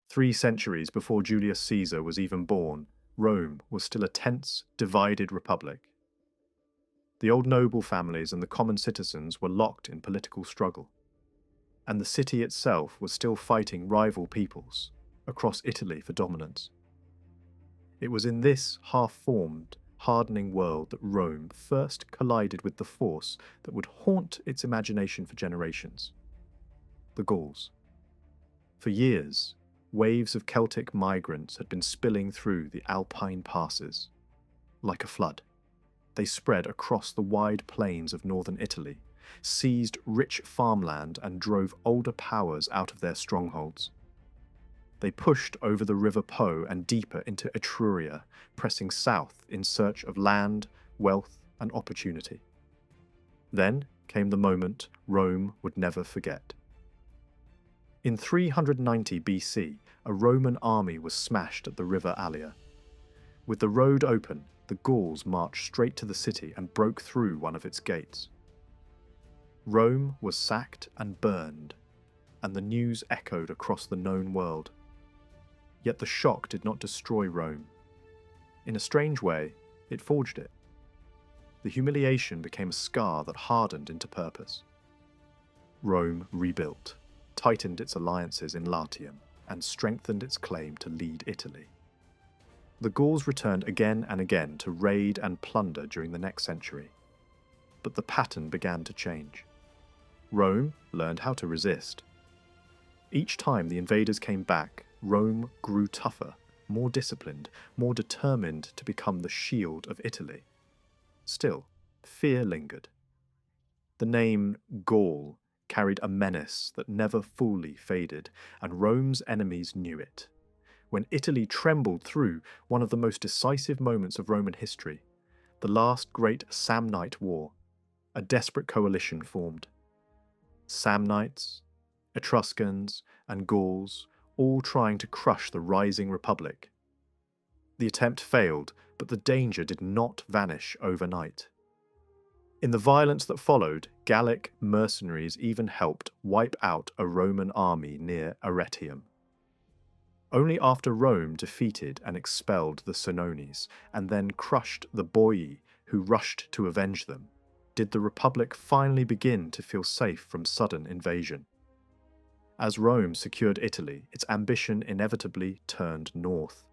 3 centuries before Julius Caesar was even born, Rome was still a tense, divided republic. The old noble families and the common citizens were locked in political struggle, and the city itself was still fighting rival peoples across Italy for dominance. It was in this half-formed, hardening world that Rome first collided with the force that would haunt its imagination for generations: the Gauls. For years, waves of Celtic migrants had been spilling through the Alpine passes. Like a flood, they spread across the wide plains of northern Italy, seized rich farmland and drove older powers out of their strongholds. They pushed over the River Po and deeper into Etruria, pressing south in search of land, wealth, and opportunity. Then came the moment Rome would never forget. In 390 BC, a Roman army was smashed at the River Allia. With the road open, the Gauls marched straight to the city and broke through one of its gates. Rome was sacked and burned, and the news echoed across the known world. Yet the shock did not destroy Rome. In a strange way, it forged it. The humiliation became a scar that hardened into purpose. Rome rebuilt, tightened its alliances in Latium, and strengthened its claim to lead Italy. The Gauls returned again and again to raid and plunder during the next century. But the pattern began to change. Rome learned how to resist. Each time the invaders came back, Rome grew tougher, more disciplined, more determined to become the shield of Italy. Still, fear lingered. The name Gaul carried a menace that never fully faded, and Rome's enemies knew it. When Italy trembled through one of the most decisive moments of Roman history, the last great Samnite War, a desperate coalition formed. Samnites, Etruscans, and Gauls, all trying to crush the rising republic. The attempt failed, but the danger did not vanish overnight. In the violence that followed, Gallic mercenaries even helped wipe out a Roman army near Arretium. Only after Rome defeated and expelled the Senones, and then crushed the Boii who rushed to avenge them, did the Republic finally begin to feel safe from sudden invasion. As Rome secured Italy, its ambition inevitably turned north.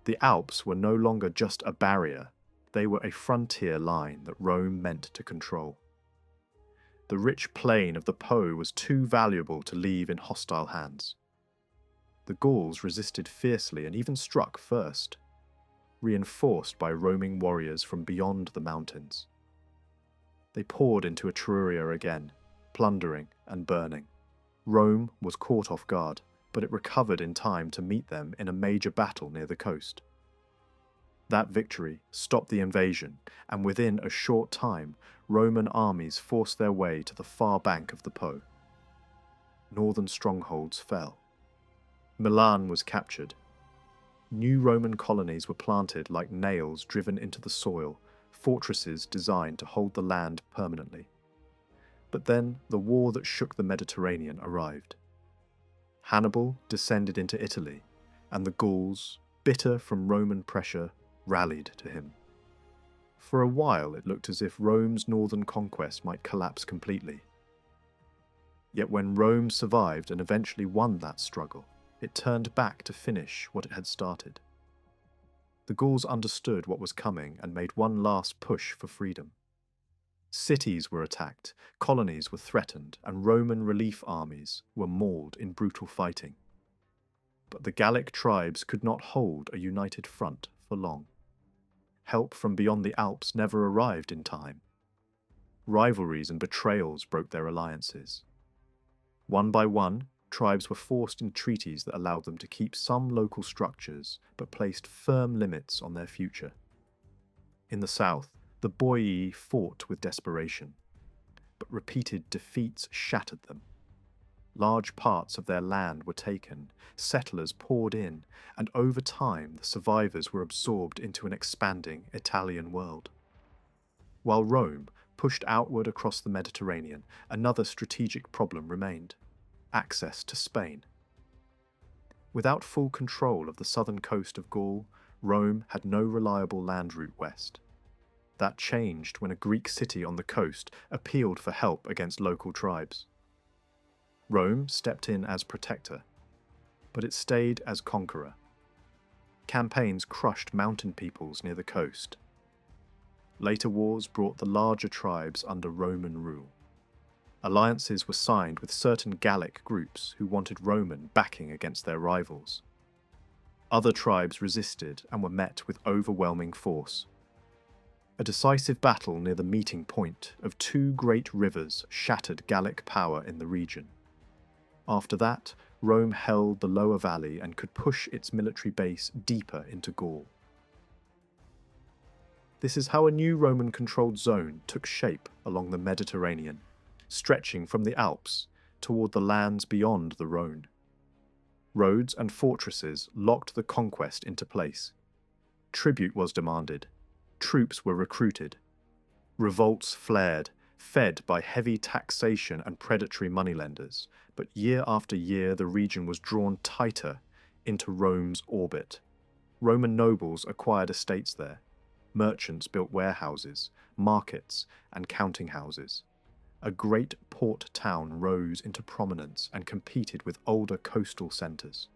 The Alps were no longer just a barrier, they were a frontier line that Rome meant to control. The rich plain of the Po was too valuable to leave in hostile hands. The Gauls resisted fiercely and even struck first, reinforced by roaming warriors from beyond the mountains. They poured into Etruria again, plundering and burning. Rome was caught off guard, but it recovered in time to meet them in a major battle near the coast. That victory stopped the invasion, and within a short time, Roman armies forced their way to the far bank of the Po. Northern strongholds fell. Milan was captured. New Roman colonies were planted like nails driven into the soil, fortresses designed to hold the land permanently. But then the war that shook the Mediterranean arrived. Hannibal descended into Italy, and the Gauls, bitter from Roman pressure, rallied to him. For a while it looked as if Rome's northern conquest might collapse completely. Yet when Rome survived and eventually won that struggle, it turned back to finish what it had started. The Gauls understood what was coming and made one last push for freedom. Cities were attacked, colonies were threatened, and Roman relief armies were mauled in brutal fighting. But the Gallic tribes could not hold a united front for long. Help from beyond the Alps never arrived in time. Rivalries and betrayals broke their alliances. One by one, tribes were forced into treaties that allowed them to keep some local structures, but placed firm limits on their future. In the south, the Boii fought with desperation, but repeated defeats shattered them. Large parts of their land were taken, settlers poured in, and over time the survivors were absorbed into an expanding Italian world. While Rome pushed outward across the Mediterranean, another strategic problem remained: access to Spain. Without full control of the southern coast of Gaul, Rome had no reliable land route west. That changed when a Greek city on the coast appealed for help against local tribes. Rome stepped in as protector, but it stayed as conqueror. Campaigns crushed mountain peoples near the coast. Later wars brought the larger tribes under Roman rule. Alliances were signed with certain Gallic groups who wanted Roman backing against their rivals. Other tribes resisted and were met with overwhelming force. A decisive battle near the meeting point of two great rivers shattered Gallic power in the region. After that, Rome held the lower valley and could push its military base deeper into Gaul. This is how a new Roman-controlled zone took shape along the Mediterranean, stretching from the Alps toward the lands beyond the Rhone. Roads and fortresses locked the conquest into place. Tribute was demanded. Troops were recruited. Revolts flared, fed by heavy taxation and predatory moneylenders, but year after year the region was drawn tighter into Rome's orbit. Roman nobles acquired estates there. Merchants built warehouses, markets, and counting houses. A great port town rose into prominence and competed with older coastal centres.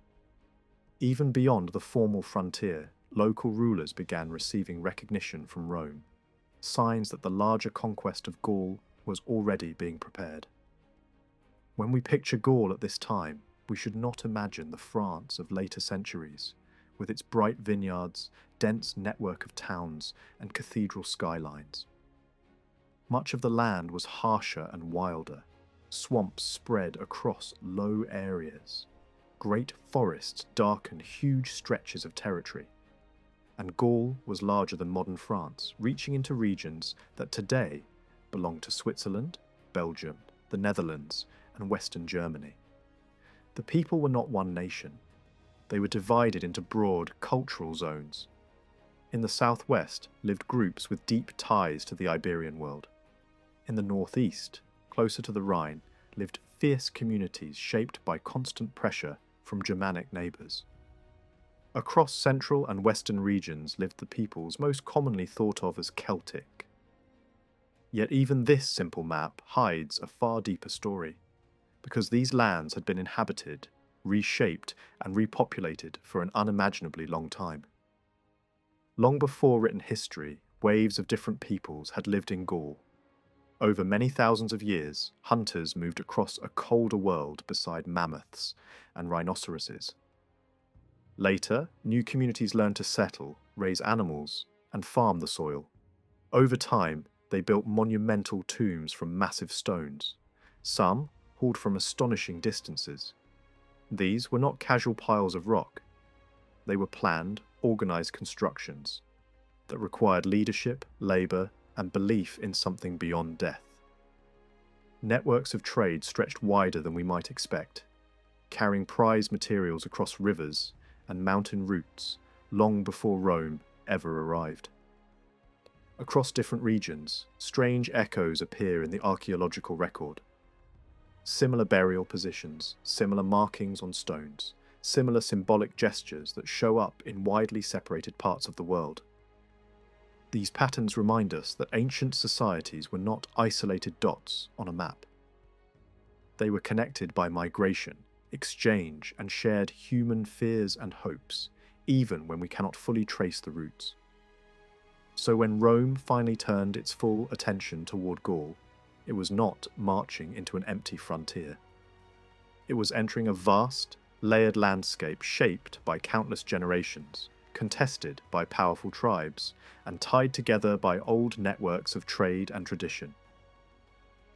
Even beyond the formal frontier, local rulers began receiving recognition from Rome, signs that the larger conquest of Gaul was already being prepared. When we picture Gaul at this time, we should not imagine the France of later centuries, with its bright vineyards, dense network of towns, and cathedral skylines. Much of the land was harsher and wilder. Swamps spread across low areas. Great forests darkened huge stretches of territory. And Gaul was larger than modern France, reaching into regions that today belong to Switzerland, Belgium, the Netherlands, and Western Germany. The people were not one nation. They were divided into broad cultural zones. In the southwest lived groups with deep ties to the Iberian world. In the northeast, closer to the Rhine, lived fierce communities shaped by constant pressure from Germanic neighbours. Across central and western regions lived the peoples most commonly thought of as Celtic. Yet even this simple map hides a far deeper story, because these lands had been inhabited, reshaped, and repopulated for an unimaginably long time. Long before written history, waves of different peoples had lived in Gaul. Over many thousands of years, hunters moved across a colder world beside mammoths and rhinoceroses. Later, new communities learned to settle, raise animals, and farm the soil. Over time, they built monumental tombs from massive stones, some hauled from astonishing distances. These were not casual piles of rock. They were planned, organized constructions that required leadership, labor, and belief in something beyond death. Networks of trade stretched wider than we might expect, carrying prized materials across rivers and mountain routes long before Rome ever arrived. Across different regions, strange echoes appear in the archaeological record. Similar burial positions, similar markings on stones, similar symbolic gestures that show up in widely separated parts of the world. These patterns remind us that ancient societies were not isolated dots on a map. They were connected by migration, exchange, and shared human fears and hopes, even when we cannot fully trace the roots. So when Rome finally turned its full attention toward Gaul, it was not marching into an empty frontier. It was entering a vast, layered landscape shaped by countless generations, contested by powerful tribes, and tied together by old networks of trade and tradition.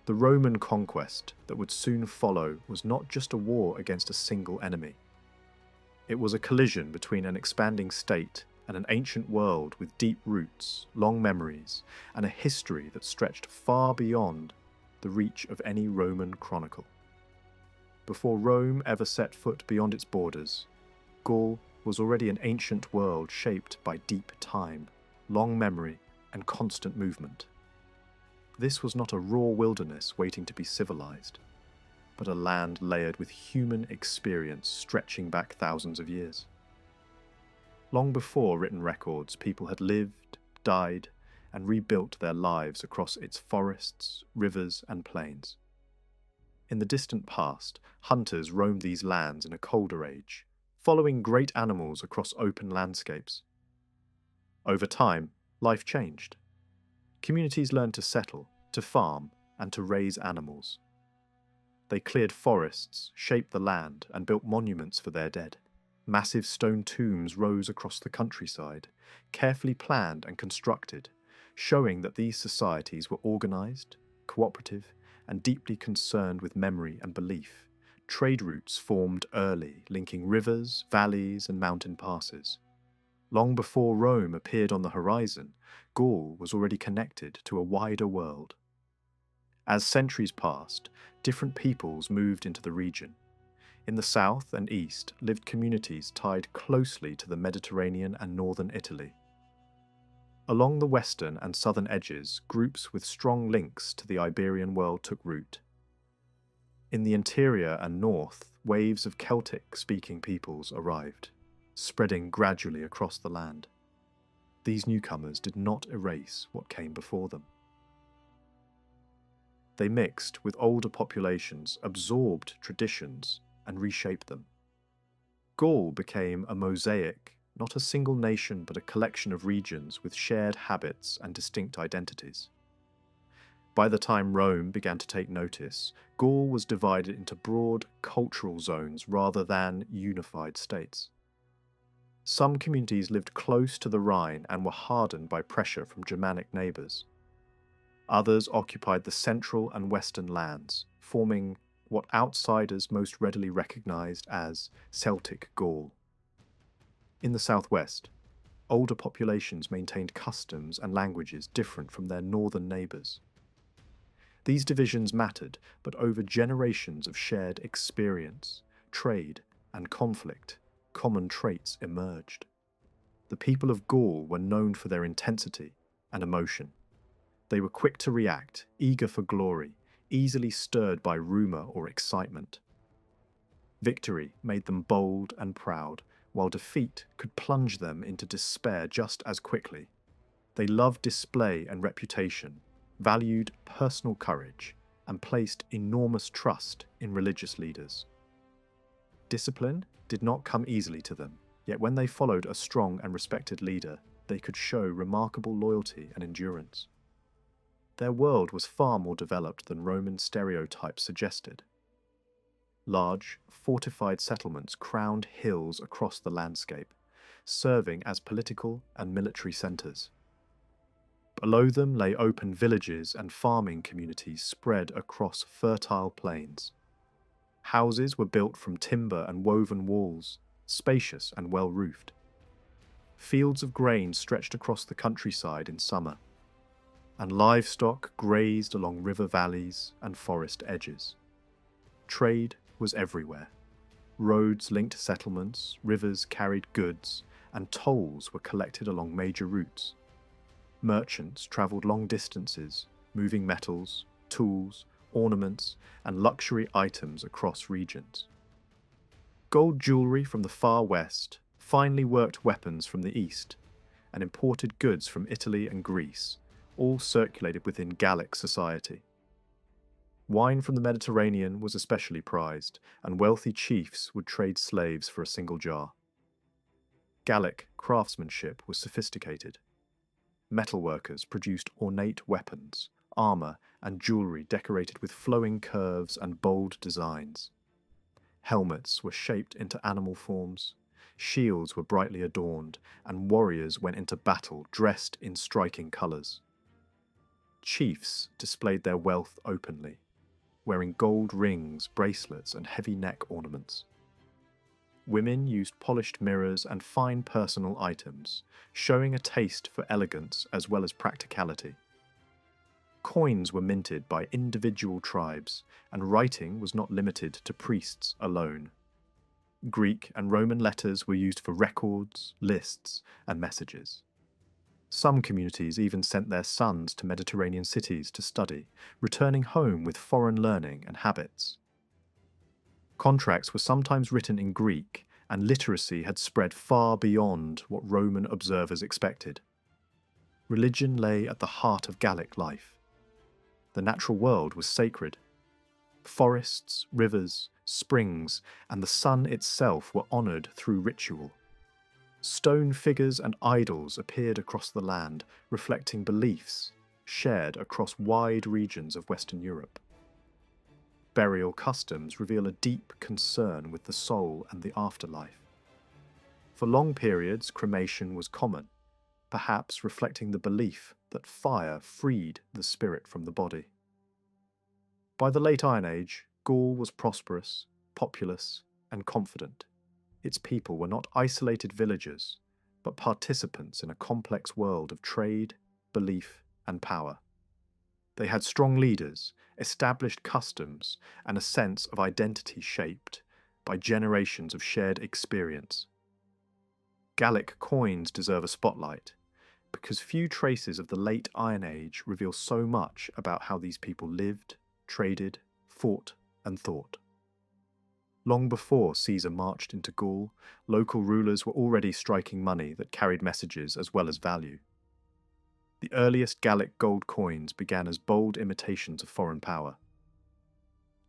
The Roman conquest that would soon follow was not just a war against a single enemy. It was a collision between an expanding state and an ancient world with deep roots, long memories, and a history that stretched far beyond the reach of any Roman chronicle. Before Rome ever set foot beyond its borders, Gaul was already an ancient world shaped by deep time, long memory, and constant movement. This was not a raw wilderness waiting to be civilized. but a land layered with human experience stretching back thousands of years. Long before written records, people had lived, died, and rebuilt their lives across its forests, rivers, and plains. In the distant past, hunters roamed these lands in a colder age, following great animals across open landscapes. Over time, life changed. Communities learned to settle, to farm, and to raise animals. They cleared forests, shaped the land, and built monuments for their dead. Massive stone tombs rose across the countryside, carefully planned and constructed, showing that these societies were organized, cooperative, and deeply concerned with memory and belief. Trade routes formed early, linking rivers, valleys, and mountain passes. Long before Rome appeared on the horizon, Gaul was already connected to a wider world. As centuries passed, different peoples moved into the region. In the south and east lived communities tied closely to the Mediterranean and northern Italy. Along the western and southern edges, groups with strong links to the Iberian world took root. In the interior and north, waves of Celtic-speaking peoples arrived, spreading gradually across the land. These newcomers did not erase what came before them. They mixed with older populations, absorbed traditions, and reshaped them. Gaul became a mosaic, not a single nation but a collection of regions with shared habits and distinct identities. By the time Rome began to take notice, Gaul was divided into broad cultural zones rather than unified states. Some communities lived close to the Rhine and were hardened by pressure from Germanic neighbours. Others occupied the central and western lands, forming what outsiders most readily recognised as Celtic Gaul. In the southwest, older populations maintained customs and languages different from their northern neighbours. These divisions mattered, but over generations of shared experience, trade, and conflict, common traits emerged. The people of Gaul were known for their intensity and emotion. They were quick to react, eager for glory, easily stirred by rumour or excitement. Victory made them bold and proud, while defeat could plunge them into despair just as quickly. They loved display and reputation, valued personal courage, and placed enormous trust in religious leaders. Discipline did not come easily to them, yet when they followed a strong and respected leader, they could show remarkable loyalty and endurance. Their world was far more developed than Roman stereotypes suggested. Large, fortified settlements crowned hills across the landscape, serving as political and military centres. Below them lay open villages and farming communities spread across fertile plains. Houses were built from timber and woven walls, spacious and well-roofed. Fields of grain stretched across the countryside in summer, and livestock grazed along river valleys and forest edges. Trade was everywhere. Roads linked settlements, rivers carried goods, and tolls were collected along major routes. Merchants travelled long distances, moving metals, tools, ornaments, and luxury items across regions. Gold jewellery from the far west, finely worked weapons from the east, and imported goods from Italy and Greece all circulated within Gallic society. Wine from the Mediterranean was especially prized, and wealthy chiefs would trade slaves for a single jar. Gallic craftsmanship was sophisticated. Metalworkers produced ornate weapons, armour, and jewellery decorated with flowing curves and bold designs. Helmets were shaped into animal forms, shields were brightly adorned, and warriors went into battle dressed in striking colours. Chiefs displayed their wealth openly, wearing gold rings, bracelets, and heavy neck ornaments. Women used polished mirrors and fine personal items, showing a taste for elegance as well as practicality. Coins were minted by individual tribes, and writing was not limited to priests alone. Greek and Roman letters were used for records, lists, and messages. Some communities even sent their sons to Mediterranean cities to study, returning home with foreign learning and habits. Contracts were sometimes written in Greek, and literacy had spread far beyond what Roman observers expected. Religion lay at the heart of Gallic life. The natural world was sacred. Forests, rivers, springs, and the sun itself were honoured through ritual. Stone figures and idols appeared across the land, reflecting beliefs shared across wide regions of Western Europe. Burial customs reveal a deep concern with the soul and the afterlife. For long periods, cremation was common, perhaps reflecting the belief that fire freed the spirit from the body. By the late Iron Age, Gaul was prosperous, populous, and confident. Its people were not isolated villagers, but participants in a complex world of trade, belief, and power. They had strong leaders, established customs, and a sense of identity shaped by generations of shared experience. Gallic coins deserve a spotlight, because few traces of the late Iron Age reveal so much about how these people lived, traded, fought, and thought. Long before Caesar marched into Gaul, local rulers were already striking money that carried messages as well as value. The earliest Gallic gold coins began as bold imitations of foreign power.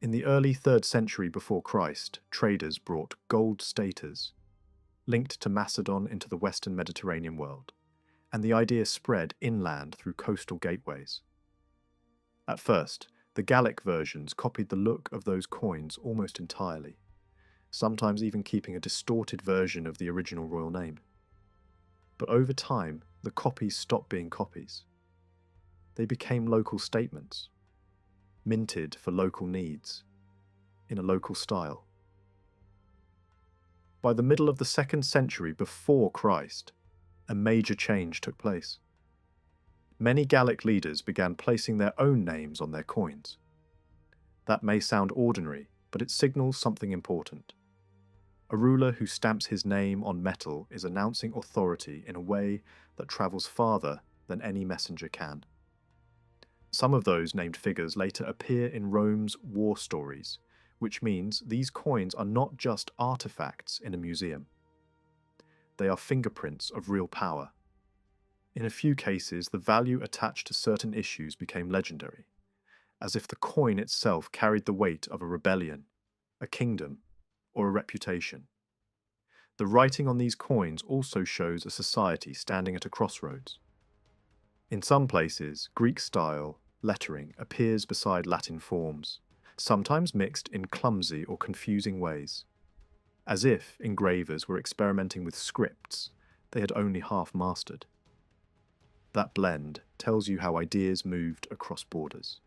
In the early 3rd century before Christ, traders brought gold staters, linked to Macedon into the Western Mediterranean world, and the idea spread inland through coastal gateways. At first, the Gallic versions copied the look of those coins almost entirely, sometimes even keeping a distorted version of the original royal name. But over time, the copies stopped being copies. They became local statements, minted for local needs, in a local style. By the middle of the 2nd century before Christ, a major change took place. Many Gallic leaders began placing their own names on their coins. That may sound ordinary, but it signals something important. A ruler who stamps his name on metal is announcing authority in a way that travels farther than any messenger can. Some of those named figures later appear in Rome's war stories, which means these coins are not just artifacts in a museum. They are fingerprints of real power. In a few cases, the value attached to certain issues became legendary, as if the coin itself carried the weight of a rebellion, a kingdom, or a reputation. The writing on these coins also shows a society standing at a crossroads. In some places, Greek-style lettering appears beside Latin forms, sometimes mixed in clumsy or confusing ways, as if engravers were experimenting with scripts they had only half mastered. That blend tells you how ideas moved across borders.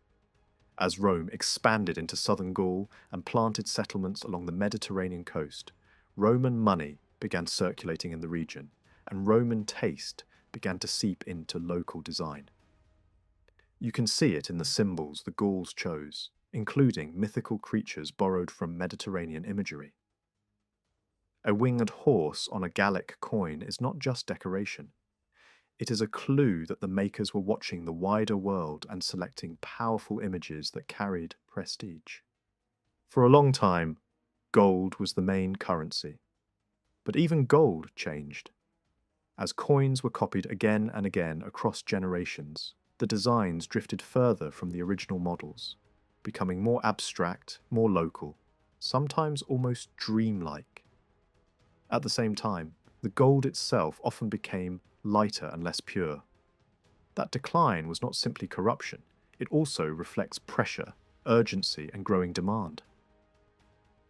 As Rome expanded into southern Gaul and planted settlements along the Mediterranean coast, Roman money began circulating in the region, and Roman taste began to seep into local design. You can see it in the symbols the Gauls chose, including mythical creatures borrowed from Mediterranean imagery. A winged horse on a Gallic coin is not just decoration. It is a clue that the makers were watching the wider world and selecting powerful images that carried prestige. For a long time, gold was the main currency. But even gold changed. As coins were copied again and again across generations, the designs drifted further from the original models, becoming more abstract, more local, sometimes almost dreamlike. At the same time, the gold itself often became lighter and less pure. That decline was not simply corruption, it also reflects pressure, urgency, and growing demand.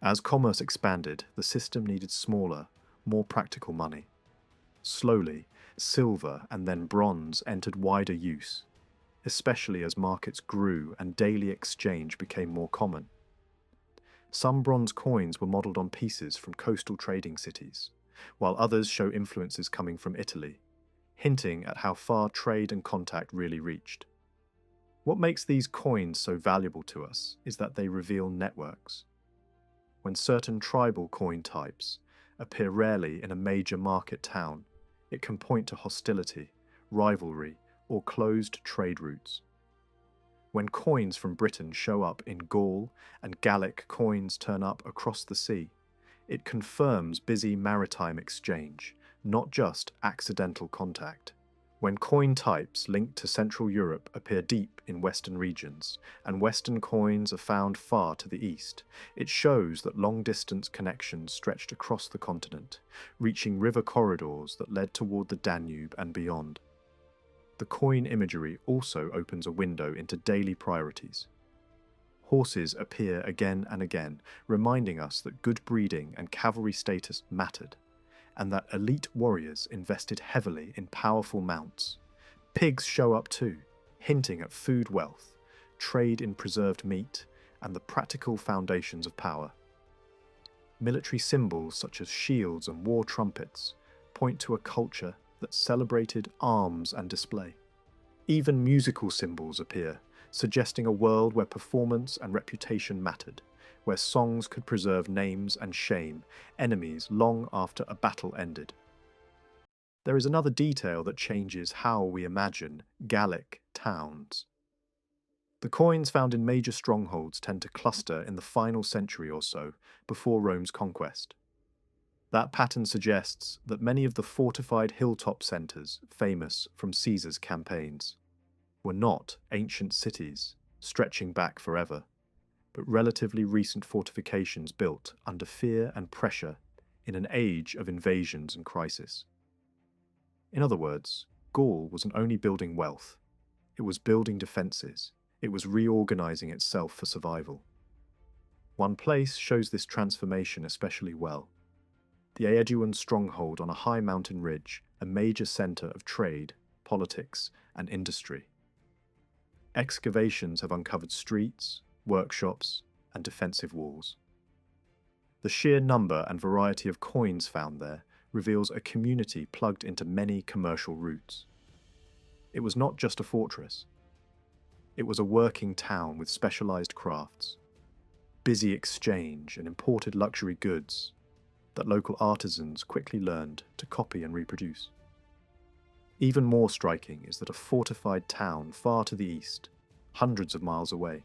As commerce expanded, the system needed smaller, more practical money. Slowly, silver and then bronze entered wider use, especially as markets grew and daily exchange became more common. Some bronze coins were modelled on pieces from coastal trading cities, while others show influences coming from Italy, hinting at how far trade and contact really reached. What makes these coins so valuable to us is that they reveal networks. When certain tribal coin types appear rarely in a major market town, it can point to hostility, rivalry, or closed trade routes. When coins from Britain show up in Gaul and Gallic coins turn up across the sea, it confirms busy maritime exchange, not just accidental contact. When coin types linked to Central Europe appear deep in Western regions, and Western coins are found far to the east, it shows that long-distance connections stretched across the continent, reaching river corridors that led toward the Danube and beyond. The coin imagery also opens a window into daily priorities. Horses appear again and again, reminding us that good breeding and cavalry status mattered, and that elite warriors invested heavily in powerful mounts. Pigs show up too, hinting at food wealth, trade in preserved meat, and the practical foundations of power. Military symbols such as shields and war trumpets point to a culture that celebrated arms and display. Even musical symbols appear, suggesting a world where performance and reputation mattered, where songs could preserve names and shame enemies long after a battle ended. There is another detail that changes how we imagine Gallic towns. The coins found in major strongholds tend to cluster in the final century or so before Rome's conquest. That pattern suggests that many of the fortified hilltop centres famous from Caesar's campaigns were not ancient cities stretching back forever, but relatively recent fortifications built under fear and pressure in an age of invasions and crisis. In other words, Gaul wasn't only building wealth, it was building defences, it was reorganising itself for survival. One place shows this transformation especially well: the Aeduan stronghold on a high mountain ridge, a major centre of trade, politics, and industry. Excavations have uncovered streets, workshops, and defensive walls. The sheer number and variety of coins found there reveals a community plugged into many commercial routes. It was not just a fortress. It was a working town with specialised crafts, busy exchange and imported luxury goods that local artisans quickly learned to copy and reproduce. Even more striking is that a fortified town far to the east, hundreds of miles away,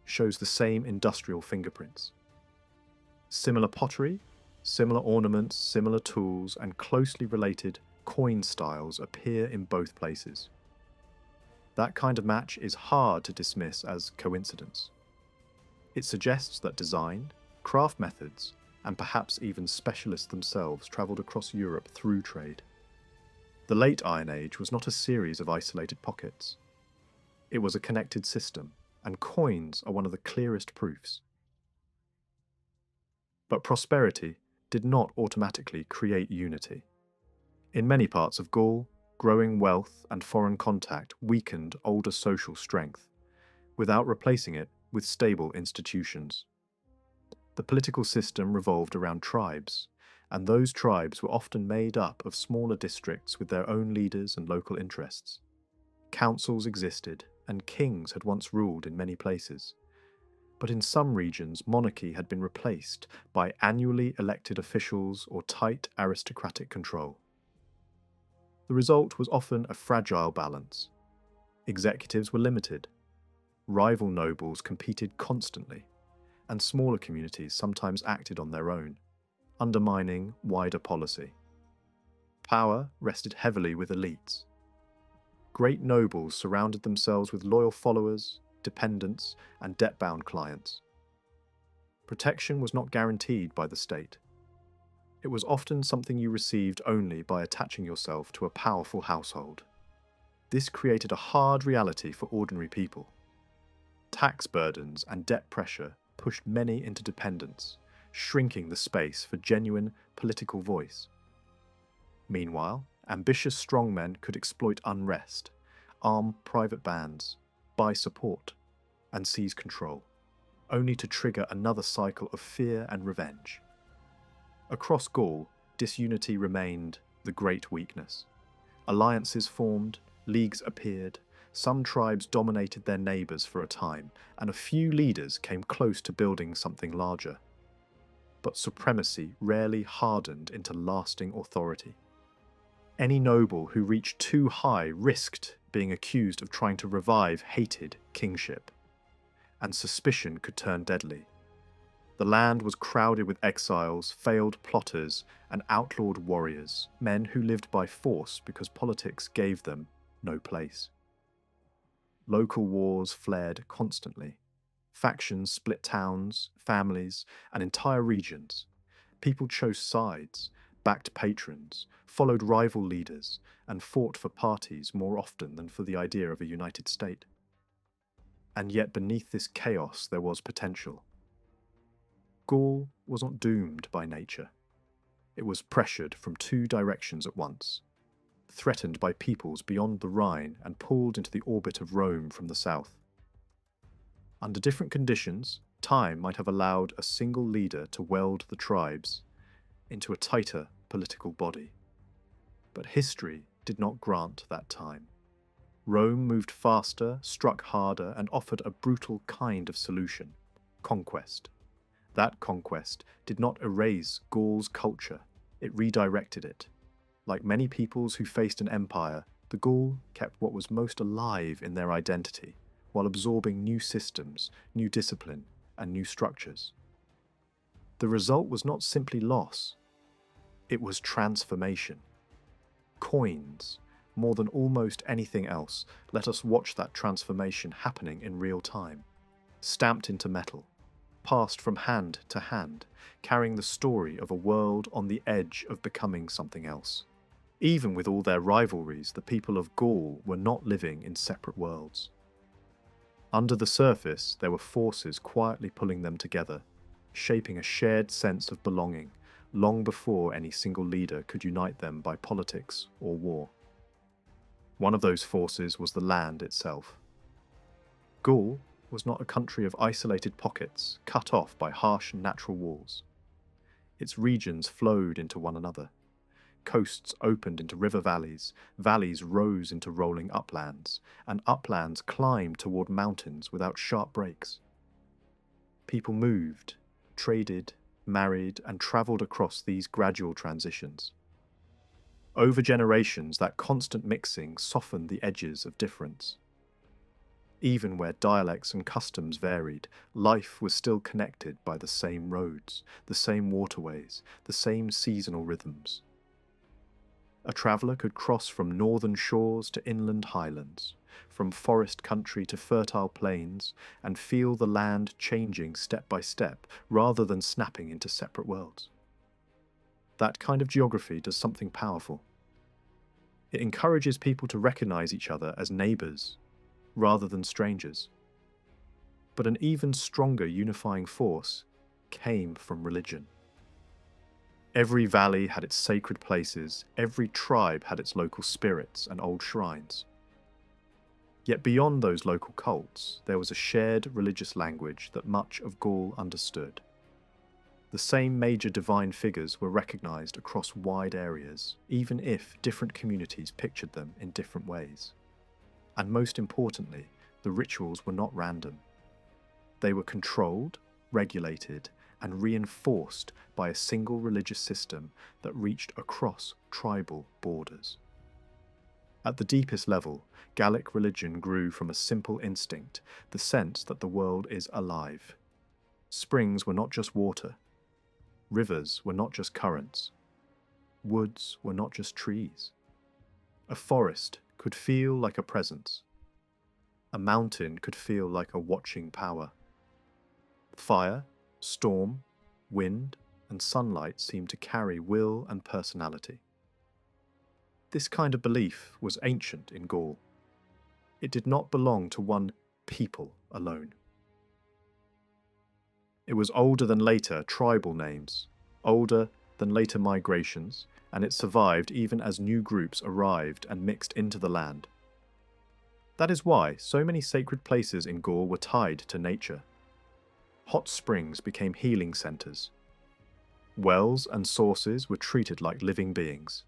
shows the same industrial fingerprints. Similar pottery, similar ornaments, similar tools, and closely related coin styles appear in both places. That kind of match is hard to dismiss as coincidence. It suggests that design, craft methods, and perhaps even specialists themselves travelled across Europe through trade. The late Iron Age was not a series of isolated pockets. It was a connected system, and coins are one of the clearest proofs. But prosperity did not automatically create unity. In many parts of Gaul, growing wealth and foreign contact weakened older social strength, without replacing it with stable institutions. The political system revolved around tribes, and those tribes were often made up of smaller districts with their own leaders and local interests. Councils existed, and kings had once ruled in many places. But in some regions, monarchy had been replaced by annually elected officials or tight aristocratic control. The result was often a fragile balance. Executives were limited, rival nobles competed constantly, and smaller communities sometimes acted on their own, undermining wider policy. Power rested heavily with elites. Great nobles surrounded themselves with loyal followers, dependents, and debt-bound clients. Protection was not guaranteed by the state. It was often something you received only by attaching yourself to a powerful household. This created a hard reality for ordinary people. Tax burdens and debt pressure pushed many into dependence, shrinking the space for genuine political voice. Meanwhile, ambitious strongmen could exploit unrest, arm private bands, buy support, and seize control, only to trigger another cycle of fear and revenge. Across Gaul, disunity remained the great weakness. Alliances formed, leagues appeared, some tribes dominated their neighbours for a time, and a few leaders came close to building something larger. But supremacy rarely hardened into lasting authority. Any noble who reached too high risked being accused of trying to revive hated kingship. And suspicion could turn deadly. The land was crowded with exiles, failed plotters, and outlawed warriors, men who lived by force because politics gave them no place. Local wars flared constantly. Factions split towns, families, and entire regions. People chose sides, backed patrons, followed rival leaders, and fought for parties more often than for the idea of a united state. And yet beneath this chaos there was potential. Gaul was not doomed by nature. It was pressured from two directions at once, threatened by peoples beyond the Rhine and pulled into the orbit of Rome from the south. Under different conditions, time might have allowed a single leader to weld the tribes into a tighter political body. But history did not grant that time. Rome moved faster, struck harder, and offered a brutal kind of solution: conquest. That conquest did not erase Gaul's culture, it redirected it. Like many peoples who faced an empire, the Gaul kept what was most alive in their identity, while absorbing new systems, new discipline, and new structures. The result was not simply loss, it was transformation. Coins, more than almost anything else, let us watch that transformation happening in real time. Stamped into metal, passed from hand to hand, carrying the story of a world on the edge of becoming something else. Even with all their rivalries, the people of Gaul were not living in separate worlds. Under the surface, there were forces quietly pulling them together, shaping a shared sense of belonging, long before any single leader could unite them by politics or war. One of those forces was the land itself. Gaul was not a country of isolated pockets, cut off by harsh natural walls. Its regions flowed into one another. Coasts opened into river valleys, valleys rose into rolling uplands, and uplands climbed toward mountains without sharp breaks. People moved, traded, married, and travelled across these gradual transitions. Over generations, that constant mixing softened the edges of difference. Even where dialects and customs varied, life was still connected by the same roads, the same waterways, the same seasonal rhythms. A traveller could cross from northern shores to inland highlands, from forest country to fertile plains, and feel the land changing step by step rather than snapping into separate worlds. That kind of geography does something powerful. It encourages people to recognize each other as neighbours rather than strangers. But an even stronger unifying force came from religion. Every valley had its sacred places, every tribe had its local spirits and old shrines. Yet beyond those local cults, there was a shared religious language that much of Gaul understood. The same major divine figures were recognized across wide areas, even if different communities pictured them in different ways. And most importantly, the rituals were not random. They were controlled, regulated, and reinforced by a single religious system that reached across tribal borders. At the deepest level, Gallic religion grew from a simple instinct, the sense that the world is alive. Springs were not just water. Rivers were not just currents. Woods were not just trees. A forest could feel like a presence. A mountain could feel like a watching power. Fire, storm, wind, and sunlight seemed to carry will and personality. This kind of belief was ancient in Gaul. It did not belong to one people alone. It was older than later tribal names, older than later migrations, and it survived even as new groups arrived and mixed into the land. That is why so many sacred places in Gaul were tied to nature. Hot springs became healing centres. Wells and sources were treated like living beings.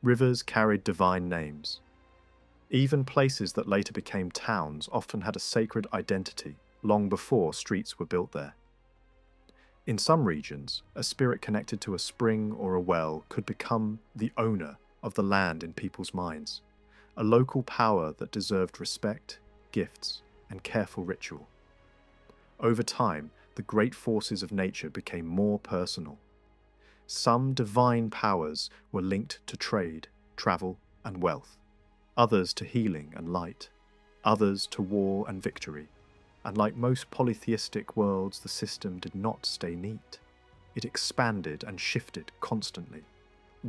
Rivers carried divine names. Even places that later became towns often had a sacred identity long before streets were built there. In some regions, a spirit connected to a spring or a well could become the owner of the land in people's minds, a local power that deserved respect, gifts, and careful ritual. Over time, the great forces of nature became more personal. Some divine powers were linked to trade, travel, and wealth, others to healing and light, others to war and victory. And like most polytheistic worlds, the system did not stay neat. It expanded and shifted constantly.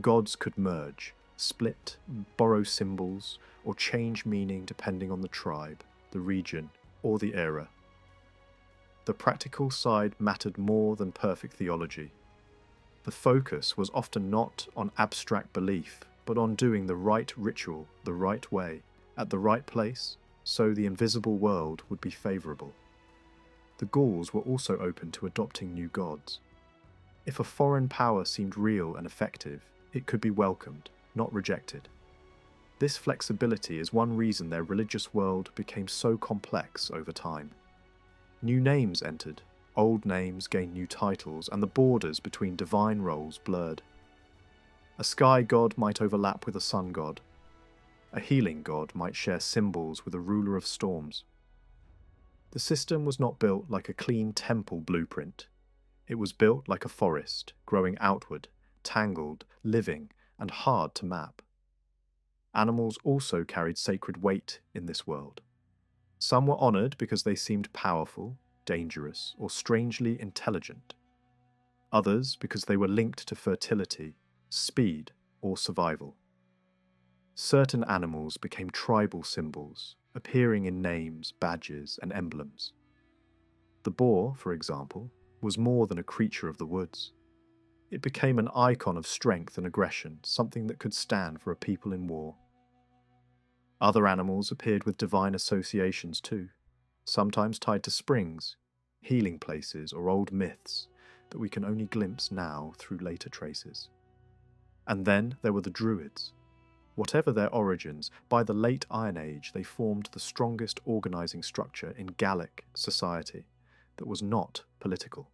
Gods could merge, split, borrow symbols, or change meaning depending on the tribe, the region, or the era. The practical side mattered more than perfect theology. The focus was often not on abstract belief, but on doing the right ritual the right way, at the right place, so the invisible world would be favourable. The Gauls were also open to adopting new gods. If a foreign power seemed real and effective, it could be welcomed, not rejected. This flexibility is one reason their religious world became so complex over time. New names entered, old names gained new titles, and the borders between divine roles blurred. A sky god might overlap with a sun god. A healing god might share symbols with a ruler of storms. The system was not built like a clean temple blueprint. It was built like a forest, growing outward, tangled, living, and hard to map. Animals also carried sacred weight in this world. Some were honoured because they seemed powerful, dangerous, or strangely intelligent. Others because they were linked to fertility, speed, or survival. Certain animals became tribal symbols, appearing in names, badges, and emblems. The boar, for example, was more than a creature of the woods. It became an icon of strength and aggression, something that could stand for a people in war. Other animals appeared with divine associations too, sometimes tied to springs, healing places, or old myths that we can only glimpse now through later traces. And then there were the Druids. Whatever their origins, by the late Iron Age they formed the strongest organising structure in Gallic society that was not political.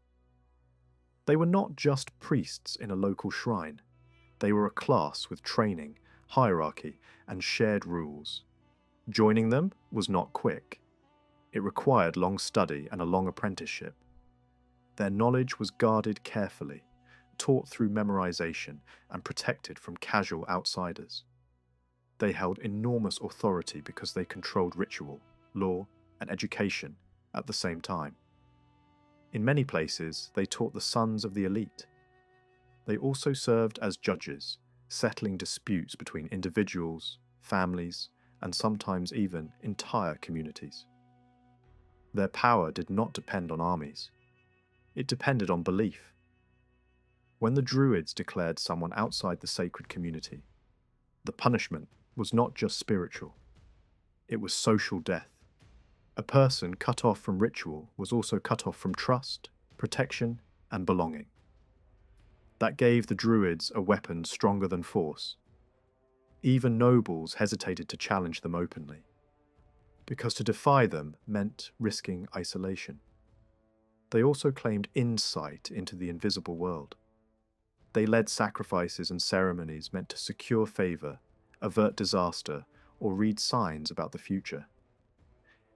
They were not just priests in a local shrine. They were a class with training, hierarchy, and shared rules. Joining them was not quick. It required long study and a long apprenticeship. Their knowledge was guarded carefully, taught through memorization, and protected from casual outsiders. They held enormous authority because they controlled ritual, law, and education at the same time. In many places, they taught the sons of the elite. They also served as judges, settling disputes between individuals, families, and sometimes even entire communities. Their power did not depend on armies. It depended on belief. When the Druids declared someone outside the sacred community, the punishment was not just spiritual. It was social death. A person cut off from ritual was also cut off from trust, protection, and belonging. That gave the Druids a weapon stronger than force. Even nobles hesitated to challenge them openly, because to defy them meant risking isolation. They also claimed insight into the invisible world. They led sacrifices and ceremonies meant to secure favour, avert disaster, or read signs about the future.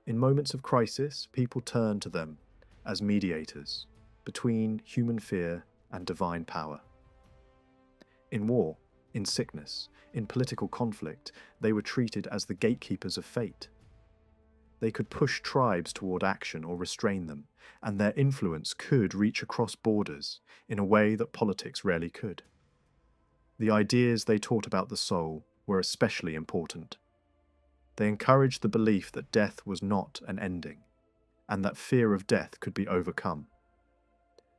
In moments of crisis, people turned to them as mediators between human fear and divine power. In war, in sickness, in political conflict, they were treated as the gatekeepers of fate. They could push tribes toward action or restrain them, and their influence could reach across borders in a way that politics rarely could. The ideas they taught about the soul were especially important. They encouraged the belief that death was not an ending, and that fear of death could be overcome.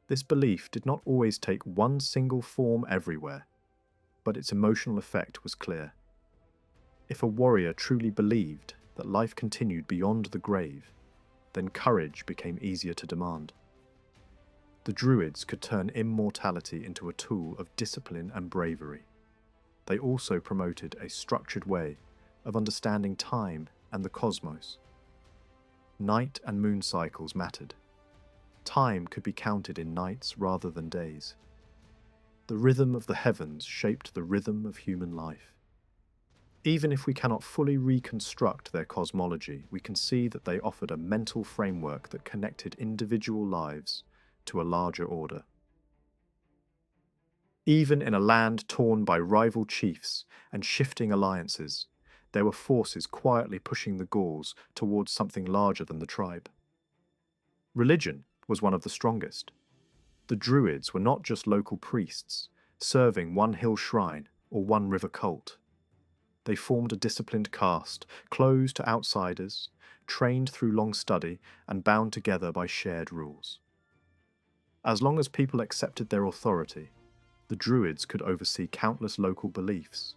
This belief did not always take one single form everywhere, but its emotional effect was clear. If a warrior truly believed that life continued beyond the grave, then courage became easier to demand. The Druids could turn immortality into a tool of discipline and bravery. They also promoted a structured way of understanding time and the cosmos. Night and moon cycles mattered. Time could be counted in nights rather than days. The rhythm of the heavens shaped the rhythm of human life. Even if we cannot fully reconstruct their cosmology, we can see that they offered a mental framework that connected individual lives to a larger order. Even in a land torn by rival chiefs and shifting alliances, there were forces quietly pushing the Gauls towards something larger than the tribe. Religion was one of the strongest. The Druids were not just local priests, serving one hill shrine or one river cult. They formed a disciplined caste, closed to outsiders, trained through long study, and bound together by shared rules. As long as people accepted their authority, the Druids could oversee countless local beliefs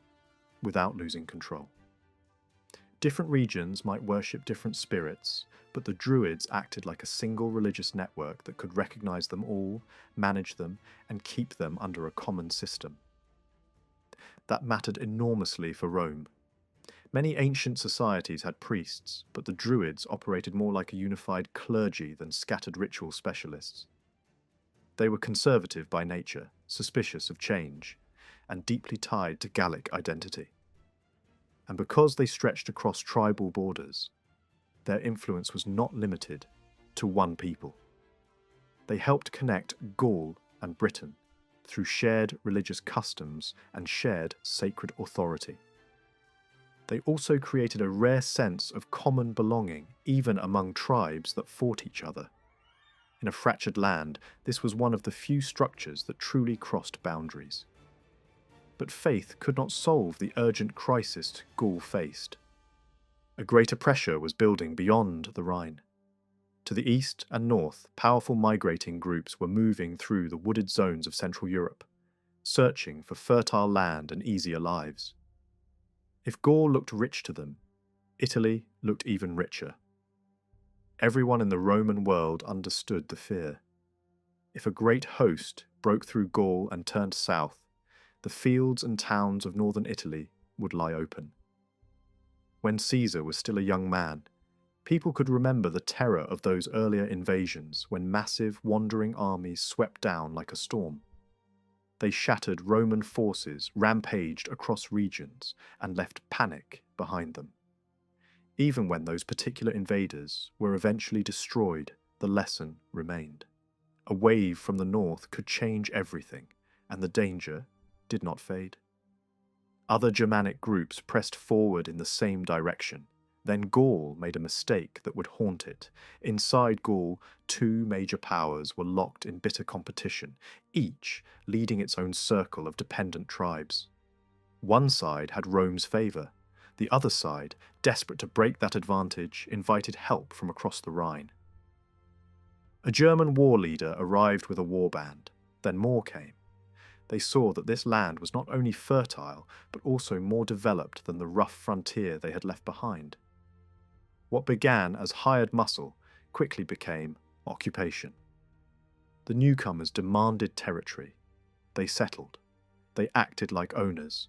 without losing control. Different regions might worship different spirits, but the Druids acted like a single religious network that could recognize them all, manage them, and keep them under a common system. That mattered enormously for Rome. Many ancient societies had priests, but the Druids operated more like a unified clergy than scattered ritual specialists. They were conservative by nature, suspicious of change, and deeply tied to Gallic identity. And because they stretched across tribal borders, their influence was not limited to one people. They helped connect Gaul and Britain through shared religious customs and shared sacred authority. They also created a rare sense of common belonging, even among tribes that fought each other. In a fractured land, this was one of the few structures that truly crossed boundaries. But faith could not solve the urgent crisis Gaul faced. A greater pressure was building beyond the Rhine. To the east and north, powerful migrating groups were moving through the wooded zones of Central Europe, searching for fertile land and easier lives. If Gaul looked rich to them, Italy looked even richer. Everyone in the Roman world understood the fear. If a great host broke through Gaul and turned south, the fields and towns of northern Italy would lie open. When Caesar was still a young man, people could remember the terror of those earlier invasions when massive, wandering armies swept down like a storm. They shattered Roman forces, rampaged across regions, and left panic behind them. Even when those particular invaders were eventually destroyed, the lesson remained. A wave from the north could change everything, and the danger did not fade. Other Germanic groups pressed forward in the same direction. Then Gaul made a mistake that would haunt it. Inside Gaul, two major powers were locked in bitter competition, each leading its own circle of dependent tribes. One side had Rome's favour. The other side, desperate to break that advantage, invited help from across the Rhine. A German war leader arrived with a warband. Then more came. They saw that this land was not only fertile, but also more developed than the rough frontier they had left behind. What began as hired muscle quickly became occupation. The newcomers demanded territory. They settled. They acted like owners.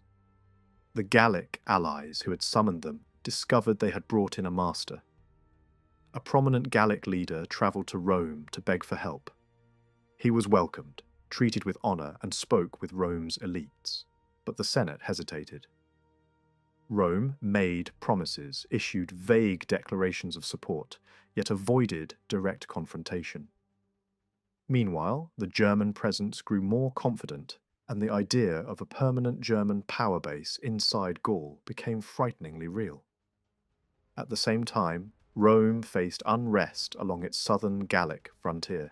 The Gallic allies who had summoned them discovered they had brought in a master. A prominent Gallic leader travelled to Rome to beg for help. He was welcomed, treated with honour, and spoke with Rome's elites. But the Senate hesitated. Rome made promises, issued vague declarations of support, yet avoided direct confrontation. Meanwhile, the German presence grew more confident, and the idea of a permanent German power base inside Gaul became frighteningly real. At the same time, Rome faced unrest along its southern Gallic frontier.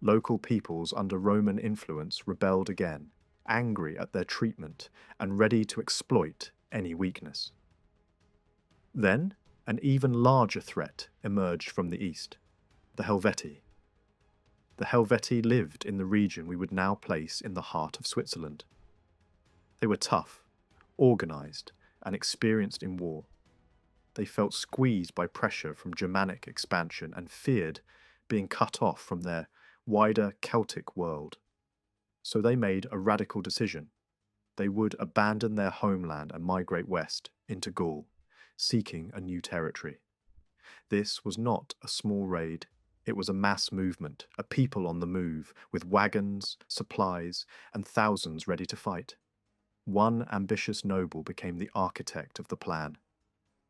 Local peoples under Roman influence rebelled again, angry at their treatment and ready to exploit any weakness. Then, an even larger threat emerged from the east, the Helvetii. The Helvetii lived in the region we would now place in the heart of Switzerland. They were tough, organised, and experienced in war. They felt squeezed by pressure from Germanic expansion and feared being cut off from their wider Celtic world. So they made a radical decision. They would abandon their homeland and migrate west into Gaul, seeking a new territory. This was not a small raid. It was a mass movement, a people on the move, with wagons, supplies, and thousands ready to fight. one ambitious noble became the architect of the plan.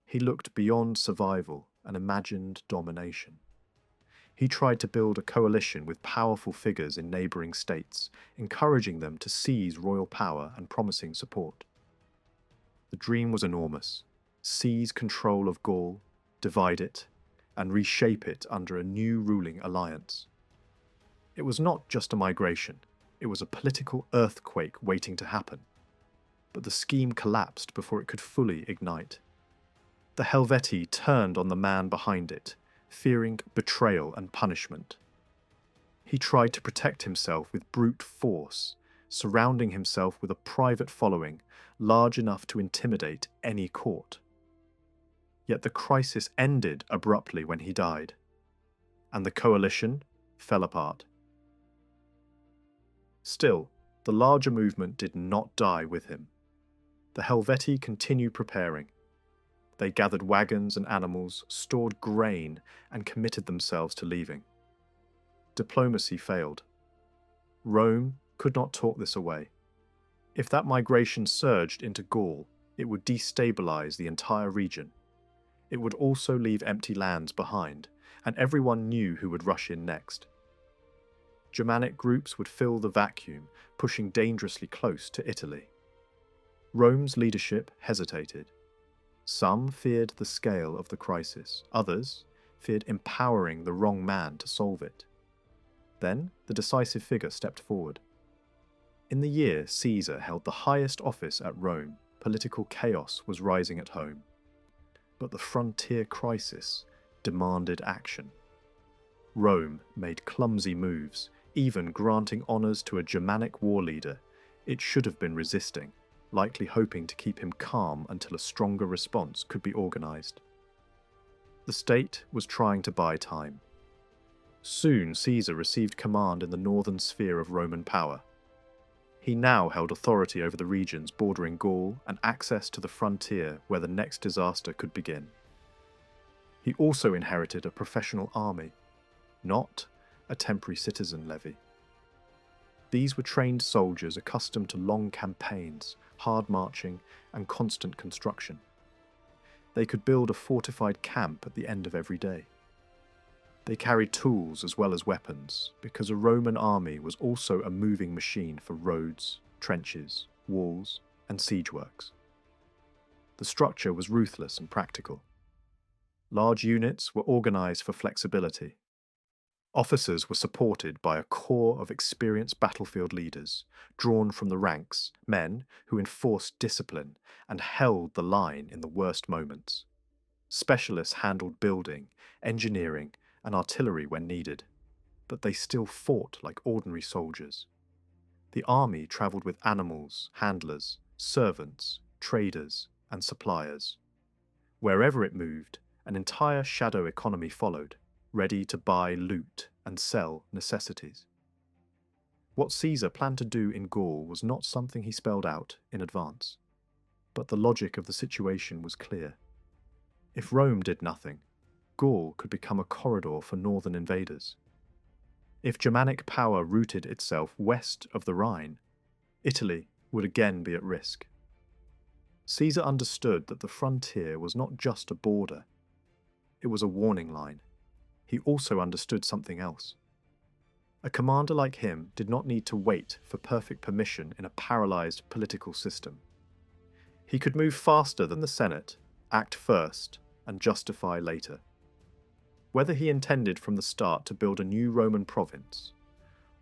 He looked beyond survival and imagined domination. He tried to build a coalition with powerful figures in neighbouring states, encouraging them to seize royal power and promising support. The dream was enormous: seize control of Gaul, divide it, and reshape it under a new ruling alliance. It was not just a migration, it was a political earthquake waiting to happen. But the scheme collapsed before it could fully ignite. The Helvetii turned on the man behind it, fearing betrayal and punishment. He tried to protect himself with brute force, surrounding himself with a private following large enough to intimidate any court. Yet the crisis ended abruptly when he died, and the coalition fell apart. Still, the larger movement did not die with him. The Helvetii continued preparing. They gathered wagons and animals, stored grain, and committed themselves to leaving. Diplomacy failed. Rome could not talk this away. If that migration surged into Gaul, it would destabilize the entire region. It would also leave empty lands behind, and everyone knew who would rush in next. Germanic groups would fill the vacuum, pushing dangerously close to Italy. Rome's leadership hesitated. Some feared the scale of the crisis, others feared empowering the wrong man to solve it. Then the decisive figure stepped forward. In the year Caesar held the highest office at Rome, political chaos was rising at home. But the frontier crisis demanded action. Rome made clumsy moves, even granting honours to a Germanic war leader it should have been resisting, likely hoping to keep him calm until a stronger response could be organised. The state was trying to buy time. Soon Caesar received command in the northern sphere of Roman power. He now held authority over the regions bordering Gaul and access to the frontier where the next disaster could begin. He also inherited a professional army, not a temporary citizen levy. These were trained soldiers accustomed to long campaigns, hard marching, and constant construction. They could build a fortified camp at the end of every day. They carried tools as well as weapons, because a Roman army was also a moving machine for roads, trenches, walls, and siege works. The structure was ruthless and practical. Large units were organised for flexibility. Officers were supported by a core of experienced battlefield leaders, drawn from the ranks, men who enforced discipline and held the line in the worst moments. Specialists handled building, engineering, and artillery when needed, but they still fought like ordinary soldiers. The army travelled with animals, handlers, servants, traders, and suppliers. Wherever it moved, an entire shadow economy followed, ready to buy loot and sell necessities. What Caesar planned to do in Gaul was not something he spelled out in advance, but the logic of the situation was clear. If Rome did nothing, Gaul could become a corridor for northern invaders. If Germanic power rooted itself west of the Rhine, Italy would again be at risk. Caesar understood that the frontier was not just a border, it was a warning line. He also understood something else. A commander like him did not need to wait for perfect permission in a paralysed political system. He could move faster than the Senate, act first, and justify later. Whether he intended from the start to build a new Roman province,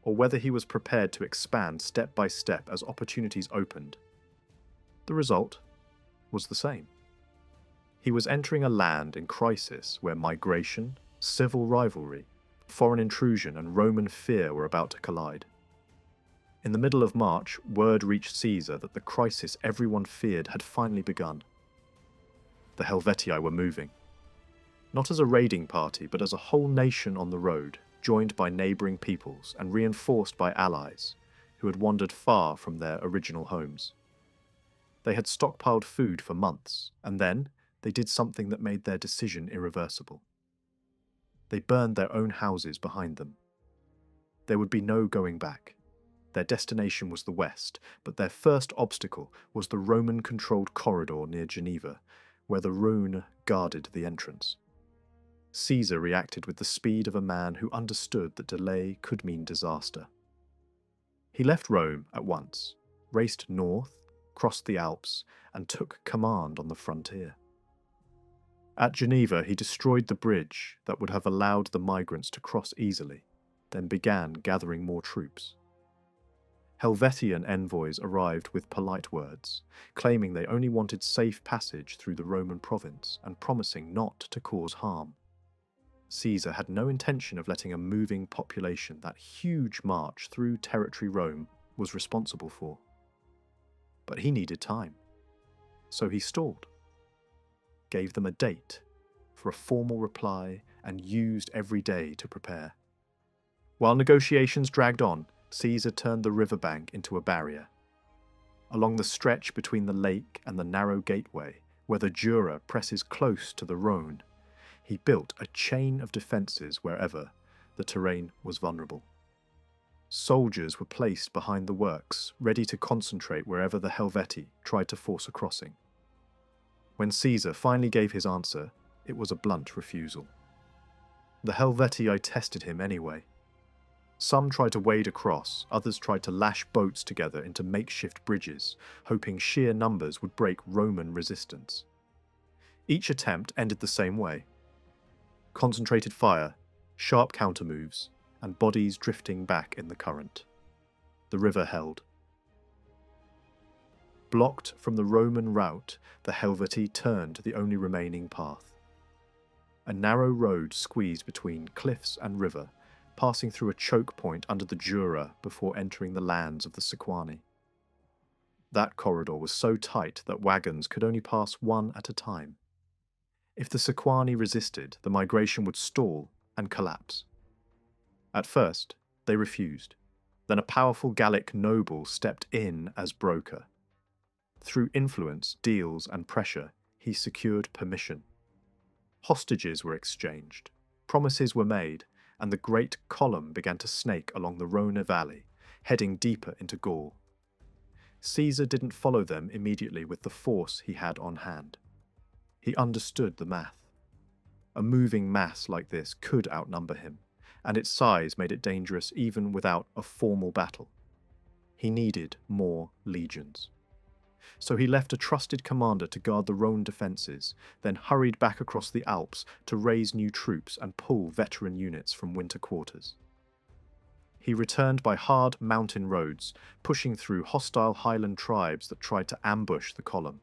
or whether he was prepared to expand step by step as opportunities opened, the result was the same. He was entering a land in crisis where migration, civil rivalry, foreign intrusion, and Roman fear were about to collide. In the middle of March, word reached Caesar that the crisis everyone feared had finally begun. The Helvetii were moving. Not as a raiding party, but as a whole nation on the road, joined by neighbouring peoples and reinforced by allies who had wandered far from their original homes. They had stockpiled food for months, and then they did something that made their decision irreversible. They burned their own houses behind them. There would be no going back. Their destination was the west, but their first obstacle was the Roman-controlled corridor near Geneva, where the Rhone guarded the entrance. Caesar reacted with the speed of a man who understood that delay could mean disaster. He left Rome at once, raced north, crossed the Alps, and took command on the frontier. At Geneva, he destroyed the bridge that would have allowed the migrants to cross easily, then began gathering more troops. Helvetian envoys arrived with polite words, claiming they only wanted safe passage through the Roman province and promising not to cause harm. Caesar had no intention of letting a moving population that huge march through territory Rome was responsible for. But he needed time, so he stalled, gave them a date for a formal reply, and used every day to prepare. While negotiations dragged on, Caesar turned the riverbank into a barrier. Along the stretch between the lake and the narrow gateway, where the Jura presses close to the Rhone, he built a chain of defences wherever the terrain was vulnerable. Soldiers were placed behind the works, ready to concentrate wherever the Helvetii tried to force a crossing. When Caesar finally gave his answer, it was a blunt refusal. The Helvetii tested him anyway. Some tried to wade across, others tried to lash boats together into makeshift bridges, hoping sheer numbers would break Roman resistance. Each attempt ended the same way. Concentrated fire, sharp countermoves, and bodies drifting back in the current. The river held. Blocked from the Roman route, the Helvetii turned to the only remaining path. A narrow road squeezed between cliffs and river, passing through a choke point under the Jura before entering the lands of the Sequani. That corridor was so tight that wagons could only pass one at a time. If the Sequani resisted, the migration would stall and collapse. At first, they refused. Then a powerful Gallic noble stepped in as broker. Through influence, deals, and pressure, he secured permission. Hostages were exchanged, promises were made, and the great column began to snake along the Rhone Valley, heading deeper into Gaul. Caesar didn't follow them immediately with the force he had on hand. He understood the math. A moving mass like this could outnumber him, and its size made it dangerous even without a formal battle. He needed more legions. So he left a trusted commander to guard the Rhone defences, then hurried back across the Alps to raise new troops and pull veteran units from winter quarters. He returned by hard mountain roads, pushing through hostile highland tribes that tried to ambush the column.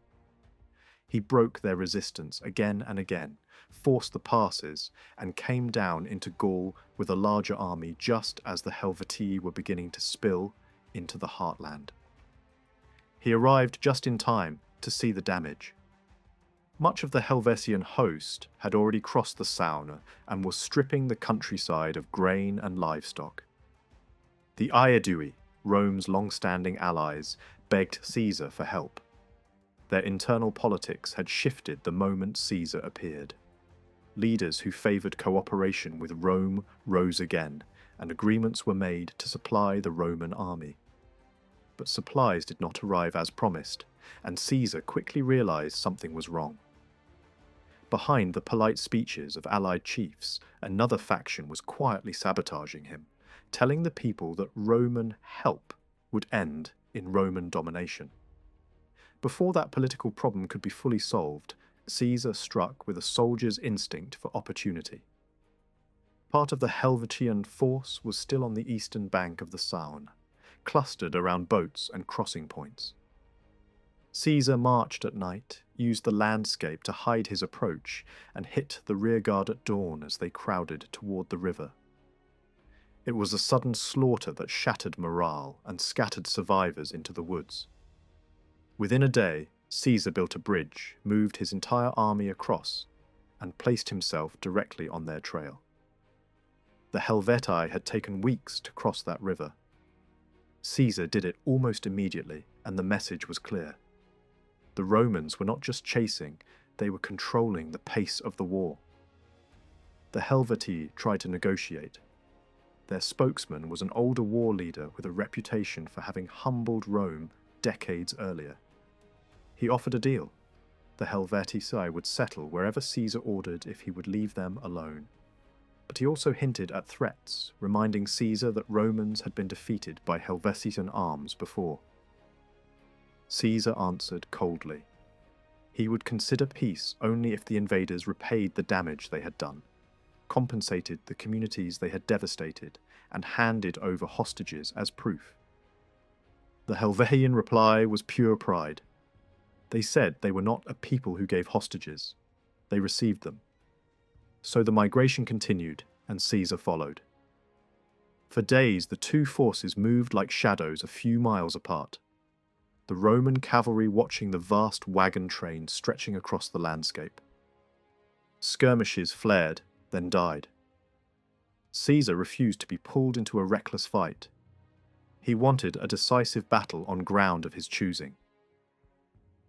He broke their resistance again and again, forced the passes, and came down into Gaul with a larger army just as the Helvetii were beginning to spill into the heartland. He arrived just in time to see the damage. Much of the Helvetian host had already crossed the Saône and was stripping the countryside of grain and livestock. The Aedui, Rome's long-standing allies, begged Caesar for help. Their internal politics had shifted the moment Caesar appeared. Leaders who favoured cooperation with Rome rose again, and agreements were made to supply the Roman army. But supplies did not arrive as promised, and Caesar quickly realised something was wrong. Behind the polite speeches of allied chiefs, another faction was quietly sabotaging him, telling the people that Roman help would end in Roman domination. Before that political problem could be fully solved, Caesar struck with a soldier's instinct for opportunity. Part of the Helvetian force was still on the eastern bank of the Saône, clustered around boats and crossing points. Caesar marched at night, used the landscape to hide his approach, and hit the rearguard at dawn as they crowded toward the river. It was a sudden slaughter that shattered morale and scattered survivors into the woods. Within a day, Caesar built a bridge, moved his entire army across, and placed himself directly on their trail. The Helvetii had taken weeks to cross that river. Caesar did it almost immediately, and the message was clear. The Romans were not just chasing, they were controlling the pace of the war. The Helvetii tried to negotiate. Their spokesman was an older war leader with a reputation for having humbled Rome decades earlier. He offered a deal. The Helvetii would settle wherever Caesar ordered if he would leave them alone. But he also hinted at threats, reminding Caesar that Romans had been defeated by Helvetian arms before. Caesar answered coldly. He would consider peace only if the invaders repaid the damage they had done, compensated the communities they had devastated, and handed over hostages as proof. The Helvetian reply was pure pride. They said they were not a people who gave hostages. They received them. So the migration continued, and Caesar followed. For days, the two forces moved like shadows a few miles apart, the Roman cavalry watching the vast wagon train stretching across the landscape. Skirmishes flared, then died. Caesar refused to be pulled into a reckless fight. He wanted a decisive battle on ground of his choosing.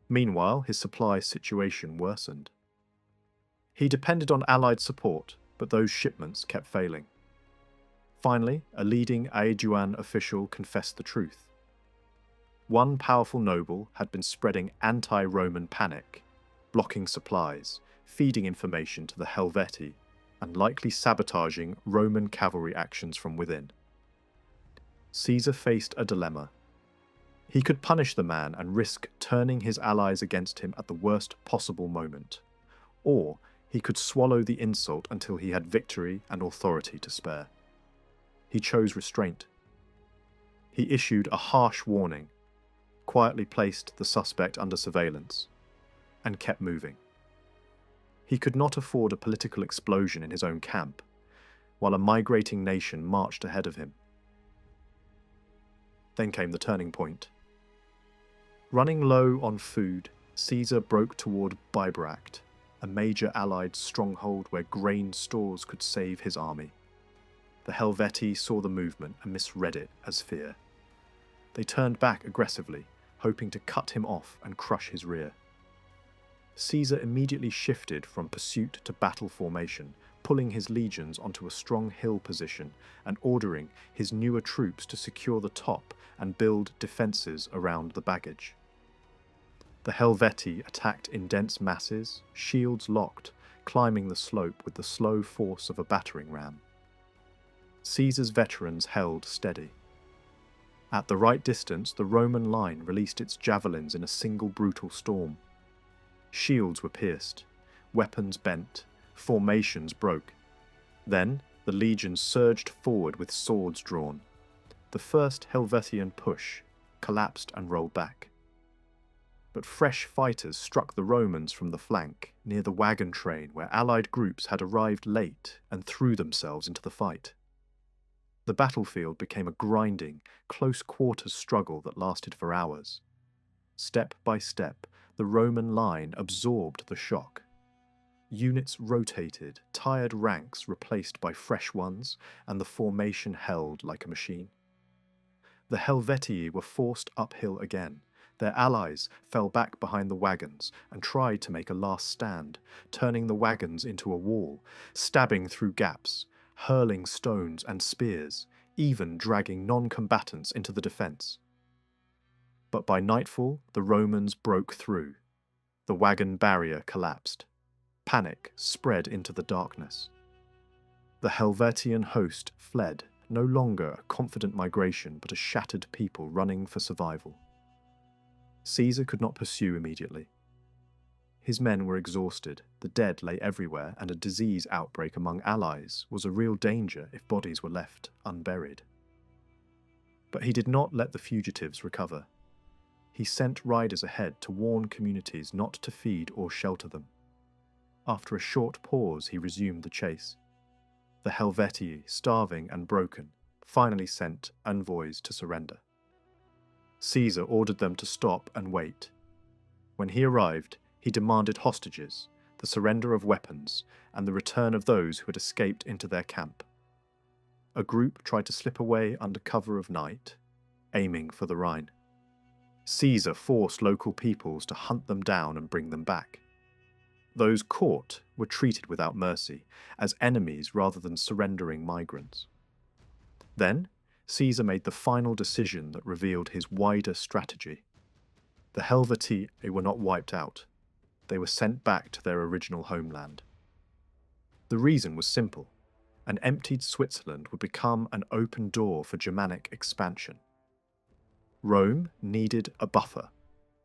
Meanwhile, his supply situation worsened. He depended on Allied support, but those shipments kept failing. Finally, a leading Aeduan official confessed the truth. One powerful noble had been spreading anti-Roman panic, blocking supplies, feeding information to the Helvetii, and likely sabotaging Roman cavalry actions from within. Caesar faced a dilemma. He could punish the man and risk turning his allies against him at the worst possible moment, or he could swallow the insult until he had victory and authority to spare. He chose restraint. He issued a harsh warning, quietly placed the suspect under surveillance, and kept moving. He could not afford a political explosion in his own camp, while a migrating nation marched ahead of him. Then came the turning point. Running low on food, Caesar broke toward Bibracte, a major Allied stronghold where grain stores could save his army. The Helvetii saw the movement and misread it as fear. They turned back aggressively, hoping to cut him off and crush his rear. Caesar immediately shifted from pursuit to battle formation, pulling his legions onto a strong hill position and ordering his newer troops to secure the top and build defences around the baggage. The Helvetii attacked in dense masses, shields locked, climbing the slope with the slow force of a battering ram. Caesar's veterans held steady. At the right distance, the Roman line released its javelins in a single brutal storm. Shields were pierced, weapons bent, formations broke. Then, the legions surged forward with swords drawn. The first Helvetian push collapsed and rolled back. But fresh fighters struck the Romans from the flank, near the wagon train where Allied groups had arrived late and threw themselves into the fight. The battlefield became a grinding, close-quarters struggle that lasted for hours. Step by step, the Roman line absorbed the shock. Units rotated, tired ranks replaced by fresh ones, and the formation held like a machine. The Helvetii were forced uphill again. Their allies fell back behind the wagons and tried to make a last stand, turning the wagons into a wall, stabbing through gaps, hurling stones and spears, even dragging non-combatants into the defence. But by nightfall, the Romans broke through. The wagon barrier collapsed. Panic spread into the darkness. The Helvetian host fled, no longer a confident migration but a shattered people running for survival. Caesar could not pursue immediately. His men were exhausted, the dead lay everywhere, and a disease outbreak among allies was a real danger if bodies were left unburied. But he did not let the fugitives recover. He sent riders ahead to warn communities not to feed or shelter them. After a short pause, he resumed the chase. The Helvetii, starving and broken, finally sent envoys to surrender. Caesar ordered them to stop and wait. When he arrived, he demanded hostages, the surrender of weapons, and the return of those who had escaped into their camp. A group tried to slip away under cover of night, aiming for the Rhine. Caesar forced local peoples to hunt them down and bring them back. Those caught were treated without mercy, as enemies rather than surrendering migrants. Then, Caesar made the final decision that revealed his wider strategy. The Helvetii were not wiped out. They were sent back to their original homeland. The reason was simple. An emptied Switzerland would become an open door for Germanic expansion. Rome needed a buffer,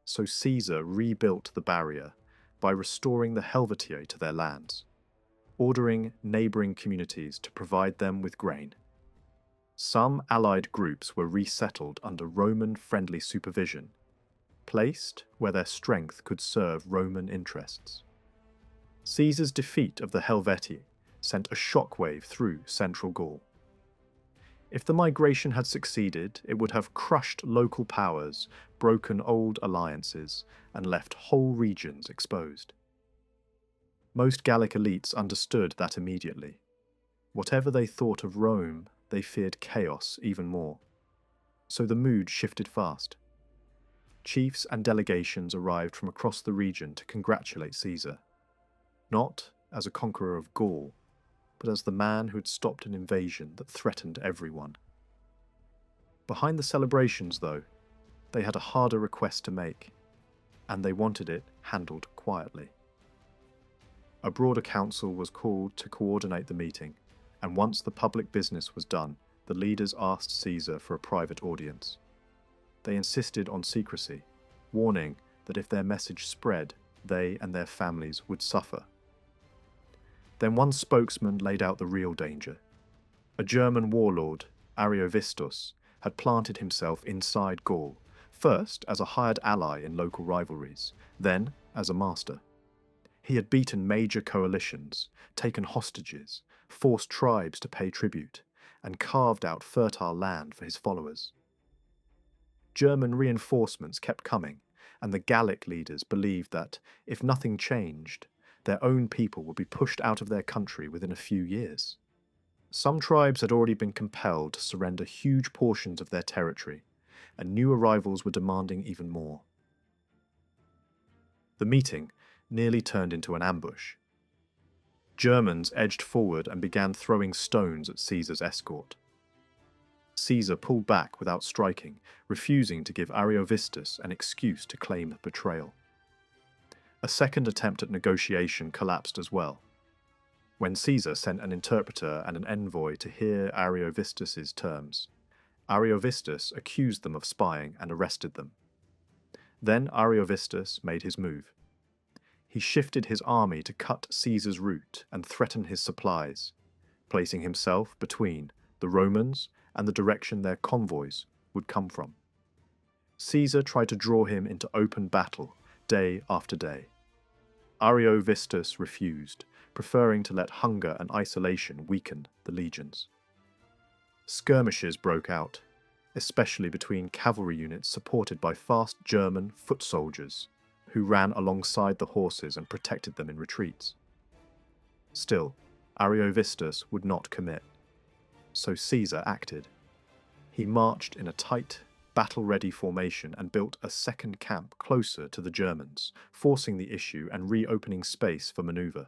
so Caesar rebuilt the barrier by restoring the Helvetii to their lands, ordering neighbouring communities to provide them with grain. Some allied groups were resettled under Roman-friendly supervision, placed where their strength could serve Roman interests. Caesar's defeat of the Helvetii sent a shockwave through central Gaul. If the migration had succeeded, it would have crushed local powers, broken old alliances, and left whole regions exposed. Most Gallic elites understood that immediately. Whatever they thought of Rome, they feared chaos even more. So the mood shifted fast. Chiefs and delegations arrived from across the region to congratulate Caesar, not as a conqueror of Gaul, but as the man who had stopped an invasion that threatened everyone. Behind the celebrations, though, they had a harder request to make, and they wanted it handled quietly. A broader council was called to coordinate the meeting, and once the public business was done, the leaders asked Caesar for a private audience. They insisted on secrecy, warning that if their message spread, they and their families would suffer. Then one spokesman laid out the real danger. A German warlord, Ariovistus, had planted himself inside Gaul, first as a hired ally in local rivalries, then as a master. He had beaten major coalitions, taken hostages, forced tribes to pay tribute, and carved out fertile land for his followers. German reinforcements kept coming, and the Gallic leaders believed that, if nothing changed, their own people would be pushed out of their country within a few years. Some tribes had already been compelled to surrender huge portions of their territory, and new arrivals were demanding even more. The meeting nearly turned into an ambush. Germans edged forward and began throwing stones at Caesar's escort. Caesar pulled back without striking, refusing to give Ariovistus an excuse to claim betrayal. A second attempt at negotiation collapsed as well. When Caesar sent an interpreter and an envoy to hear Ariovistus's terms, Ariovistus accused them of spying and arrested them. Then Ariovistus made his move. He shifted his army to cut Caesar's route and threaten his supplies, placing himself between the Romans and the direction their convoys would come from. Caesar tried to draw him into open battle day after day. Ariovistus refused, preferring to let hunger and isolation weaken the legions. Skirmishes broke out, especially between cavalry units supported by fast German foot soldiers, who ran alongside the horses and protected them in retreats. Still, Ariovistus would not commit, so Caesar acted. He marched in a tight, battle-ready formation and built a second camp closer to the Germans, forcing the issue and reopening space for maneuver.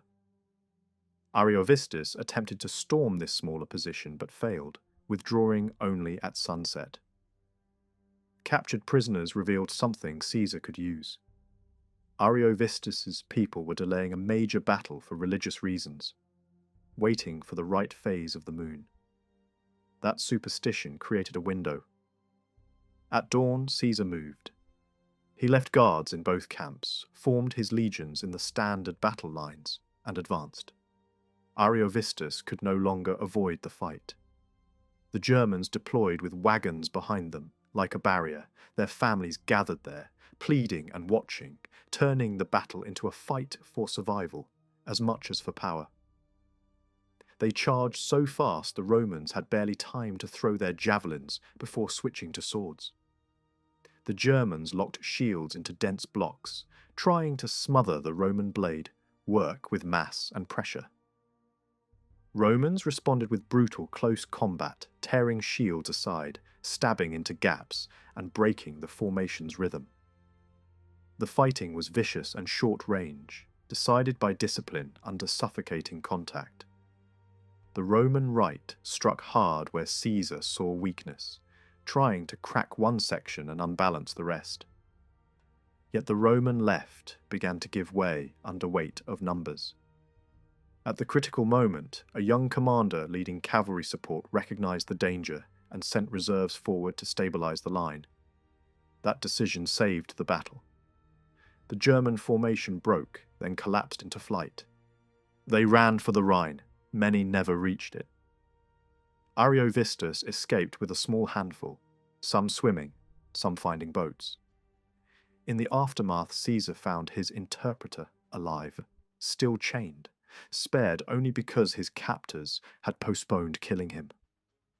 Ariovistus attempted to storm this smaller position but failed, withdrawing only at sunset. Captured prisoners revealed something Caesar could use. Ariovistus's people were delaying a major battle for religious reasons, waiting for the right phase of the moon. That superstition created a window. At dawn, Caesar moved. He left guards in both camps, formed his legions in the standard battle lines, and advanced. Ariovistus could no longer avoid the fight. The Germans deployed with wagons behind them, like a barrier, their families gathered there, pleading and watching, turning the battle into a fight for survival, as much as for power. They charged so fast the Romans had barely time to throw their javelins before switching to swords. The Germans locked shields into dense blocks, trying to smother the Roman blade, work with mass and pressure. Romans responded with brutal close combat, tearing shields aside, stabbing into gaps, and breaking the formation's rhythm. The fighting was vicious and short range, decided by discipline under suffocating contact. The Roman right struck hard where Caesar saw weakness, trying to crack one section and unbalance the rest. Yet the Roman left began to give way under weight of numbers. At the critical moment, a young commander leading cavalry support recognized the danger and sent reserves forward to stabilize the line. That decision saved the battle. The German formation broke, then collapsed into flight. They ran for the Rhine. Many never reached it. Ariovistus escaped with a small handful, some swimming, some finding boats. In the aftermath, Caesar found his interpreter alive, still chained, spared only because his captors had postponed killing him.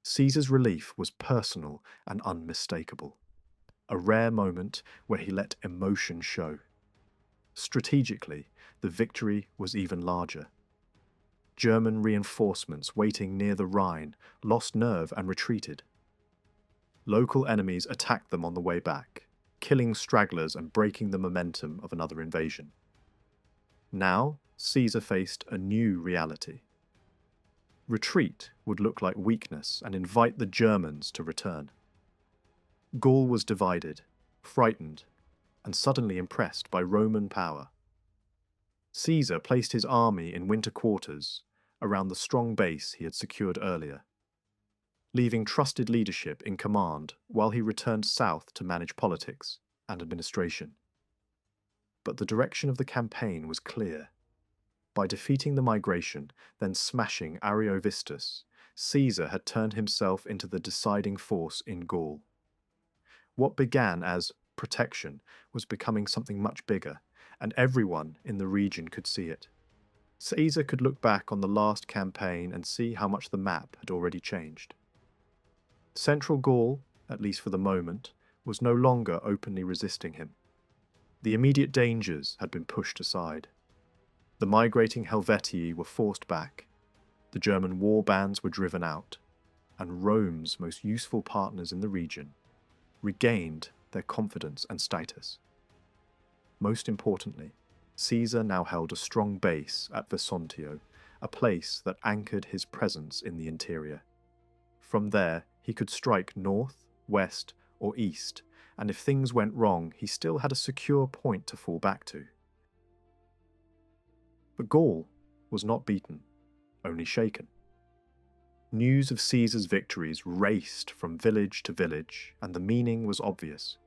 Caesar's relief was personal and unmistakable, a rare moment where he let emotion show. Strategically, the victory was even larger. German reinforcements waiting near the Rhine lost nerve and retreated. Local enemies attacked them on the way back, killing stragglers and breaking the momentum of another invasion. Now, Caesar faced a new reality. Retreat would look like weakness and invite the Germans to return. Gaul was divided, frightened, and suddenly impressed by Roman power. Caesar placed his army in winter quarters around the strong base he had secured earlier, leaving trusted leadership in command while he returned south to manage politics and administration. But the direction of the campaign was clear. By defeating the migration, then smashing Ariovistus, Caesar had turned himself into the deciding force in Gaul. What began as protection was becoming something much bigger, and everyone in the region could see it. Caesar could look back on the last campaign and see how much the map had already changed. Central Gaul, at least for the moment, was no longer openly resisting him. The immediate dangers had been pushed aside. The migrating Helvetii were forced back, the German war bands were driven out, and Rome's most useful partners in the region regained their confidence and status. Most importantly, Caesar now held a strong base at Vesontio, a place that anchored his presence in the interior. From there, he could strike north, west, or east, and if things went wrong, he still had a secure point to fall back to. But Gaul was not beaten, only shaken. News of Caesar's victories raced from village to village, and the meaning was obvious.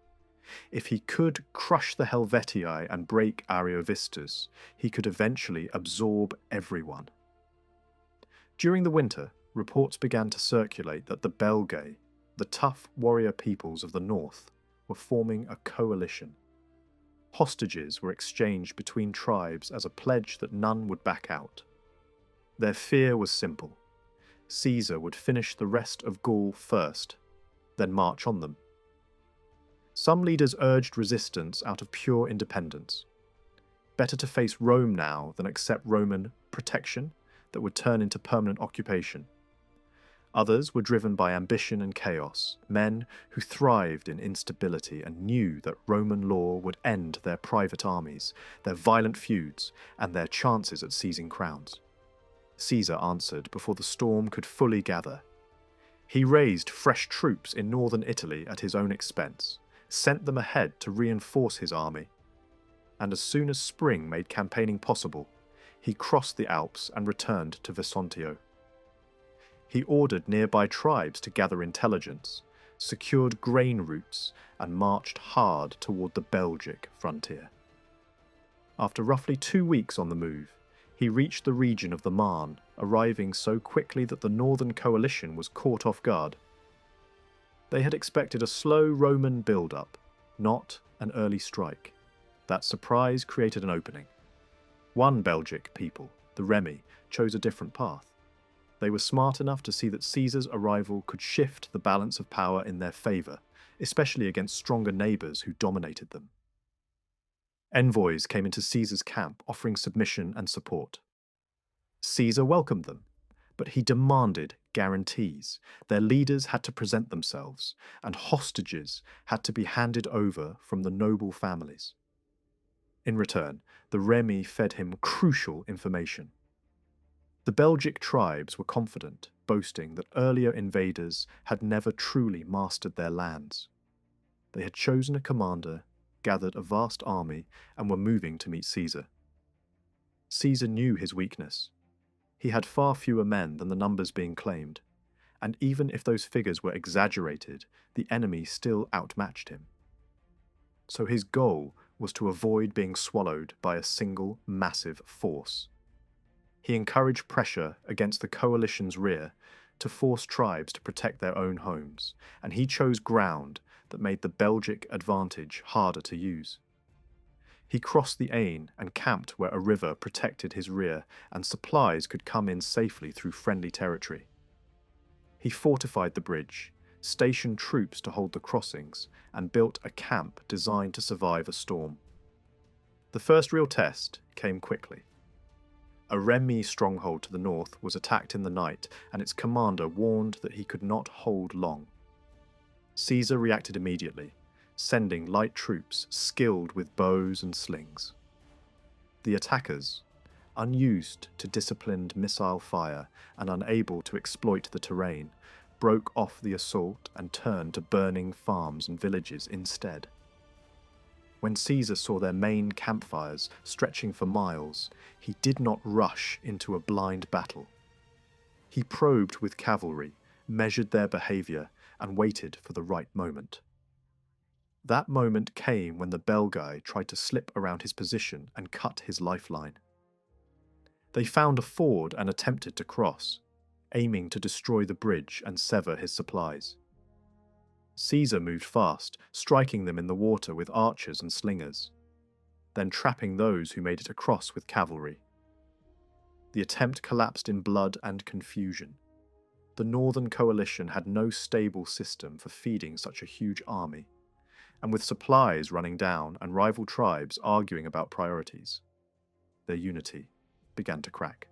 If he could crush the Helvetii and break Ariovistus, he could eventually absorb everyone. During the winter, reports began to circulate that the Belgae, the tough warrior peoples of the north, were forming a coalition. Hostages were exchanged between tribes as a pledge that none would back out. Their fear was simple. Caesar would finish the rest of Gaul first, then march on them. Some leaders urged resistance out of pure independence. Better to face Rome now than accept Roman protection that would turn into permanent occupation. Others were driven by ambition and chaos, men who thrived in instability and knew that Roman law would end their private armies, their violent feuds, and their chances at seizing crowns. Caesar answered before the storm could fully gather. He raised fresh troops in northern Italy at his own expense, sent them ahead to reinforce his army, and as soon as spring made campaigning possible, he crossed the Alps and returned to Vesontio. He ordered nearby tribes to gather intelligence, secured grain routes, and marched hard toward the Belgic frontier. After roughly 2 weeks on the move, he reached the region of the Marne, arriving so quickly that the northern coalition was caught off guard. They had expected a slow Roman build-up, not an early strike. That surprise created an opening. One Belgic people, the Remi, chose a different path. They were smart enough to see that Caesar's arrival could shift the balance of power in their favour, especially against stronger neighbours who dominated them. Envoys came into Caesar's camp offering submission and support. Caesar welcomed them, but he demanded guarantees. Their leaders had to present themselves, and hostages had to be handed over from the noble families. In return, the Remi fed him crucial information. The Belgic tribes were confident, boasting that earlier invaders had never truly mastered their lands. They had chosen a commander, gathered a vast army, and were moving to meet Caesar. Caesar knew his weakness. He had far fewer men than the numbers being claimed, and even if those figures were exaggerated, the enemy still outmatched him. So his goal was to avoid being swallowed by a single massive force. He encouraged pressure against the coalition's rear to force tribes to protect their own homes, and he chose ground that made the Belgic advantage harder to use. He crossed the Aisne and camped where a river protected his rear, and supplies could come in safely through friendly territory. He fortified the bridge, stationed troops to hold the crossings, and built a camp designed to survive a storm. The first real test came quickly. A Nervii stronghold to the north was attacked in the night, and its commander warned that he could not hold long. Caesar reacted immediately, sending light troops skilled with bows and slings. The attackers, unused to disciplined missile fire and unable to exploit the terrain, broke off the assault and turned to burning farms and villages instead. When Caesar saw their main campfires stretching for miles, he did not rush into a blind battle. He probed with cavalry, measured their behaviour, and waited for the right moment. That moment came when the Belgae tried to slip around his position and cut his lifeline. They found a ford and attempted to cross, aiming to destroy the bridge and sever his supplies. Caesar moved fast, striking them in the water with archers and slingers, then trapping those who made it across with cavalry. The attempt collapsed in blood and confusion. The Northern Coalition had no stable system for feeding such a huge army, and with supplies running down and rival tribes arguing about priorities, their unity began to crack.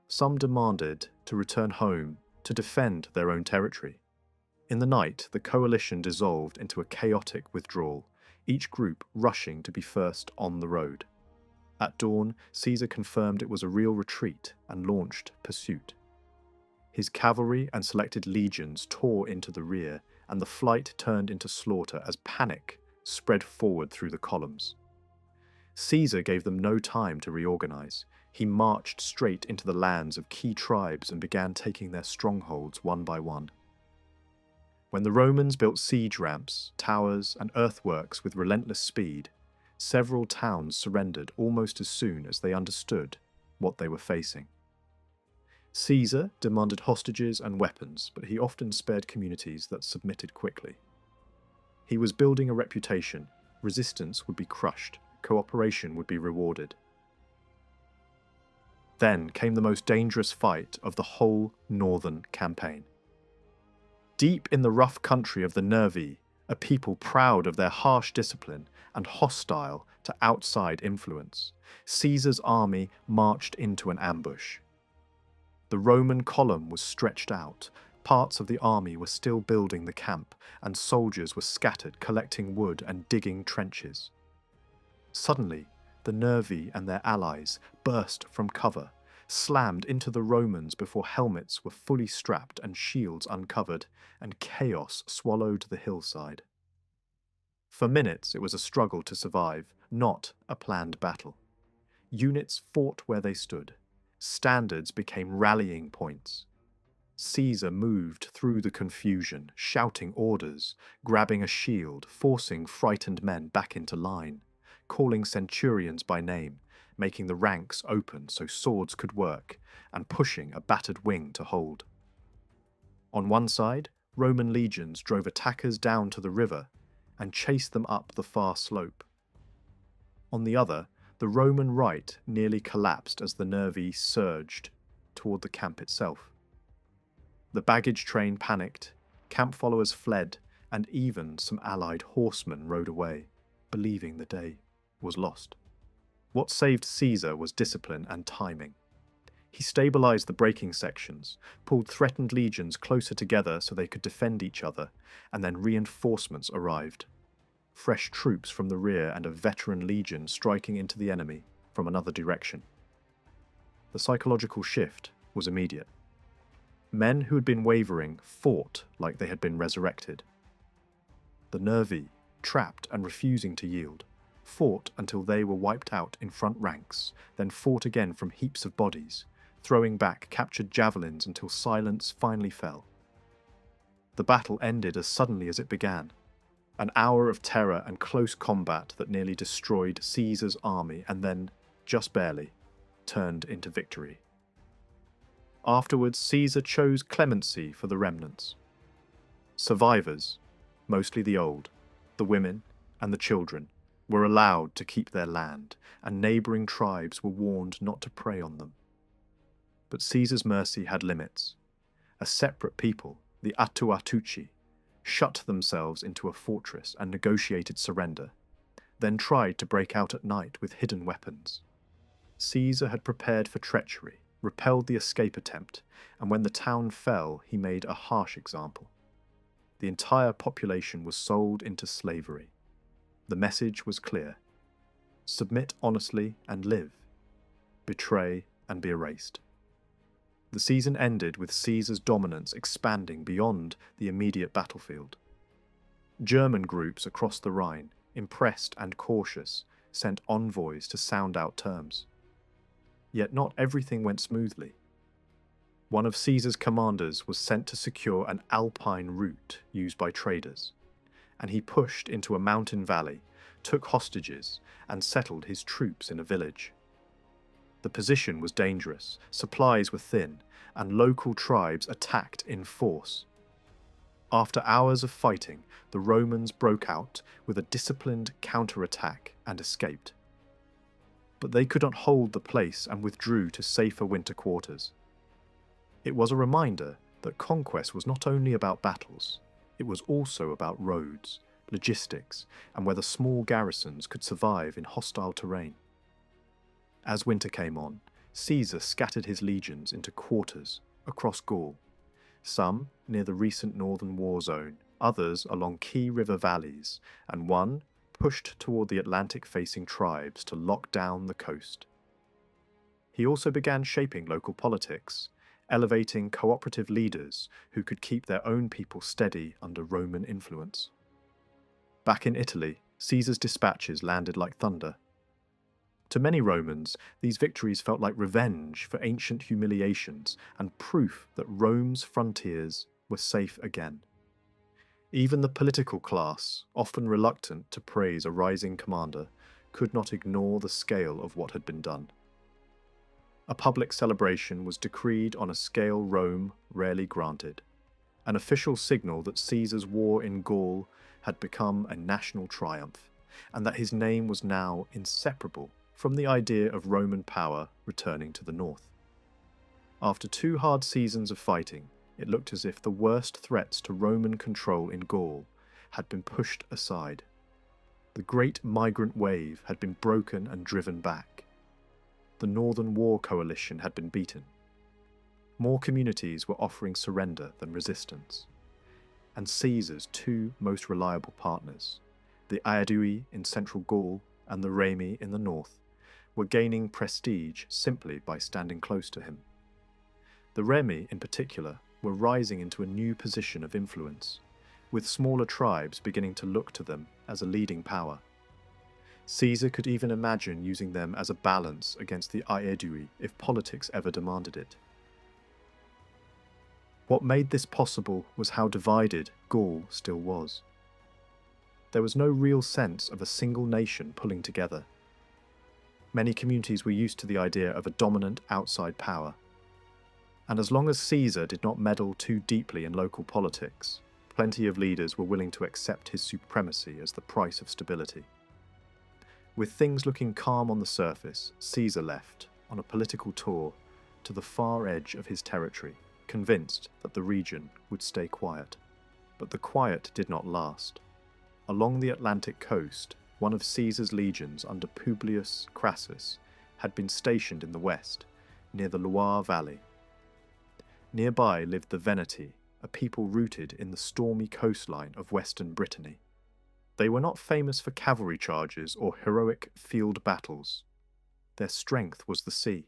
Some demanded to return home to defend their own territory. In the night, the coalition dissolved into a chaotic withdrawal, each group rushing to be first on the road. At dawn, Caesar confirmed it was a real retreat and launched pursuit. His cavalry and selected legions tore into the rear, and the flight turned into slaughter as panic spread forward through the columns. Caesar gave them no time to reorganize. He marched straight into the lands of key tribes and began taking their strongholds one by one. When the Romans built siege ramps, towers, and earthworks with relentless speed, several towns surrendered almost as soon as they understood what they were facing. Caesar demanded hostages and weapons, but he often spared communities that submitted quickly. He was building a reputation. Resistance would be crushed. Cooperation would be rewarded. Then came the most dangerous fight of the whole northern campaign. Deep in the rough country of the Nervii, a people proud of their harsh discipline and hostile to outside influence, Caesar's army marched into an ambush. The Roman column was stretched out, parts of the army were still building the camp, and soldiers were scattered collecting wood and digging trenches. Suddenly, the Nervii and their allies burst from cover, slammed into the Romans before helmets were fully strapped and shields uncovered, and chaos swallowed the hillside. For minutes it was a struggle to survive, not a planned battle. Units fought where they stood. Standards became rallying points. Caesar moved through the confusion, shouting orders, grabbing a shield, forcing frightened men back into line, calling centurions by name, making the ranks open so swords could work, and pushing a battered wing to hold. On one side, Roman legions drove attackers down to the river and chased them up the far slope. On the other, the Roman right nearly collapsed as the Nervii surged toward the camp itself. The baggage train panicked, camp followers fled, and even some allied horsemen rode away, believing the day was lost. What saved Caesar was discipline and timing. He stabilized the breaking sections, pulled threatened legions closer together so they could defend each other, and then reinforcements arrived. Fresh troops from the rear and a veteran legion striking into the enemy from another direction. The psychological shift was immediate. Men who had been wavering fought like they had been resurrected. The Nervii, trapped and refusing to yield, fought until they were wiped out in front ranks, then fought again from heaps of bodies, throwing back captured javelins until silence finally fell. The battle ended as suddenly as it began. An hour of terror and close combat that nearly destroyed Caesar's army and then, just barely, turned into victory. Afterwards, Caesar chose clemency for the remnants. Survivors, mostly the old, the women, and the children, were allowed to keep their land, and neighbouring tribes were warned not to prey on them. But Caesar's mercy had limits. A separate people, the Atuatuci, shut themselves into a fortress and negotiated surrender, then tried to break out at night with hidden weapons. Caesar had prepared for treachery, repelled the escape attempt, and when the town fell, he made a harsh example. The entire population was sold into slavery. The message was clear: submit honestly and live, betray and be erased. The season ended with Caesar's dominance expanding beyond the immediate battlefield. German groups across the Rhine, impressed and cautious, sent envoys to sound out terms. Yet not everything went smoothly. One of Caesar's commanders was sent to secure an alpine route used by traders, and he pushed into a mountain valley, took hostages, and settled his troops in a village. The position was dangerous, supplies were thin, and local tribes attacked in force. After hours of fighting, the Romans broke out with a disciplined counterattack and escaped. But they could not hold the place and withdrew to safer winter quarters. It was a reminder that conquest was not only about battles, it was also about roads, logistics, and whether small garrisons could survive in hostile terrain. As winter came on, Caesar scattered his legions into quarters across Gaul, some near the recent northern war zone, others along key river valleys, and one pushed toward the Atlantic-facing tribes to lock down the coast. He also began shaping local politics, elevating cooperative leaders who could keep their own people steady under Roman influence. Back in Italy, Caesar's dispatches landed like thunder. To many Romans, these victories felt like revenge for ancient humiliations and proof that Rome's frontiers were safe again. Even the political class, often reluctant to praise a rising commander, could not ignore the scale of what had been done. A public celebration was decreed on a scale Rome rarely granted, an official signal that Caesar's war in Gaul had become a national triumph, and that his name was now inseparable from the idea of Roman power returning to the north. After 2 hard seasons of fighting, it looked as if the worst threats to Roman control in Gaul had been pushed aside. The great migrant wave had been broken and driven back. The Northern War coalition had been beaten. More communities were offering surrender than resistance. And Caesar's 2 most reliable partners, the Aedui in central Gaul and the Remi in the north, were gaining prestige simply by standing close to him. The Remi, in particular, were rising into a new position of influence, with smaller tribes beginning to look to them as a leading power. Caesar could even imagine using them as a balance against the Aedui if politics ever demanded it. What made this possible was how divided Gaul still was. There was no real sense of a single nation pulling together. Many communities were used to the idea of a dominant outside power. And as long as Caesar did not meddle too deeply in local politics, plenty of leaders were willing to accept his supremacy as the price of stability. With things looking calm on the surface, Caesar left, on a political tour, to the far edge of his territory, convinced that the region would stay quiet. But the quiet did not last. Along the Atlantic coast, one of Caesar's legions under Publius Crassus had been stationed in the west, near the Loire Valley. Nearby lived the Veneti, a people rooted in the stormy coastline of western Brittany. They were not famous for cavalry charges or heroic field battles. Their strength was the sea.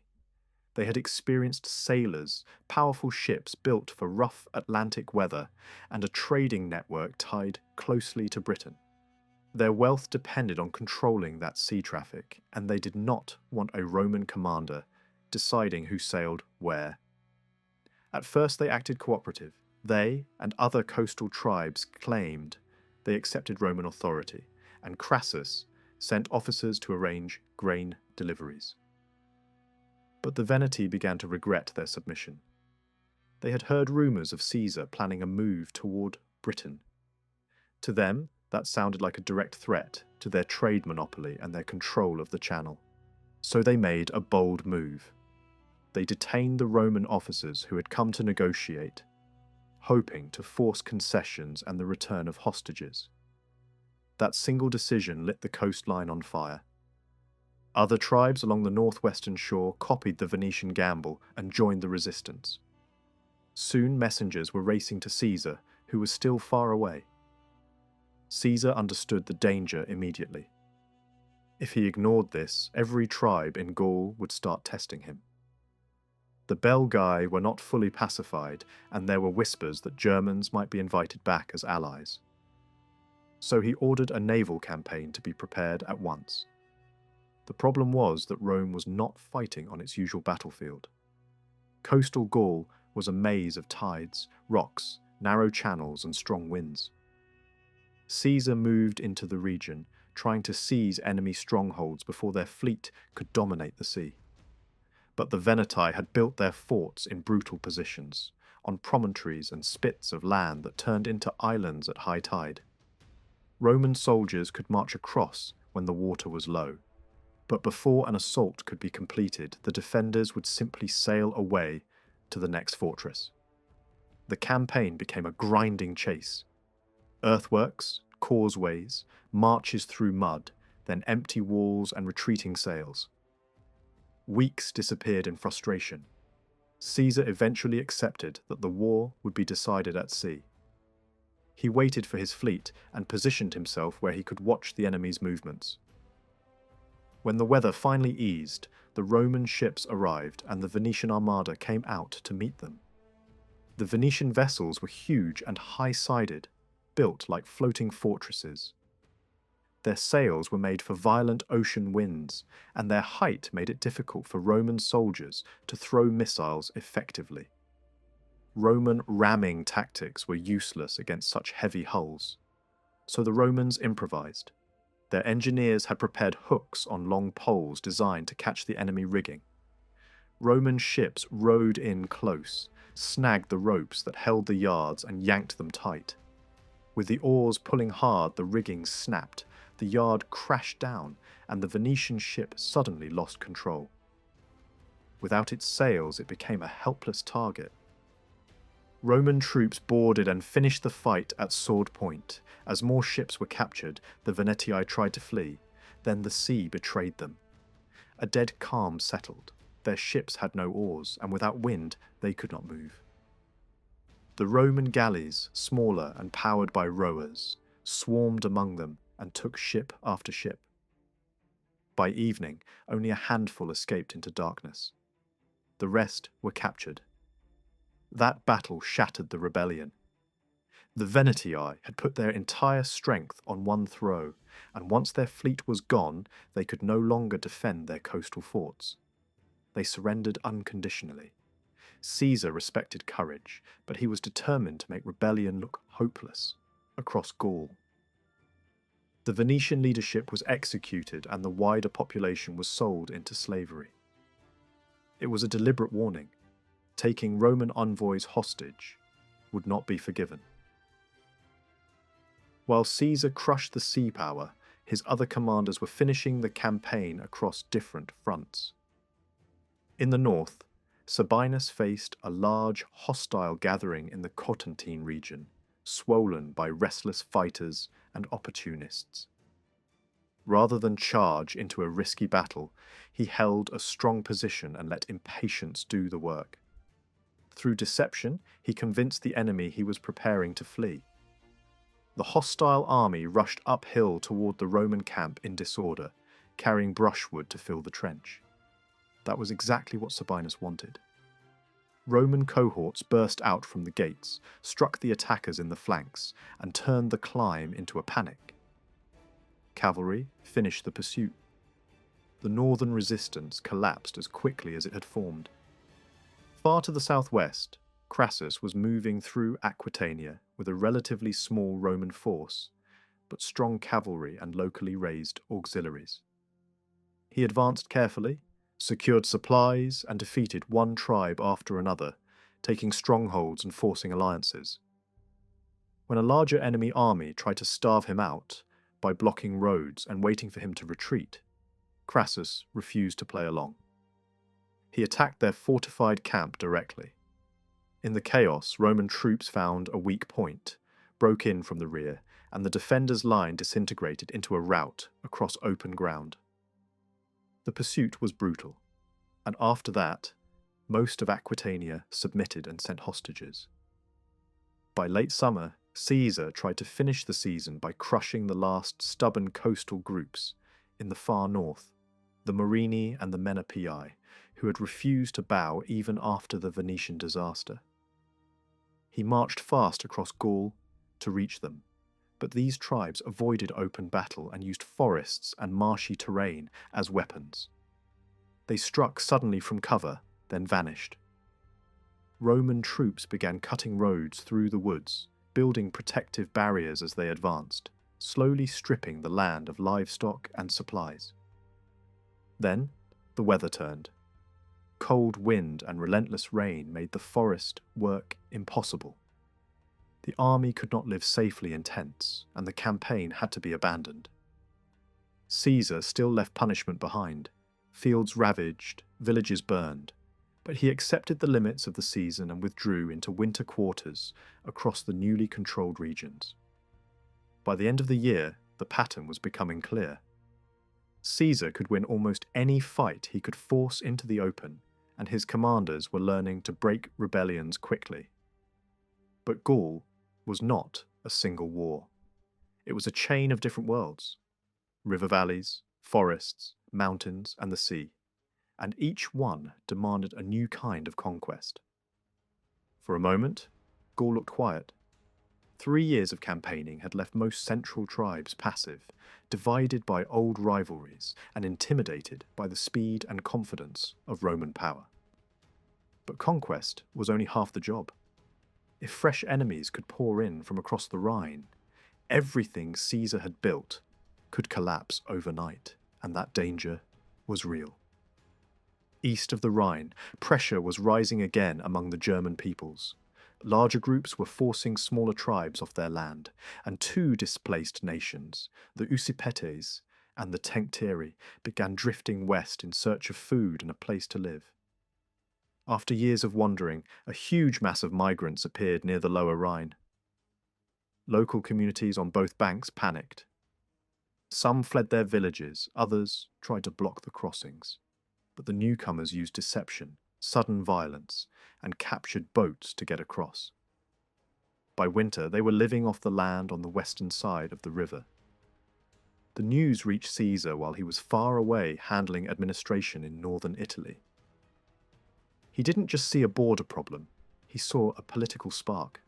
They had experienced sailors, powerful ships built for rough Atlantic weather, and a trading network tied closely to Britain. Their wealth depended on controlling that sea traffic, and they did not want a Roman commander deciding who sailed where. At first they acted cooperative. They and other coastal tribes claimed they accepted Roman authority, and Crassus sent officers to arrange grain deliveries. But the Veneti began to regret their submission. They had heard rumours of Caesar planning a move toward Britain. To them, that sounded like a direct threat to their trade monopoly and their control of the Channel. So they made a bold move. They detained the Roman officers who had come to negotiate, hoping to force concessions and the return of hostages. That single decision lit the coastline on fire. Other tribes along the northwestern shore copied the Venetian gamble and joined the resistance. Soon messengers were racing to Caesar, who was still far away. Caesar understood the danger immediately. If he ignored this, every tribe in Gaul would start testing him. The Belgae were not fully pacified, and there were whispers that Germans might be invited back as allies. So he ordered a naval campaign to be prepared at once. The problem was that Rome was not fighting on its usual battlefield. Coastal Gaul was a maze of tides, rocks, narrow channels, and strong winds. Caesar moved into the region, trying to seize enemy strongholds before their fleet could dominate the sea. But the Veneti had built their forts in brutal positions, on promontories and spits of land that turned into islands at high tide. Roman soldiers could march across when the water was low, but before an assault could be completed, the defenders would simply sail away to the next fortress. The campaign became a grinding chase. Earthworks, causeways, marches through mud, then empty walls and retreating sails. Weeks disappeared in frustration. Caesar eventually accepted that the war would be decided at sea. He waited for his fleet and positioned himself where he could watch the enemy's movements. When the weather finally eased, the Roman ships arrived and the Venetian armada came out to meet them. The Venetian vessels were huge and high-sided, built like floating fortresses. Their sails were made for violent ocean winds, and their height made it difficult for Roman soldiers to throw missiles effectively. Roman ramming tactics were useless against such heavy hulls, so the Romans improvised. Their engineers had prepared hooks on long poles designed to catch the enemy rigging. Roman ships rowed in close, snagged the ropes that held the yards and yanked them tight. With the oars pulling hard, the rigging snapped, the yard crashed down, and the Venetian ship suddenly lost control. Without its sails, it became a helpless target. Roman troops boarded and finished the fight at sword point. As more ships were captured, the Veneti tried to flee. Then the sea betrayed them. A dead calm settled. Their ships had no oars, and without wind, they could not move. The Roman galleys, smaller and powered by rowers, swarmed among them and took ship after ship. By evening, only a handful escaped into darkness. The rest were captured. That battle shattered the rebellion. The Veneti had put their entire strength on one throw, and once their fleet was gone, they could no longer defend their coastal forts. They surrendered unconditionally. Caesar respected courage, but he was determined to make rebellion look hopeless across Gaul. The Venetian leadership was executed and the wider population was sold into slavery. It was a deliberate warning. Taking Roman envoys hostage would not be forgiven. While Caesar crushed the sea power, his other commanders were finishing the campaign across different fronts. In the north, Sabinus faced a large, hostile gathering in the Cotentin region, swollen by restless fighters and opportunists. Rather than charge into a risky battle, he held a strong position and let impatience do the work. Through deception, he convinced the enemy he was preparing to flee. The hostile army rushed uphill toward the Roman camp in disorder, carrying brushwood to fill the trench. That was exactly what Sabinus wanted. Roman cohorts burst out from the gates, struck the attackers in the flanks, and turned the climb into a panic. Cavalry finished the pursuit. The northern resistance collapsed as quickly as it had formed. Far to the southwest, Crassus was moving through Aquitania with a relatively small Roman force, but strong cavalry and locally raised auxiliaries. He advanced carefully, secured supplies, and defeated one tribe after another, taking strongholds and forcing alliances. When a larger enemy army tried to starve him out by blocking roads and waiting for him to retreat, Crassus refused to play along. He attacked their fortified camp directly. In the chaos, Roman troops found a weak point, broke in from the rear, and the defenders' line disintegrated into a rout across open ground. The pursuit was brutal, and after that, most of Aquitania submitted and sent hostages. By late summer, Caesar tried to finish the season by crushing the last stubborn coastal groups in the far north, the Morini and the Menapii, who had refused to bow even after the Venetian disaster. He marched fast across Gaul to reach them, but these tribes avoided open battle and used forests and marshy terrain as weapons. They struck suddenly from cover, then vanished. Roman troops began cutting roads through the woods, building protective barriers as they advanced, slowly stripping the land of livestock and supplies. Then, the weather turned. Cold wind and relentless rain made the forest work impossible. The army could not live safely in tents, and the campaign had to be abandoned. Caesar still left punishment behind, fields ravaged, villages burned, but he accepted the limits of the season and withdrew into winter quarters across the newly controlled regions. By the end of the year, the pattern was becoming clear. Caesar could win almost any fight he could force into the open, and his commanders were learning to break rebellions quickly. But Gaul was not a single war. It was a chain of different worlds: river valleys, forests, mountains, and the sea, and each one demanded a new kind of conquest. For a moment, Gaul looked quiet. 3 years of campaigning had left most central tribes passive, divided by old rivalries and intimidated by the speed and confidence of Roman power. But conquest was only half the job. If fresh enemies could pour in from across the Rhine, everything Caesar had built could collapse overnight, and that danger was real. East of the Rhine, pressure was rising again among the German peoples. Larger groups were forcing smaller tribes off their land, and 2 displaced nations, the Usipetes and the Tencteri, began drifting west in search of food and a place to live. After years of wandering, a huge mass of migrants appeared near the lower Rhine. Local communities on both banks panicked. Some fled their villages, others tried to block the crossings. But the newcomers used deception, sudden violence, and captured boats to get across. By winter, they were living off the land on the western side of the river. The news reached Caesar while he was far away handling administration in northern Italy. He didn't just see a border problem, he saw a political spark.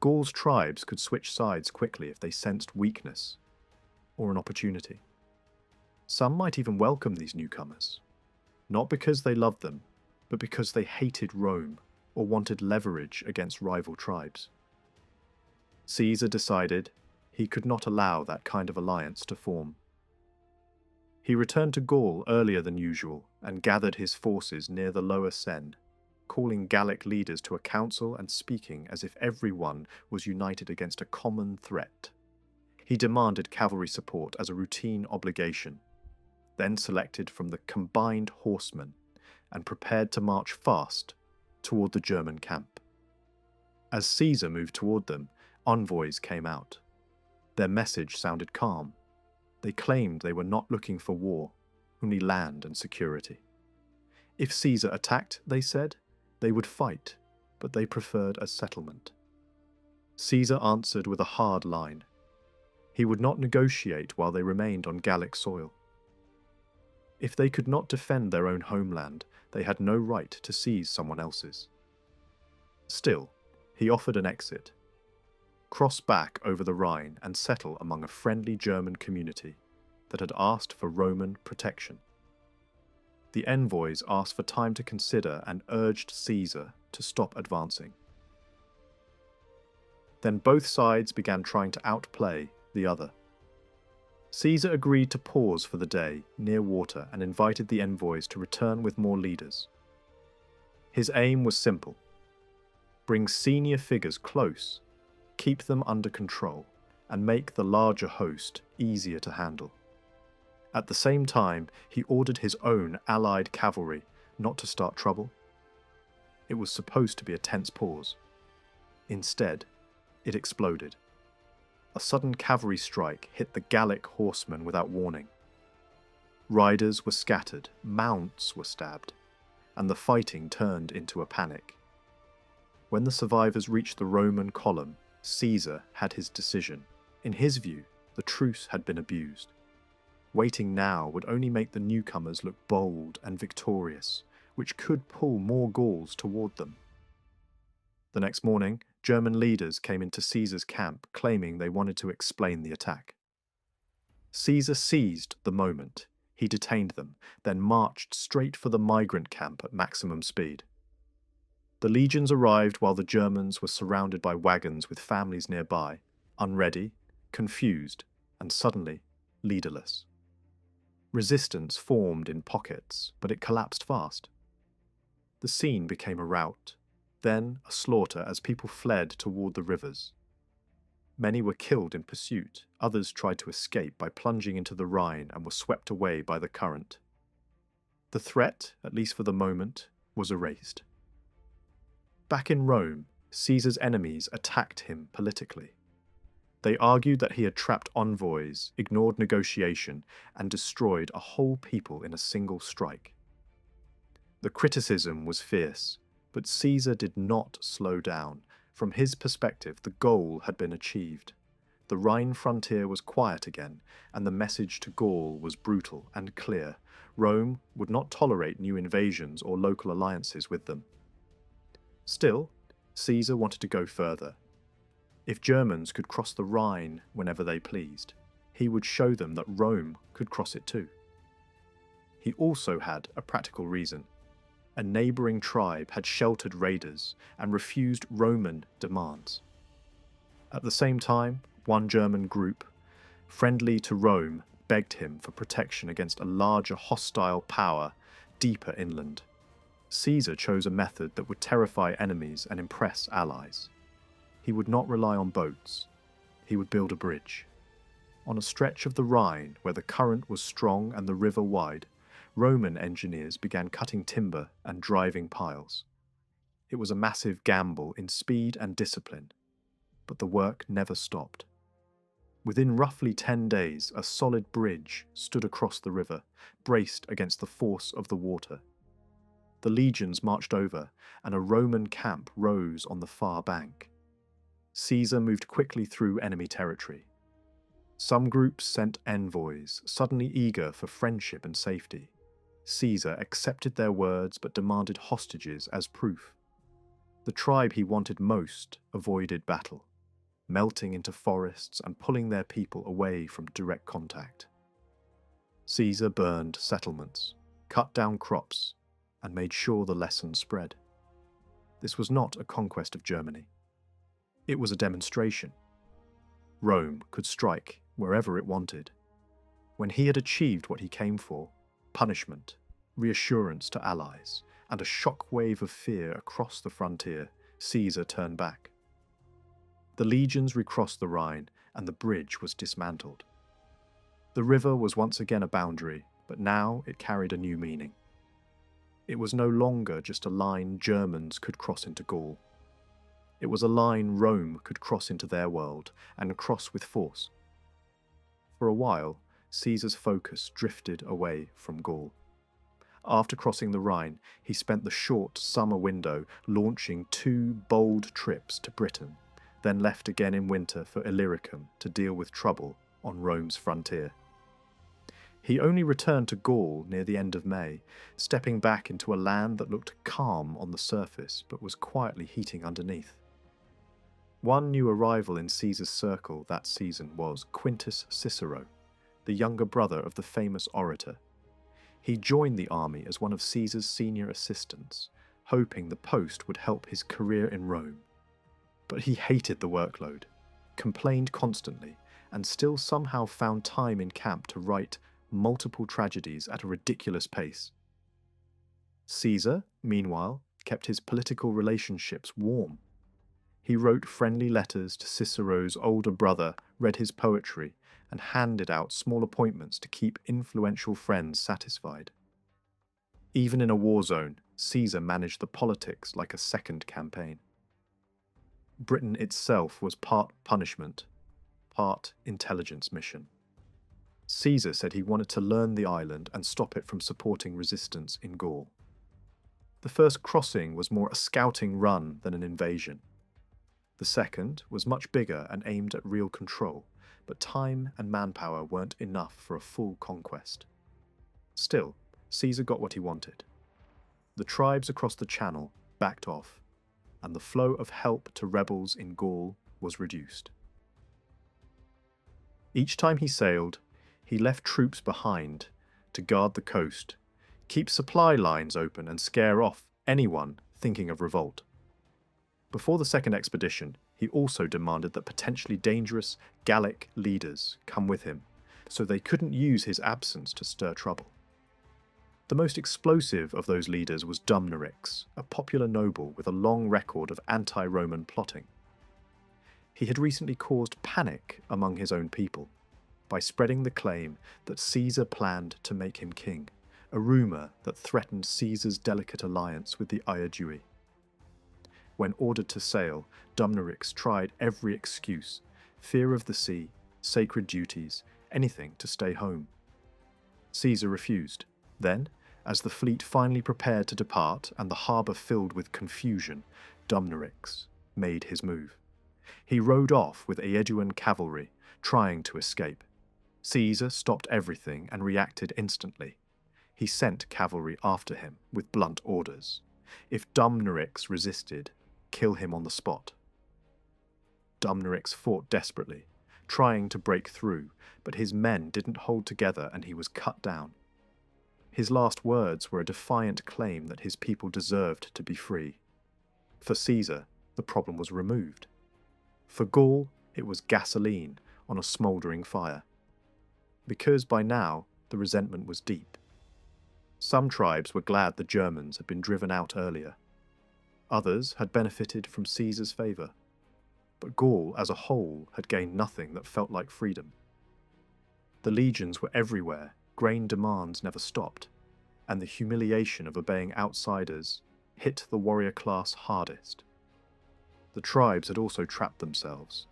Gaul's tribes could switch sides quickly if they sensed weakness or an opportunity. Some might even welcome these newcomers, not because they loved them, but because they hated Rome or wanted leverage against rival tribes. Caesar decided he could not allow that kind of alliance to form. He returned to Gaul earlier than usual and gathered his forces near the lower Seine, calling Gallic leaders to a council and speaking as if everyone was united against a common threat. He demanded cavalry support as a routine obligation, then selected from the combined horsemen and prepared to march fast toward the German camp. As Caesar moved toward them, envoys came out. Their message sounded calm. They claimed they were not looking for war, only land and security. If Caesar attacked, they said, they would fight, but they preferred a settlement. Caesar answered with a hard line. He would not negotiate while they remained on Gallic soil. If they could not defend their own homeland, they had no right to seize someone else's. Still, he offered an exit. Cross back over the Rhine and settle among a friendly German community that had asked for Roman protection. The envoys asked for time to consider and urged Caesar to stop advancing. Then both sides began trying to outplay the other. Caesar agreed to pause for the day near water and invited the envoys to return with more leaders. His aim was simple: bring senior figures close, keep them under control, and make the larger host easier to handle. At the same time, he ordered his own allied cavalry not to start trouble. It was supposed to be a tense pause. Instead, it exploded. A sudden cavalry strike hit the Gallic horsemen without warning. Riders were scattered, mounts were stabbed, and the fighting turned into a panic. When the survivors reached the Roman column, Caesar had his decision. In his view, the truce had been abused. Waiting now would only make the newcomers look bold and victorious, which could pull more Gauls toward them. The next morning, German leaders came into Caesar's camp claiming they wanted to explain the attack. Caesar seized the moment. He detained them, then marched straight for the Migrant camp at maximum speed. The legions arrived while the Germans were surrounded by wagons with families nearby, unready, confused, and suddenly leaderless. Resistance formed in pockets, but it collapsed fast. The scene became a rout, then a slaughter as people fled toward the rivers. Many were killed in pursuit, others tried to escape by plunging into the Rhine and were swept away by the current. The threat, at least for the moment, was erased. Back in Rome, Caesar's enemies attacked him politically. They argued that he had trapped envoys, ignored negotiation, and destroyed a whole people in a single strike. The criticism was fierce, but Caesar did not slow down. From his perspective, the goal had been achieved. The Rhine frontier was quiet again, and the message to Gaul was brutal and clear. Rome would not tolerate new invasions or local alliances with them. Still, Caesar wanted to go further. If Germans could cross the Rhine whenever they pleased, he would show them that Rome could cross it too. He also had a practical reason. A neighbouring tribe had sheltered raiders and refused Roman demands. At the same time, one German group, friendly to Rome, begged him for protection against a larger hostile power deeper inland. Caesar chose a method that would terrify enemies and impress allies. He would not rely on boats. He would build a bridge. On a stretch of the Rhine where the current was strong and the river wide, Roman engineers began cutting timber and driving piles. It was a massive gamble in speed and discipline, but the work never stopped. Within roughly 10 days, a solid bridge stood across the river, braced against the force of the water. The legions marched over, and a Roman camp rose on the far bank. Caesar moved quickly through enemy territory. Some groups sent envoys, suddenly eager for friendship and safety. Caesar accepted their words but demanded hostages as proof. The tribe he wanted most avoided battle, melting into forests and pulling their people away from direct contact. Caesar burned settlements, cut down crops, and made sure the lesson spread. This was not a conquest of Germany. It was a demonstration. Rome could strike wherever it wanted. When he had achieved what he came for, punishment, reassurance to allies, and a shockwave of fear across the frontier, Caesar turned back. The legions recrossed the Rhine, and the bridge was dismantled. The river was once again a boundary, but now it carried a new meaning. It was no longer just a line Germans could cross into Gaul. It was a line Rome could cross into their world, and cross with force. For a while, Caesar's focus drifted away from Gaul. After crossing the Rhine, he spent the short summer window launching 2 bold trips to Britain, then left again in winter for Illyricum to deal with trouble on Rome's frontier. He only returned to Gaul near the end of May, stepping back into a land that looked calm on the surface but was quietly heating underneath. One new arrival in Caesar's circle that season was Quintus Cicero, the younger brother of the famous orator. He joined the army as one of Caesar's senior assistants, hoping the post would help his career in Rome. But he hated the workload, complained constantly, and still somehow found time in camp to write multiple tragedies at a ridiculous pace. Caesar, meanwhile, kept his political relationships warm. He wrote friendly letters to Cicero's older brother, read his poetry, and handed out small appointments to keep influential friends satisfied. Even in a war zone, Caesar managed the politics like a second campaign. Britain itself was part punishment, part intelligence mission. Caesar said he wanted to learn the island and stop it from supporting resistance in Gaul. The first crossing was more a scouting run than an invasion. The second was much bigger and aimed at real control, but time and manpower weren't enough for a full conquest. Still, Caesar got what he wanted. The tribes across the Channel backed off, and the flow of help to rebels in Gaul was reduced. Each time he sailed, he left troops behind to guard the coast, keep supply lines open and scare off anyone thinking of revolt. Before the second expedition, he also demanded that potentially dangerous Gallic leaders come with him, so they couldn't use his absence to stir trouble. The most explosive of those leaders was Dumnorix, a popular noble with a long record of anti-Roman plotting. He had recently caused panic among his own people by spreading the claim that Caesar planned to make him king, a rumour that threatened Caesar's delicate alliance with the Aedui. When ordered to sail, Dumnorix tried every excuse: fear of the sea, sacred duties, anything to stay home. Caesar refused. Then, as the fleet finally prepared to depart and the harbour filled with confusion, Dumnorix made his move. He rode off with Aeduan cavalry, trying to escape. Caesar stopped everything and reacted instantly. He sent cavalry after him with blunt orders. If Dumnorix resisted, kill him on the spot. Dumnorix fought desperately, trying to break through, but his men didn't hold together and he was cut down. His last words were a defiant claim that his people deserved to be free. For Caesar, the problem was removed. For Gaul, it was gasoline on a smouldering fire. Because by now, the resentment was deep. Some tribes were glad the Germans had been driven out earlier. Others had benefited from Caesar's favour. But Gaul as a whole had gained nothing that felt like freedom. The legions were everywhere, grain demands never stopped, and the humiliation of obeying outsiders hit the warrior class hardest. The tribes had also trapped themselves.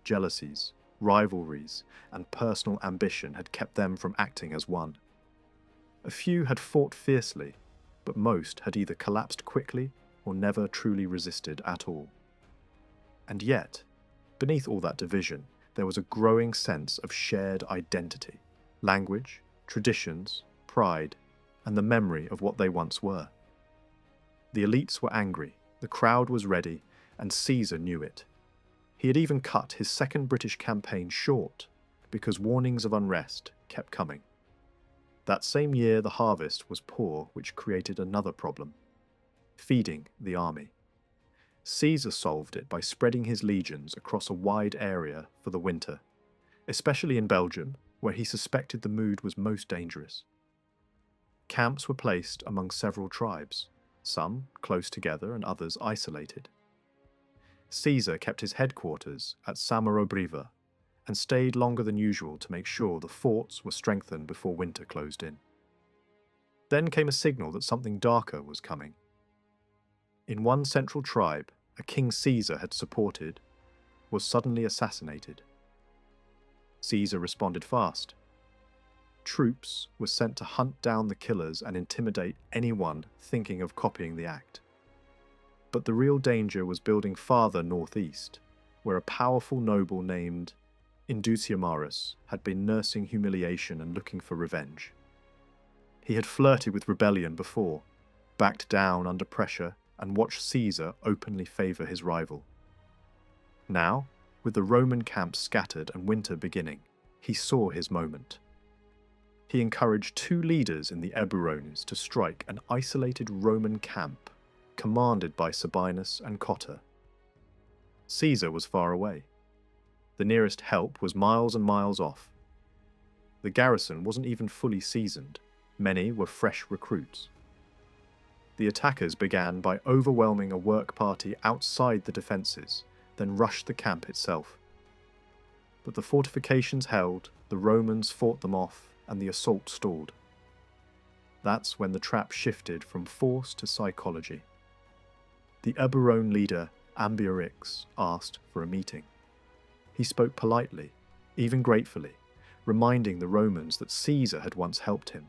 Jealousies, rivalries, and personal ambition had kept them from acting as one. A few had fought fiercely, but most had either collapsed quickly or never truly resisted at all. And yet, beneath all that division, there was a growing sense of shared identity, language, traditions, pride, and the memory of what they once were. The elites were angry, the crowd was ready, and Caesar knew it. He had even cut his second British campaign short because warnings of unrest kept coming. That same year the harvest was poor, which created another problem: feeding the army. Caesar solved it by spreading his legions across a wide area for the winter, especially in Belgium, where he suspected the mood was most dangerous. Camps were placed among several tribes, some close together and others isolated. Caesar kept his headquarters at Samarobriva and stayed longer than usual to make sure the forts were strengthened before winter closed in. Then came a signal that something darker was coming. In one central tribe, a king Caesar had supported was suddenly assassinated. Caesar responded fast. Troops were sent to hunt down the killers and intimidate anyone thinking of copying the act. But the real danger was building farther northeast, where a powerful noble named Induciamaris, had been nursing humiliation and looking for revenge. He had flirted with rebellion before, backed down under pressure, and watched Caesar openly favour his rival. Now, with the Roman camp scattered and winter beginning, he saw his moment. He encouraged 2 leaders in the Eburones to strike an isolated Roman camp commanded by Sabinus and Cotta. Caesar was far away. The nearest help was miles and miles off. The garrison wasn't even fully seasoned. Many were fresh recruits. The attackers began by overwhelming a work party outside the defences, then rushed the camp itself. But the fortifications held, the Romans fought them off, and the assault stalled. That's when the trap shifted from force to psychology. The Eburone leader, Ambiorix, asked for a meeting. He spoke politely, even gratefully, reminding the Romans that Caesar had once helped him,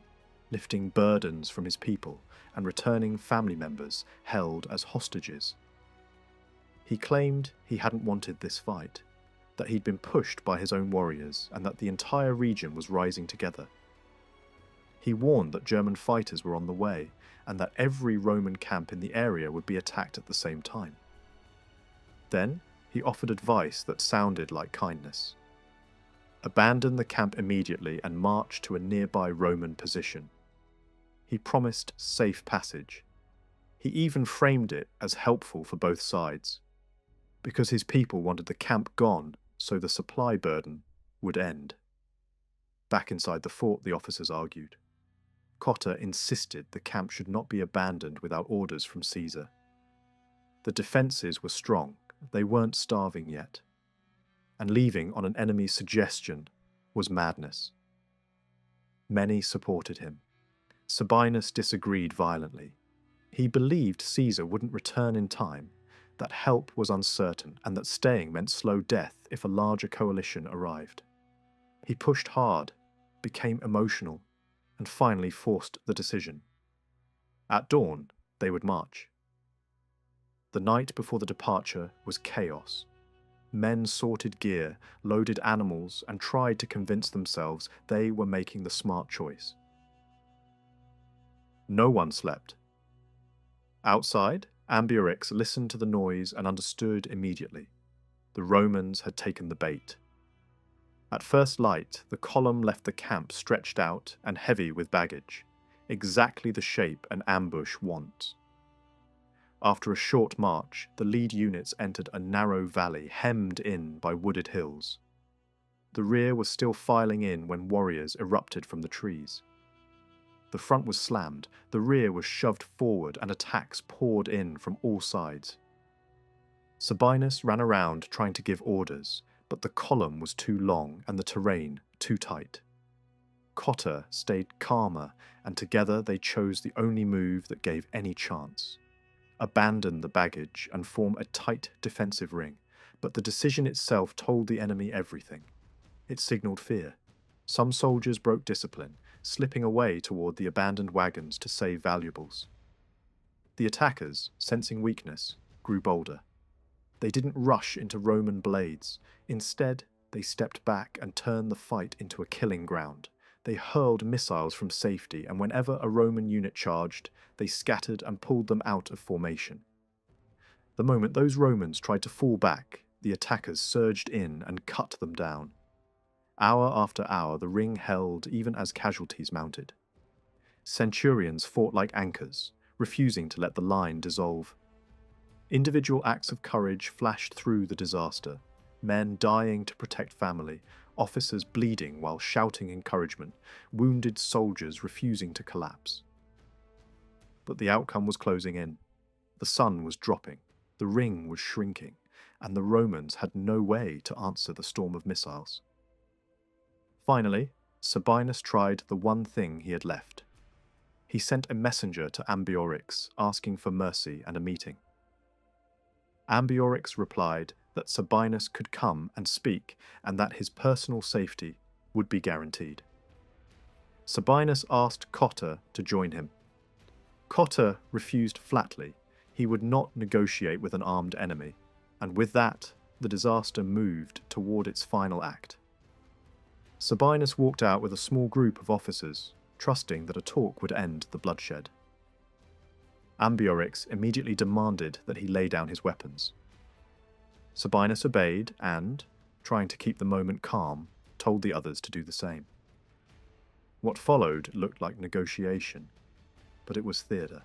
lifting burdens from his people and returning family members held as hostages. He claimed he hadn't wanted this fight, that he'd been pushed by his own warriors and that the entire region was rising together. He warned that German fighters were on the way and that every Roman camp in the area would be attacked at the same time. Then he offered advice that sounded like kindness. Abandon the camp immediately and march to a nearby Roman position. He promised safe passage. He even framed it as helpful for both sides, because his people wanted the camp gone so the supply burden would end. Back inside the fort, the officers argued. Cotta insisted the camp should not be abandoned without orders from Caesar. The defences were strong, they weren't starving yet, and leaving on an enemy's suggestion was madness. Many supported him. Sabinus disagreed violently. He believed Caesar wouldn't return in time, that help was uncertain, and that staying meant slow death if a larger coalition arrived. He pushed hard, became emotional, and finally forced the decision. At dawn, they would march. The night before the departure was chaos. Men sorted gear, loaded animals, and tried to convince themselves they were making the smart choice. No one slept. Outside, Ambiorix listened to the noise and understood immediately. The Romans had taken the bait. At first light, the column left the camp stretched out and heavy with baggage, exactly the shape an ambush wants. After a short march, the lead units entered a narrow valley hemmed in by wooded hills. The rear was still filing in when warriors erupted from the trees. The front was slammed, the rear was shoved forward, and attacks poured in from all sides. Sabinus ran around trying to give orders, but the column was too long and the terrain too tight. Cotta stayed calmer, and together they chose the only move that gave any chance. Abandon the baggage and form a tight defensive ring, but the decision itself told the enemy everything. It signalled fear. Some soldiers broke discipline, slipping away toward the abandoned wagons to save valuables. The attackers, sensing weakness, grew bolder. They didn't rush into Roman blades. Instead, they stepped back and turned the fight into a killing ground. They hurled missiles from safety, and whenever a Roman unit charged, they scattered and pulled them out of formation. The moment those Romans tried to fall back, the attackers surged in and cut them down. Hour after hour, the ring held even as casualties mounted. Centurions fought like anchors, refusing to let the line dissolve. Individual acts of courage flashed through the disaster, men dying to protect family, officers bleeding while shouting encouragement, wounded soldiers refusing to collapse. But the outcome was closing in. The sun was dropping, the ring was shrinking, and the Romans had no way to answer the storm of missiles. Finally, Sabinus tried the one thing he had left. He sent a messenger to Ambiorix asking for mercy and a meeting. Ambiorix replied that Sabinus could come and speak and that his personal safety would be guaranteed. Sabinus asked Cotta to join him. Cotta refused flatly. He would not negotiate with an armed enemy, and with that, the disaster moved toward its final act, Sabinus walked out with a small group of officers, trusting that a talk would end the bloodshed. Ambiorix immediately demanded that he lay down his weapons. Sabinus obeyed and, trying to keep the moment calm, told the others to do the same. What followed looked like negotiation, but it was theatre.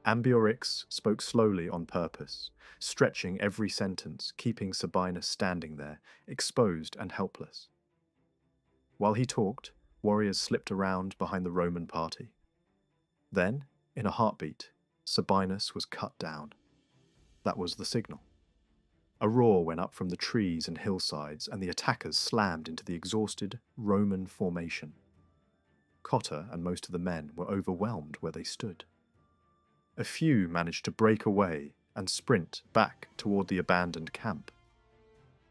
Ambiorix spoke slowly on purpose, stretching every sentence, keeping Sabinus standing there, exposed and helpless. While he talked, warriors slipped around behind the Roman party. Then, in a heartbeat, Sabinus was cut down. That was the signal. A roar went up from the trees and hillsides, and the attackers slammed into the exhausted Roman formation. Cotta and most of the men were overwhelmed where they stood. A few managed to break away and sprint back toward the abandoned camp.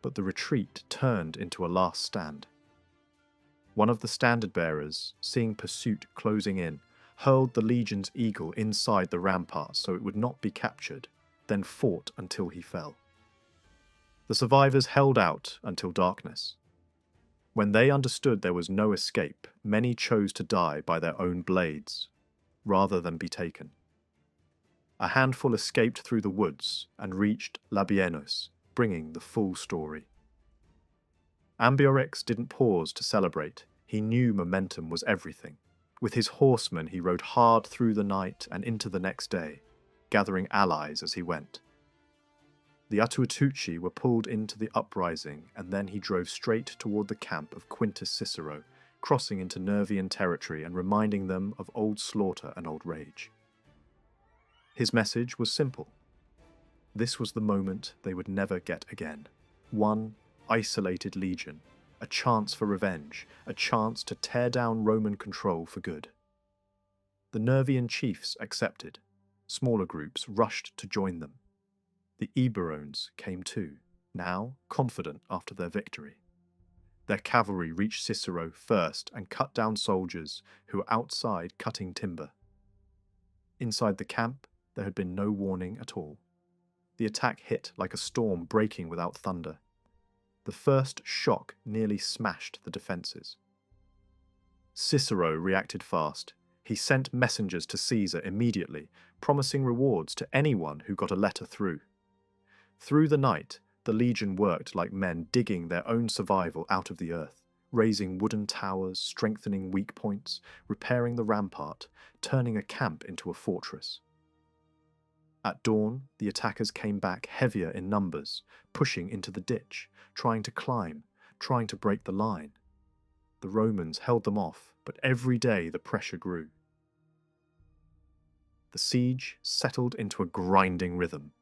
But the retreat turned into a last stand. One of the standard-bearers, seeing pursuit closing in, hurled the legion's eagle inside the ramparts so it would not be captured, then fought until he fell. The survivors held out until darkness. When they understood there was no escape, many chose to die by their own blades, rather than be taken. A handful escaped through the woods and reached Labienus, bringing the full story. Ambiorix didn't pause to celebrate. He knew momentum was everything. With his horsemen he rode hard through the night and into the next day, gathering allies as he went. The Atuatuci were pulled into the uprising, and then he drove straight toward the camp of Quintus Cicero, crossing into Nervian territory and reminding them of old slaughter and old rage. His message was simple. This was the moment they would never get again. One isolated legion, a chance for revenge, a chance to tear down Roman control for good. The Nervian chiefs accepted. Smaller groups rushed to join them. The Eburones came too, now confident after their victory. Their cavalry reached Cicero first and cut down soldiers who were outside cutting timber. Inside the camp, there had been no warning at all. The attack hit like a storm breaking without thunder. The first shock nearly smashed the defences. Cicero reacted fast. He sent messengers to Caesar immediately, promising rewards to anyone who got a letter through. Through the night, the legion worked like men digging their own survival out of the earth, raising wooden towers, strengthening weak points, repairing the rampart, turning a camp into a fortress. At dawn, the attackers came back heavier in numbers, pushing into the ditch, trying to climb, trying to break the line. The Romans held them off, but every day the pressure grew. The siege settled into a grinding rhythm.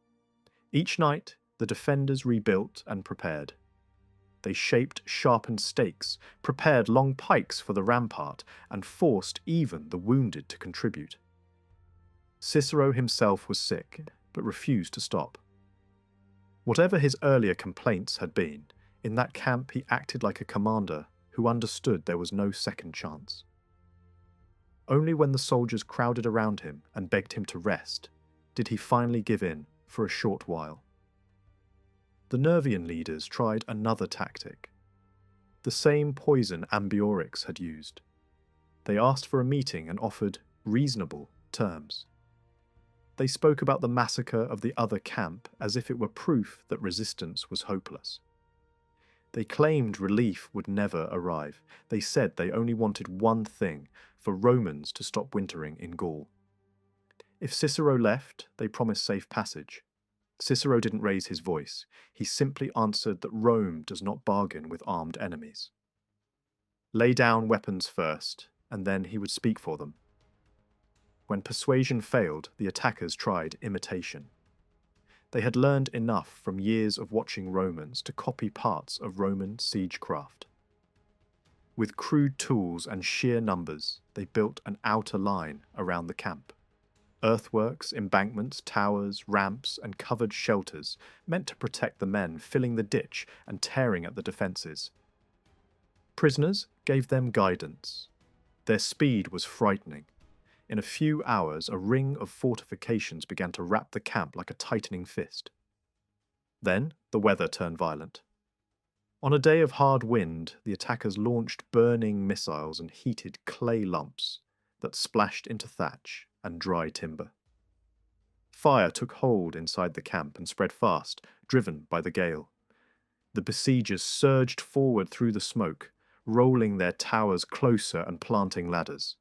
Each night, the defenders rebuilt and prepared. They shaped sharpened stakes, prepared long pikes for the rampart, and forced even the wounded to contribute. Cicero himself was sick, but refused to stop. Whatever his earlier complaints had been, in that camp he acted like a commander who understood there was no second chance. Only when the soldiers crowded around him and begged him to rest did he finally give in for a short while. The Nervian leaders tried another tactic, the same poison Ambiorix had used. They asked for a meeting and offered reasonable terms. They spoke about the massacre of the other camp as if it were proof that resistance was hopeless. They claimed relief would never arrive. They said they only wanted one thing, for Romans to stop wintering in Gaul. If Cicero left, they promised safe passage. Cicero didn't raise his voice. He simply answered that Rome does not bargain with armed enemies. Lay down weapons first, and then he would speak for them. When persuasion failed, the attackers tried imitation. They had learned enough from years of watching Romans to copy parts of Roman siegecraft. With crude tools and sheer numbers, they built an outer line around the camp. Earthworks, embankments, towers, ramps, and covered shelters meant to protect the men filling the ditch and tearing at the defences. Prisoners gave them guidance. Their speed was frightening. In a few hours, a ring of fortifications began to wrap the camp like a tightening fist. Then the weather turned violent. On a day of hard wind, the attackers launched burning missiles and heated clay lumps that splashed into thatch and dry timber. Fire took hold inside the camp and spread fast, driven by the gale. The besiegers surged forward through the smoke, rolling their towers closer and planting ladders.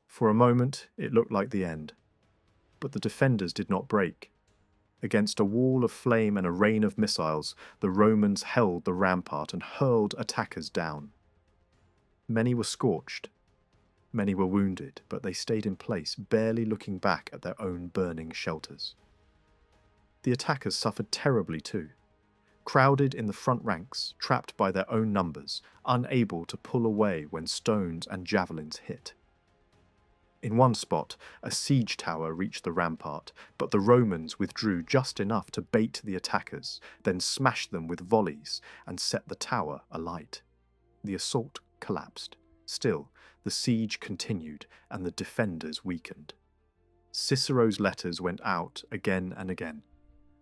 For a moment, it looked like the end. But the defenders did not break. Against a wall of flame and a rain of missiles, the Romans held the rampart and hurled attackers down. Many were scorched. Many were wounded, but they stayed in place, barely looking back at their own burning shelters. The attackers suffered terribly too. Crowded in the front ranks, trapped by their own numbers, unable to pull away when stones and javelins hit. In one spot, a siege tower reached the rampart, but the Romans withdrew just enough to bait the attackers, then smashed them with volleys and set the tower alight. The assault collapsed. Still, the siege continued and the defenders weakened. Cicero's letters went out again and again.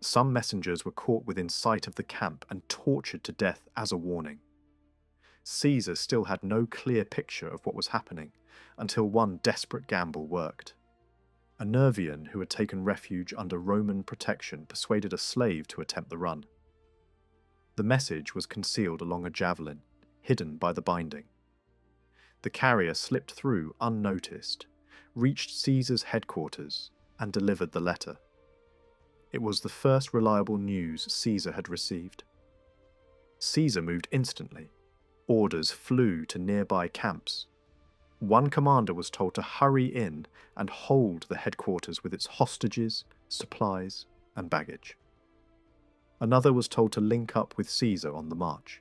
Some messengers were caught within sight of the camp and tortured to death as a warning. Caesar still had no clear picture of what was happening, until one desperate gamble worked. A Nervian who had taken refuge under Roman protection persuaded a slave to attempt the run. The message was concealed along a javelin, hidden by the binding. The carrier slipped through unnoticed, reached Caesar's headquarters, and delivered the letter. It was the first reliable news Caesar had received. Caesar moved instantly. Orders flew to nearby camps. One commander was told to hurry in and hold the headquarters with its hostages, supplies, and baggage. Another was told to link up with Caesar on the march.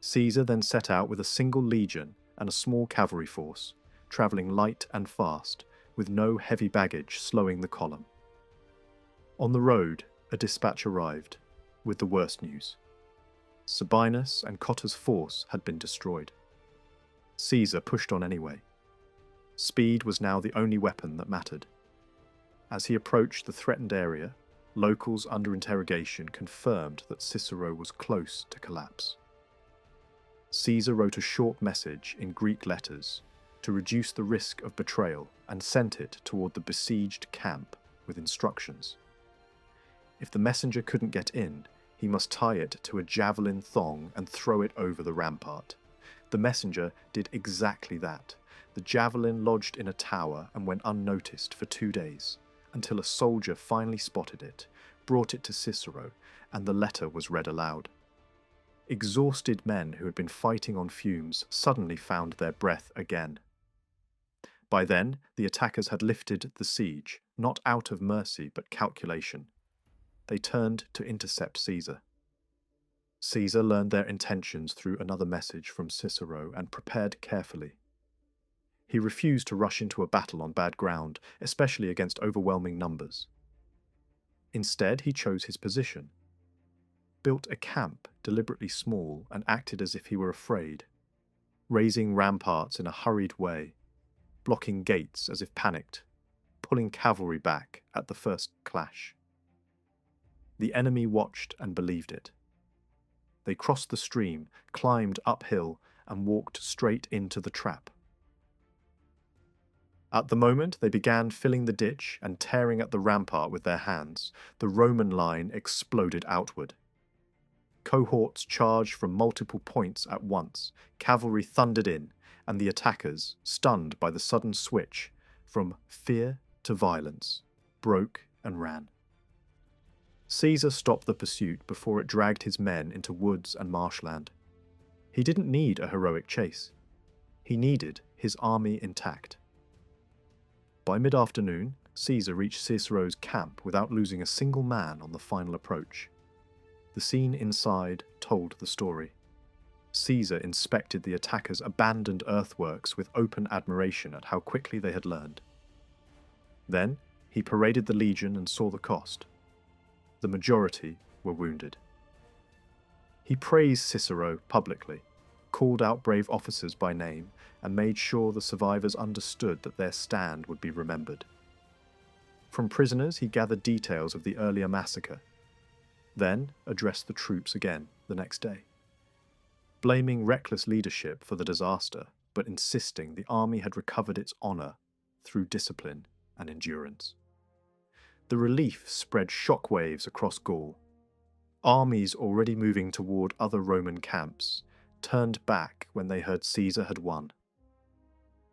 Caesar then set out with a single legion and a small cavalry force, travelling light and fast, with no heavy baggage slowing the column. On the road, a dispatch arrived, with the worst news. Sabinus and Cotta's force had been destroyed. Caesar pushed on anyway. Speed was now the only weapon that mattered. As he approached the threatened area, locals under interrogation confirmed that Cicero was close to collapse. Caesar wrote a short message in Greek letters to reduce the risk of betrayal and sent it toward the besieged camp with instructions. If the messenger couldn't get in, he must tie it to a javelin thong and throw it over the rampart. The messenger did exactly that. The javelin lodged in a tower and went unnoticed for 2 days, until a soldier finally spotted it, brought it to Cicero, and the letter was read aloud. Exhausted men who had been fighting on fumes suddenly found their breath again. By then, the attackers had lifted the siege, not out of mercy but calculation. They turned to intercept Caesar. Caesar learned their intentions through another message from Cicero and prepared carefully. He refused to rush into a battle on bad ground, especially against overwhelming numbers. Instead, he chose his position, built a camp deliberately small and acted as if he were afraid, raising ramparts in a hurried way, blocking gates as if panicked, pulling cavalry back at the first clash. The enemy watched and believed it. They crossed the stream, climbed uphill, and walked straight into the trap. At the moment they began filling the ditch and tearing at the rampart with their hands, the Roman line exploded outward. Cohorts charged from multiple points at once, cavalry thundered in, and the attackers, stunned by the sudden switch from fear to violence, broke and ran. Caesar stopped the pursuit before it dragged his men into woods and marshland. He didn't need a heroic chase. He needed his army intact. By mid-afternoon, Caesar reached Cicero's camp without losing a single man on the final approach. The scene inside told the story. Caesar inspected the attackers' abandoned earthworks with open admiration at how quickly they had learned. Then, he paraded the legion and saw the cost. The majority were wounded. He praised Cicero publicly, called out brave officers by name, and made sure the survivors understood that their stand would be remembered. From prisoners, he gathered details of the earlier massacre. then addressed the troops again the next day, blaming reckless leadership for the disaster, but insisting the army had recovered its honour through discipline and endurance. The relief spread shockwaves across Gaul. Armies already moving toward other Roman camps turned back when they heard Caesar had won.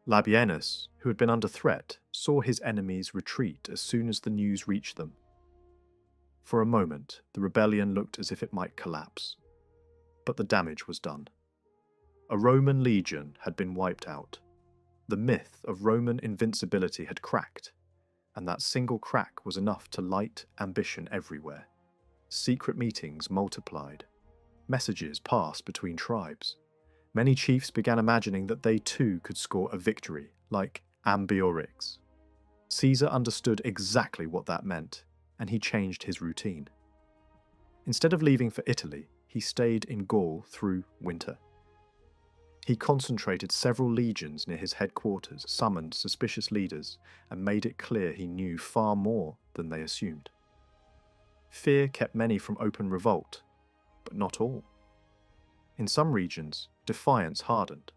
Labienus, who had been under threat, saw his enemies retreat as soon as the news reached them. For a moment, the rebellion looked as if it might collapse, but the damage was done. A Roman legion had been wiped out. The myth of Roman invincibility had cracked, and that single crack was enough to light ambition everywhere. Secret meetings multiplied. Messages passed between tribes. Many chiefs began imagining that they too could score a victory, like Ambiorix. Caesar understood exactly what that meant, and he changed his routine. Instead of leaving for Italy, he stayed in Gaul through winter. He concentrated several legions near his headquarters, summoned suspicious leaders, and made it clear he knew far more than they assumed. Fear kept many from open revolt, but not all. In some regions, defiance hardened.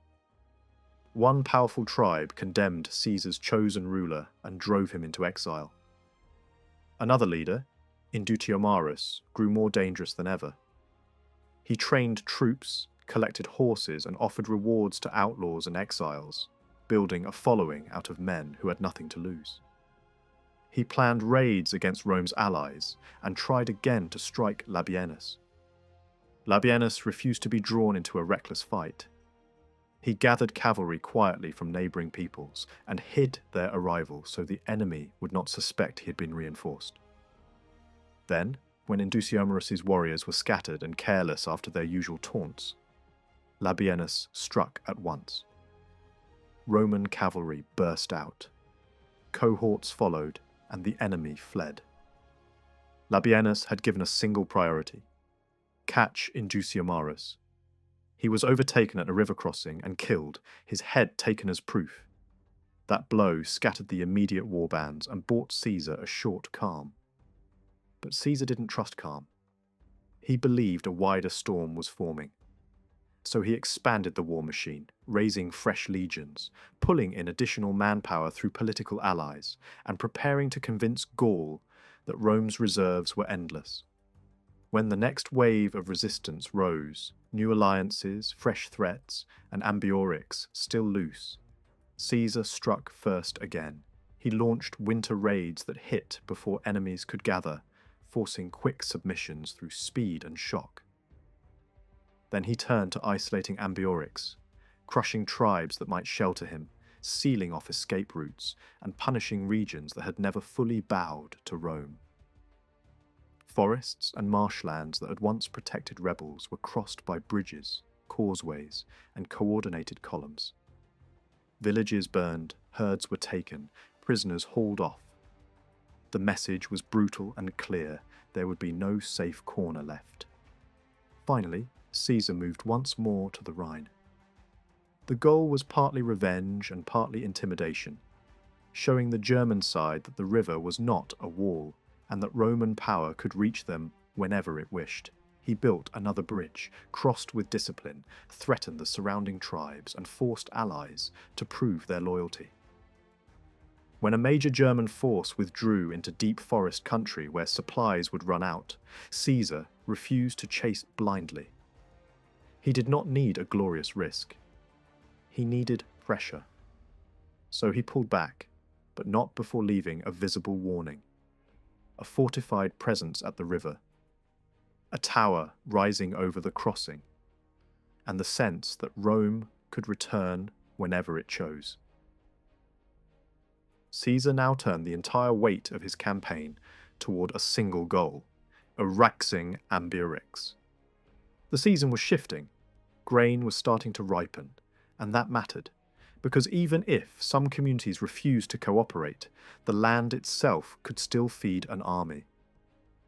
One powerful tribe condemned Caesar's chosen ruler and drove him into exile. Another leader, Indutiomarus, grew more dangerous than ever. He trained troops, collected horses, and offered rewards to outlaws and exiles, building a following out of men who had nothing to lose. He planned raids against Rome's allies and tried again to strike Labienus. Labienus refused to be drawn into a reckless fight. He gathered cavalry quietly from neighbouring peoples and hid their arrival so the enemy would not suspect he had been reinforced. Then, when Indutiomarus's warriors were scattered and careless after their usual taunts, Labienus struck at once. Roman cavalry burst out. Cohorts followed, and the enemy fled. Labienus had given a single priority: catch Indutiomarus. He was overtaken at a river crossing and killed, his head taken as proof. That blow scattered the immediate warbands and bought Caesar a short calm. But Caesar didn't trust calm. He believed a wider storm was forming. So he expanded the war machine, raising fresh legions, pulling in additional manpower through political allies, and preparing to convince Gaul that Rome's reserves were endless. When the next wave of resistance rose, new alliances, fresh threats, and Ambiorix still loose, Caesar struck first again. He launched winter raids that hit before enemies could gather, forcing quick submissions through speed and shock. Then he turned to isolating Ambiorix, crushing tribes that might shelter him, sealing off escape routes, and punishing regions that had never fully bowed to Rome. Forests and marshlands that had once protected rebels were crossed by bridges, causeways, and coordinated columns. Villages burned, herds were taken, prisoners hauled off. The message was brutal and clear: there would be no safe corner left. Finally, Caesar moved once more to the Rhine. The goal was partly revenge and partly intimidation, showing the German side that the river was not a wall, and that Roman power could reach them whenever it wished. He built another bridge, crossed with discipline, threatened the surrounding tribes, and forced allies to prove their loyalty. When a major German force withdrew into deep forest country where supplies would run out, Caesar refused to chase blindly. He did not need a glorious risk. He needed pressure. So he pulled back, but not before leaving a visible warning: a fortified presence at the river, a tower rising over the crossing, and the sense that Rome could return whenever it chose. Caesar now turned the entire weight of his campaign toward a single goal: erasing Ambiorix. The season was shifting. Grain was starting to ripen, and that mattered, because even if some communities refused to cooperate, the land itself could still feed an army.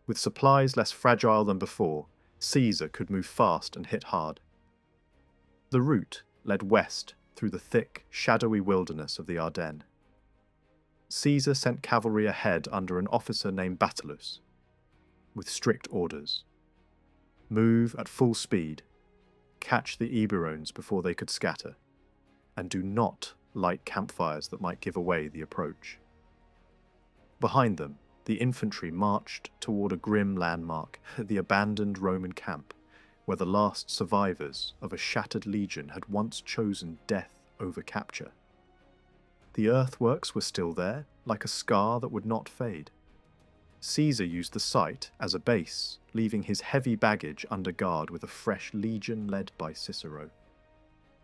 With supplies less fragile than before, Caesar could move fast and hit hard. The route led west through the thick, shadowy wilderness of the Ardennes. Caesar sent cavalry ahead under an officer named Batulus. with strict orders. Move at full speed, catch the Eburones before they could scatter, and do not light campfires that might give away the approach. Behind them, the infantry marched toward a grim landmark, the abandoned Roman camp, where the last survivors of a shattered legion had once chosen death over capture. The earthworks were still there, like a scar that would not fade. Caesar used the site as a base, leaving his heavy baggage under guard with a fresh legion led by Cicero.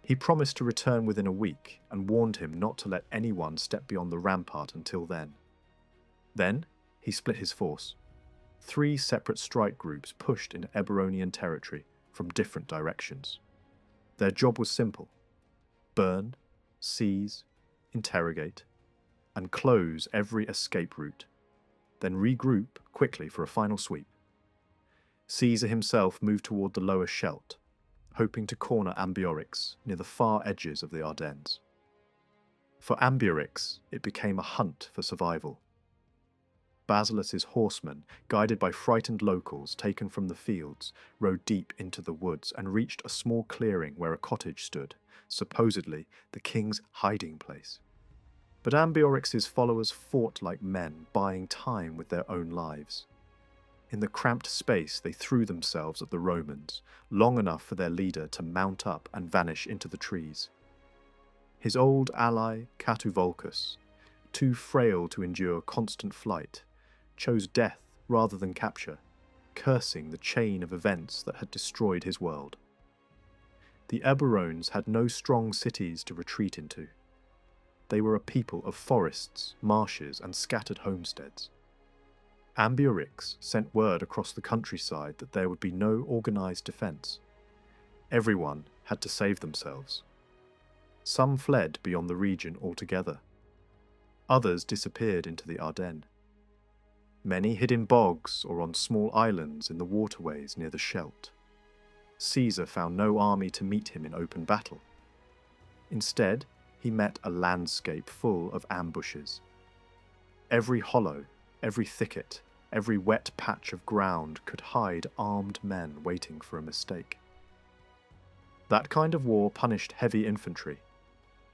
He promised to return within a week and warned him not to let anyone step beyond the rampart until then. Then, he split his force. 3 separate strike groups pushed into Eburonian territory from different directions. Their job was simple: burn, seize, interrogate, and close every escape route, then regroup quickly for a final sweep. Caesar himself moved toward the lower Scheldt, hoping to corner Ambiorix near the far edges of the Ardennes. For Ambiorix, it became a hunt for survival. Basilus's horsemen, guided by frightened locals taken from the fields, rode deep into the woods and reached a small clearing where a cottage stood, supposedly the king's hiding place. But Ambiorix's followers fought like men, buying time with their own lives. In the cramped space, they threw themselves at the Romans, long enough for their leader to mount up and vanish into the trees. His old ally, Catuvolcus, too frail to endure constant flight, chose death rather than capture, cursing the chain of events that had destroyed his world. The Eburones had no strong cities to retreat into. They were a people of forests, marshes, and scattered homesteads. Ambiorix sent word across the countryside that there would be no organized defense. Everyone had to save themselves. Some fled beyond the region altogether. Others disappeared into the Ardennes. Many hid in bogs or on small islands in the waterways near the Scheldt. Caesar found no army to meet him in open battle. Instead, he met a landscape full of ambushes. Every hollow, every thicket, every wet patch of ground could hide armed men waiting for a mistake. That kind of war punished heavy infantry.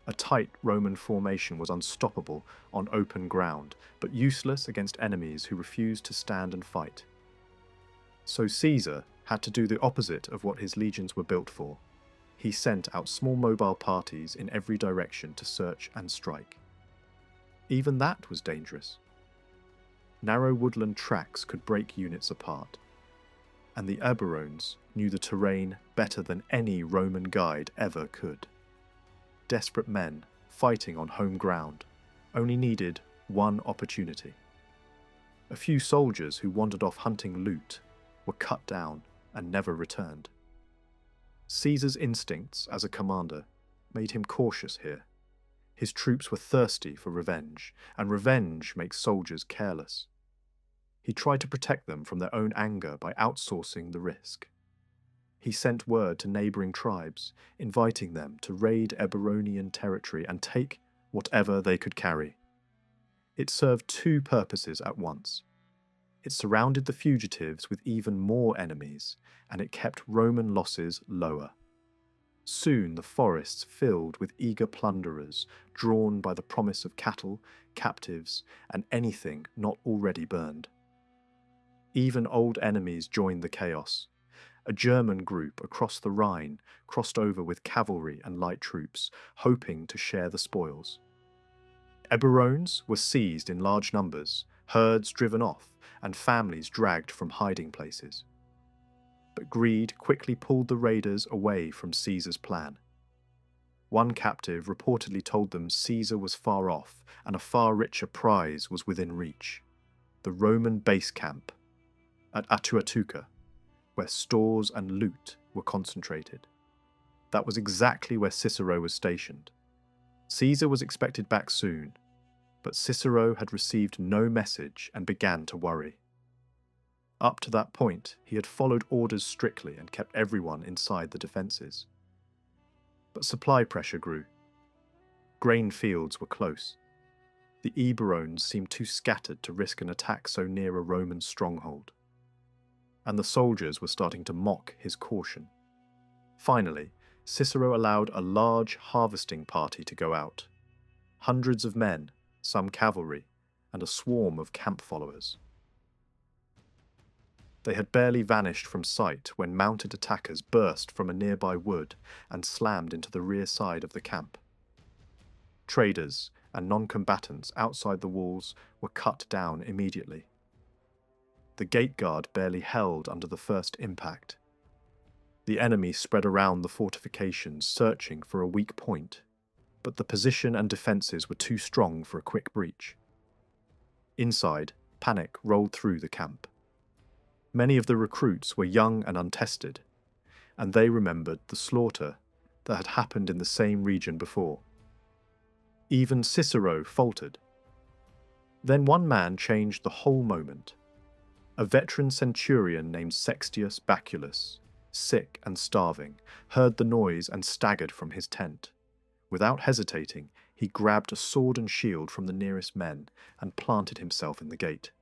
A tight Roman formation was unstoppable on open ground, but useless against enemies who refused to stand and fight. So Caesar had to do the opposite of what his legions were built for. He sent out small mobile parties in every direction to search and strike. Even that was dangerous. Narrow woodland tracks could break units apart, and the Eburones knew the terrain better than any Roman guide ever could. Desperate men, fighting on home ground, only needed one opportunity. A few soldiers who wandered off hunting loot were cut down and never returned. Caesar's instincts as a commander made him cautious here. His troops were thirsty for revenge, and revenge makes soldiers careless. He tried to protect them from their own anger by outsourcing the risk. He sent word to neighbouring tribes, inviting them to raid Eburonian territory and take whatever they could carry. It served 2 purposes at once. It surrounded the fugitives with even more enemies, and it kept Roman losses lower. Soon the forests filled with eager plunderers, drawn by the promise of cattle, captives, and anything not already burned. Even old enemies joined the chaos. A German group across the Rhine crossed over with cavalry and light troops, hoping to share the spoils. Eburones were seized in large numbers, herds driven off, and families dragged from hiding places. But greed quickly pulled the raiders away from Caesar's plan. One captive reportedly told them Caesar was far off and a far richer prize was within reach: the Roman base camp at Atuatuca, where stores and loot were concentrated. That was exactly where Cicero was stationed. Caesar was expected back soon, but Cicero had received no message and began to worry. Up to that point, he had followed orders strictly and kept everyone inside the defences. But supply pressure grew. Grain fields were close. The Eburones seemed too scattered to risk an attack so near a Roman stronghold. and the soldiers were starting to mock his caution. Finally, Cicero allowed a large harvesting party to go out. Hundreds of men, some cavalry, and a swarm of camp followers. They had barely vanished from sight when mounted attackers burst from a nearby wood and slammed into the rear side of the camp. Traders and non-combatants outside the walls were cut down immediately. The gate guard barely held under the first impact. The enemy spread around the fortifications, searching for a weak point, but the position and defences were too strong for a quick breach. Inside, panic rolled through the camp. Many of the recruits were young and untested, and they remembered the slaughter that had happened in the same region before. Even Cicero faltered. Then one man changed the whole moment. A veteran centurion named Sextius Baculus, sick and starving, heard the noise and staggered from his tent. Without hesitating, he grabbed a sword and shield from the nearest men and planted himself in the gate.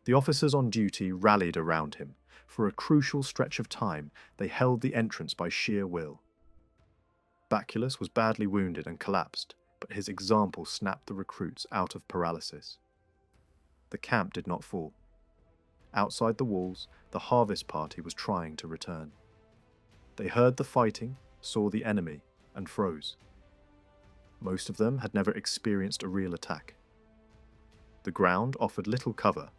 The officers on duty rallied around him. For a crucial stretch of time, they held the entrance by sheer will. Baculus was badly wounded and collapsed, but his example snapped the recruits out of paralysis. The camp did not fall. Outside the walls, the harvest party was trying to return. They heard the fighting, saw the enemy, and froze. Most of them had never experienced a real attack. The ground offered little cover.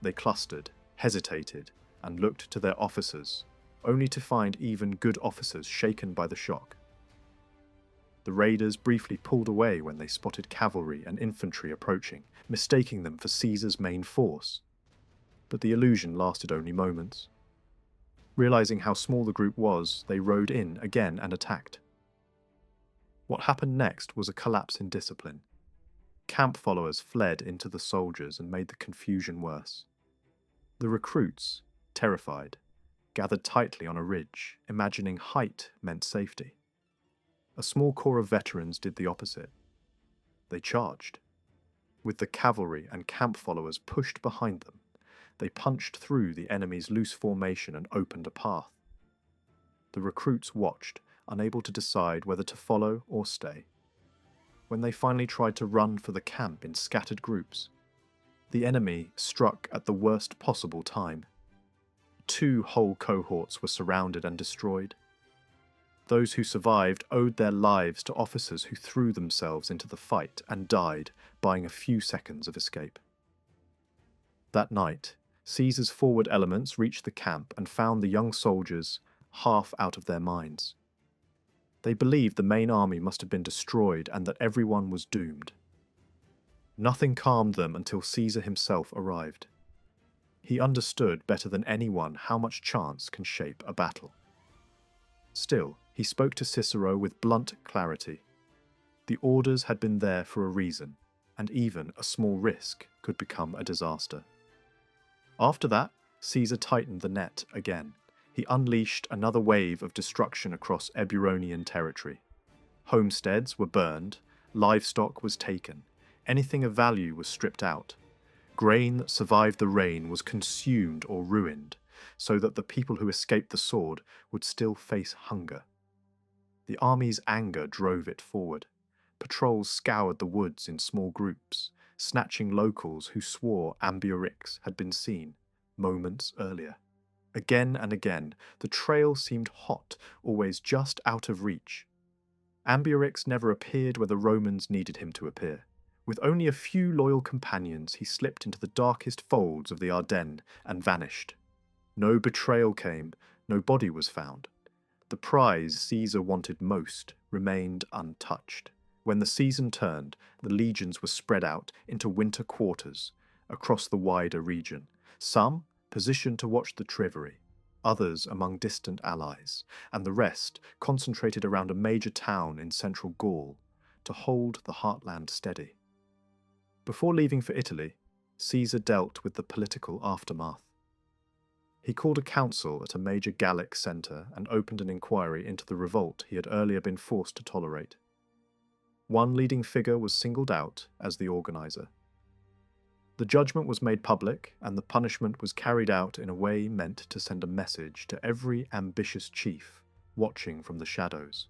They clustered, hesitated, and looked to their officers, only to find even good officers shaken by the shock. The raiders briefly pulled away when they spotted cavalry and infantry approaching, mistaking them for Caesar's main force. But the illusion lasted only moments. Realizing how small the group was, they rode in again and attacked. What happened next was a collapse in discipline. Camp followers fled into the soldiers and made the confusion worse. The recruits, terrified, gathered tightly on a ridge, imagining height meant safety. A small corps of veterans did the opposite. They charged. With the cavalry and camp followers pushed behind them, they punched through the enemy's loose formation and opened a path. The recruits watched, unable to decide whether to follow or stay. When they finally tried to run for the camp in scattered groups, the enemy struck at the worst possible time. 2 whole cohorts were surrounded and destroyed. Those who survived owed their lives to officers who threw themselves into the fight and died, buying a few seconds of escape. That night, Caesar's forward elements reached the camp and found the young soldiers half out of their minds. They believed the main army must have been destroyed and that everyone was doomed. Nothing calmed them until Caesar himself arrived. He understood better than anyone how much chance can shape a battle. Still, he spoke to Cicero with blunt clarity. The orders had been there for a reason, and even a small risk could become a disaster. After that, Caesar tightened the net again. He unleashed another wave of destruction across Eburonian territory. Homesteads were burned, livestock was taken, anything of value was stripped out. Grain that survived the rain was consumed or ruined, so that the people who escaped the sword would still face hunger. The army's anger drove it forward. Patrols scoured the woods in small groups, snatching locals who swore Ambiorix had been seen moments earlier. Again and again, the trail seemed hot, always just out of reach. Ambiorix never appeared where the Romans needed him to appear. With only a few loyal companions, he slipped into the darkest folds of the Ardennes and vanished. No betrayal came, no body was found. The prize Caesar wanted most remained untouched. When the season turned, the legions were spread out into winter quarters across the wider region. Some positioned to watch the Triveri, others among distant allies, and the rest concentrated around a major town in central Gaul to hold the heartland steady. Before leaving for Italy, Caesar dealt with the political aftermath. He called a council at a major Gallic centre and opened an inquiry into the revolt he had earlier been forced to tolerate. One leading figure was singled out as the organiser. The The judgment was made public, and the punishment was carried out in a way meant to send a message to every ambitious chief watching from the shadows.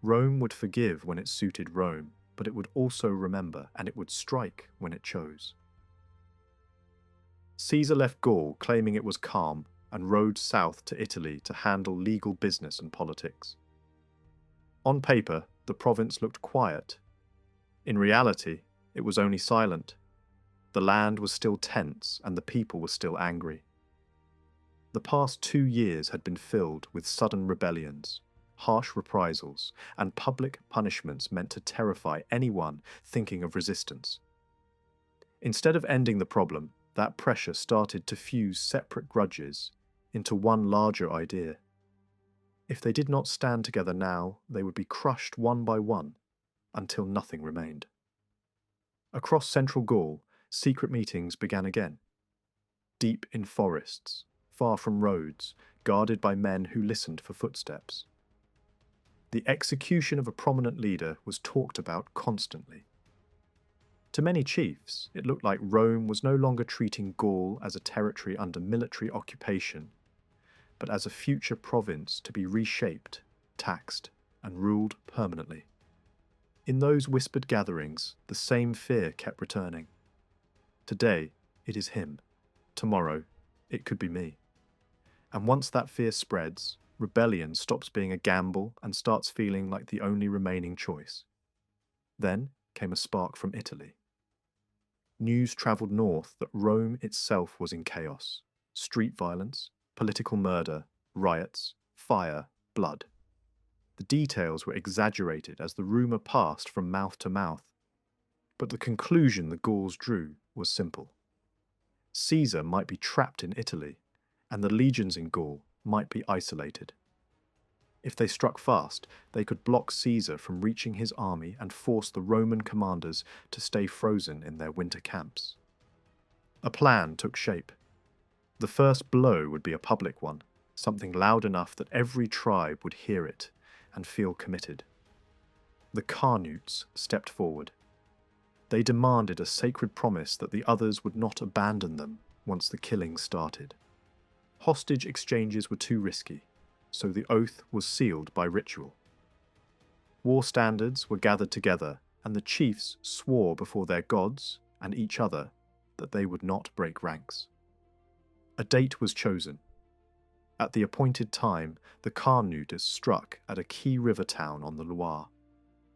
Rome would forgive when it suited Rome, but it would also remember, and it would strike when it chose. Caesar left Gaul claiming it was calm and rode south to Italy to handle legal business and politics. On paper, the province looked quiet. In reality, it was only silent. The land was still tense and the people were still angry. The past 2 years had been filled with sudden rebellions, harsh reprisals, and public punishments meant to terrify anyone thinking of resistance. Instead of ending the problem, that pressure started to fuse separate grudges into one larger idea. If they did not stand together now, they would be crushed one by one until nothing remained. Across central Gaul, secret meetings began again. Deep in forests, far from roads, guarded by men who listened for footsteps. The execution of a prominent leader was talked about constantly. To many chiefs, it looked like Rome was no longer treating Gaul as a territory under military occupation, but as a future province to be reshaped, taxed, and ruled permanently. In those whispered gatherings, the same fear kept returning. Today, it is him. Tomorrow, it could be me. And once that fear spreads, rebellion stops being a gamble and starts feeling like the only remaining choice. Then came a spark from Italy. News travelled north that Rome itself was in chaos. Street violence, political murder, riots, fire, blood. The details were exaggerated as the rumour passed from mouth to mouth. But the conclusion the Gauls drew was simple. Caesar might be trapped in Italy, and the legions in Gaul might be isolated. If they struck fast, they could block Caesar from reaching his army and force the Roman commanders to stay frozen in their winter camps. A plan took shape. The first blow would be a public one, something loud enough that every tribe would hear it and feel committed. The Carnutes stepped forward. They demanded a sacred promise that the others would not abandon them once the killing started. Hostage exchanges were too risky, so the oath was sealed by ritual. War standards were gathered together, and the chiefs swore before their gods and each other that they would not break ranks. A date was chosen. At the appointed time, the Carnutes struck at a key river town on the Loire,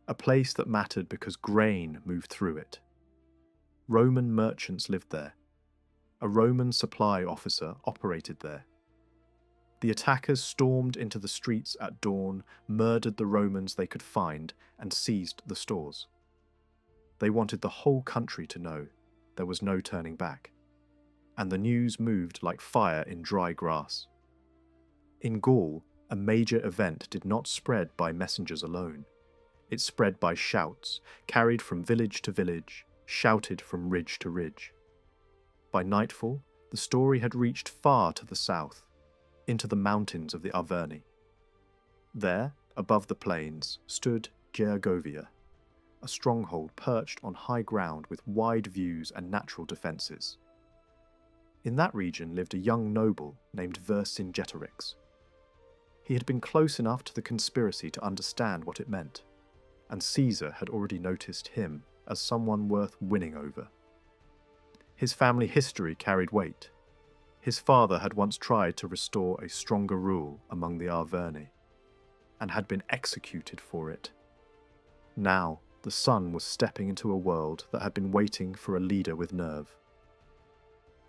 a place that mattered because grain moved through it. Roman merchants lived there. A Roman supply officer operated there. The attackers stormed into the streets at dawn, murdered the Romans they could find, and seized the stores. They wanted the whole country to know there was no turning back, and the news moved like fire in dry grass. In Gaul, a major event did not spread by messengers alone. It spread by shouts, carried from village to village, shouted from ridge to ridge. By nightfall, the story had reached far to the south, into the mountains of the Arverni. There, above the plains, stood Gergovia, a stronghold perched on high ground with wide views and natural defences. In that region lived a young noble named Vercingetorix. He had been close enough to the conspiracy to understand what it meant, and Caesar had already noticed him as someone worth winning over. His family history carried weight. His father had once tried to restore a stronger rule among the Arverni, and had been executed for it. Now, the son was stepping into a world that had been waiting for a leader with nerve.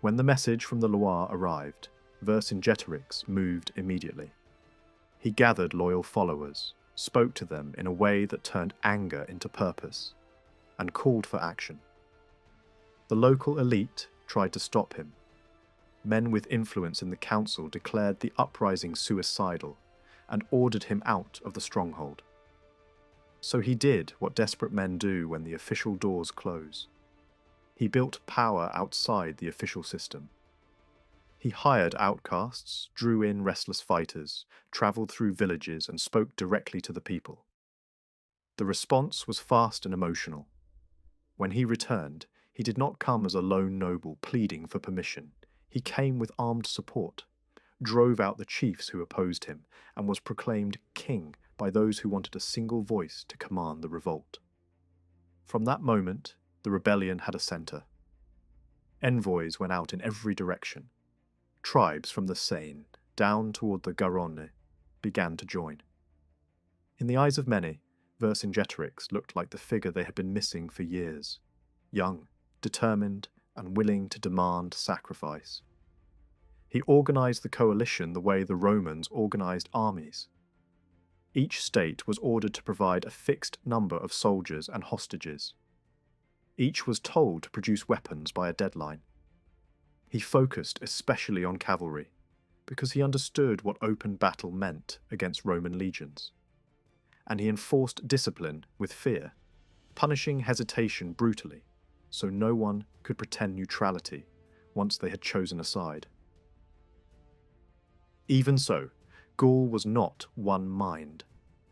When the message from the Loire arrived, Vercingetorix moved immediately. He gathered loyal followers, spoke to them in a way that turned anger into purpose, and called for action. The local elite tried to stop him. Men with influence in the council declared the uprising suicidal and ordered him out of the stronghold. So he did what desperate men do when the official doors close. He built power outside the official system. He hired outcasts, drew in restless fighters, travelled through villages and spoke directly to the people. The response was fast and emotional. When he returned, He did not come as a lone noble pleading for permission. He came with armed support, drove out the chiefs who opposed him, and was proclaimed king by those who wanted a single voice to command the revolt. From that moment, the rebellion had a centre. Envoys went out in every direction. Tribes from the Seine down toward the Garonne began to join. In the eyes of many, Vercingetorix looked like the figure they had been missing for years, young, determined, and willing to demand sacrifice. He organised the coalition the way the Romans organised armies. Each state was ordered to provide a fixed number of soldiers and hostages. Each was told to produce weapons by a deadline. He focused especially on cavalry, because he understood what open battle meant against Roman legions. And he enforced discipline with fear, punishing hesitation brutally, so no one could pretend neutrality once they had chosen a side. Even so, Gaul was not one mind.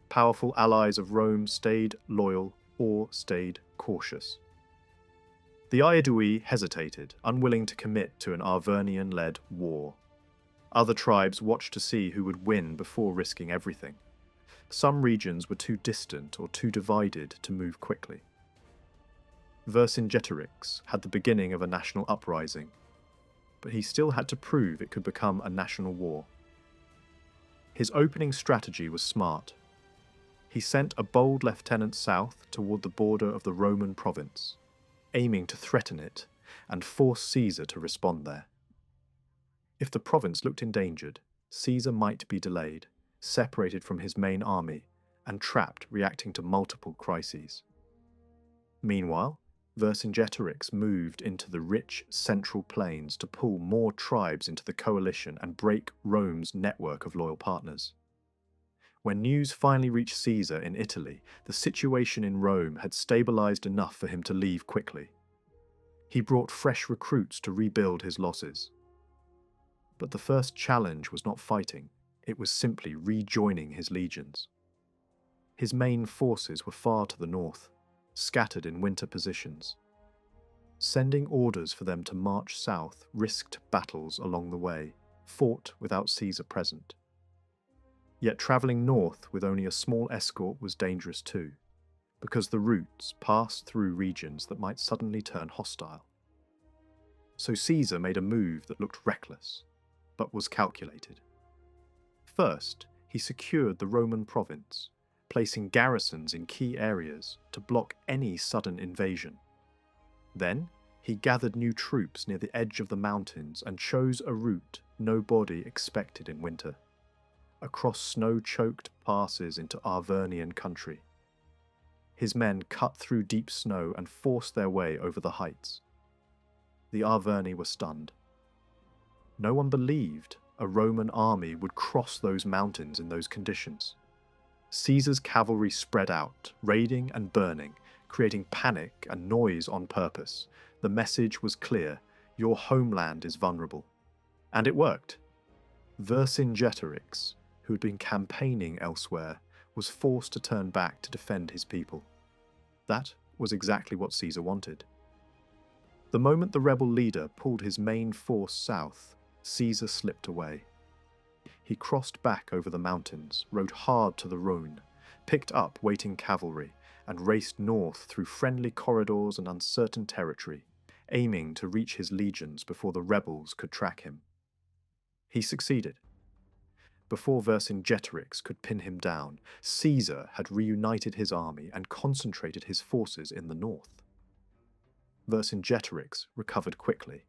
Powerful allies of Rome stayed loyal or stayed cautious. The Aedui hesitated, unwilling to commit to an Arvernian-led war. Other tribes watched to see who would win before risking everything. Some regions were too distant or too divided to move quickly. Vercingetorix had the beginning of a national uprising, but he still had to prove it could become a national war. His opening strategy was smart. He sent a bold lieutenant south toward the border of the Roman province, aiming to threaten it and force Caesar to respond there. If the province looked endangered, Caesar might be delayed, separated from his main army, and trapped reacting to multiple crises. Meanwhile, Vercingetorix moved into the rich central plains to pull more tribes into the coalition and break Rome's network of loyal partners. When news finally reached Caesar in Italy, the situation in Rome had stabilized enough for him to leave quickly. He brought fresh recruits to rebuild his losses. But the first challenge was not fighting, it was simply rejoining his legions. His main forces were far to the north, scattered in winter positions. Sending orders for them to march south risked battles along the way, fought without Caesar present. Yet travelling north with only a small escort was dangerous too, because the routes passed through regions that might suddenly turn hostile. So Caesar made a move that looked reckless, but was calculated. First, he secured the Roman province, placing garrisons in key areas to block any sudden invasion. Then, he gathered new troops near the edge of the mountains and chose a route nobody expected in winter, across snow-choked passes into Arvernian country. His men cut through deep snow and forced their way over the heights. The Arverni were stunned. No one believed a Roman army would cross those mountains in those conditions. Caesar's cavalry spread out, raiding and burning, creating panic and noise on purpose. The message was clear: your homeland is vulnerable. And it worked. Vercingetorix, who had been campaigning elsewhere, was forced to turn back to defend his people. That was exactly what Caesar wanted. The moment the rebel leader pulled his main force south, Caesar slipped away. He crossed back over the mountains, rode hard to the Rhone, picked up waiting cavalry, and raced north through friendly corridors and uncertain territory, aiming to reach his legions before the rebels could track him. He succeeded. Before Vercingetorix could pin him down, Caesar had reunited his army and concentrated his forces in the north. Vercingetorix recovered quickly.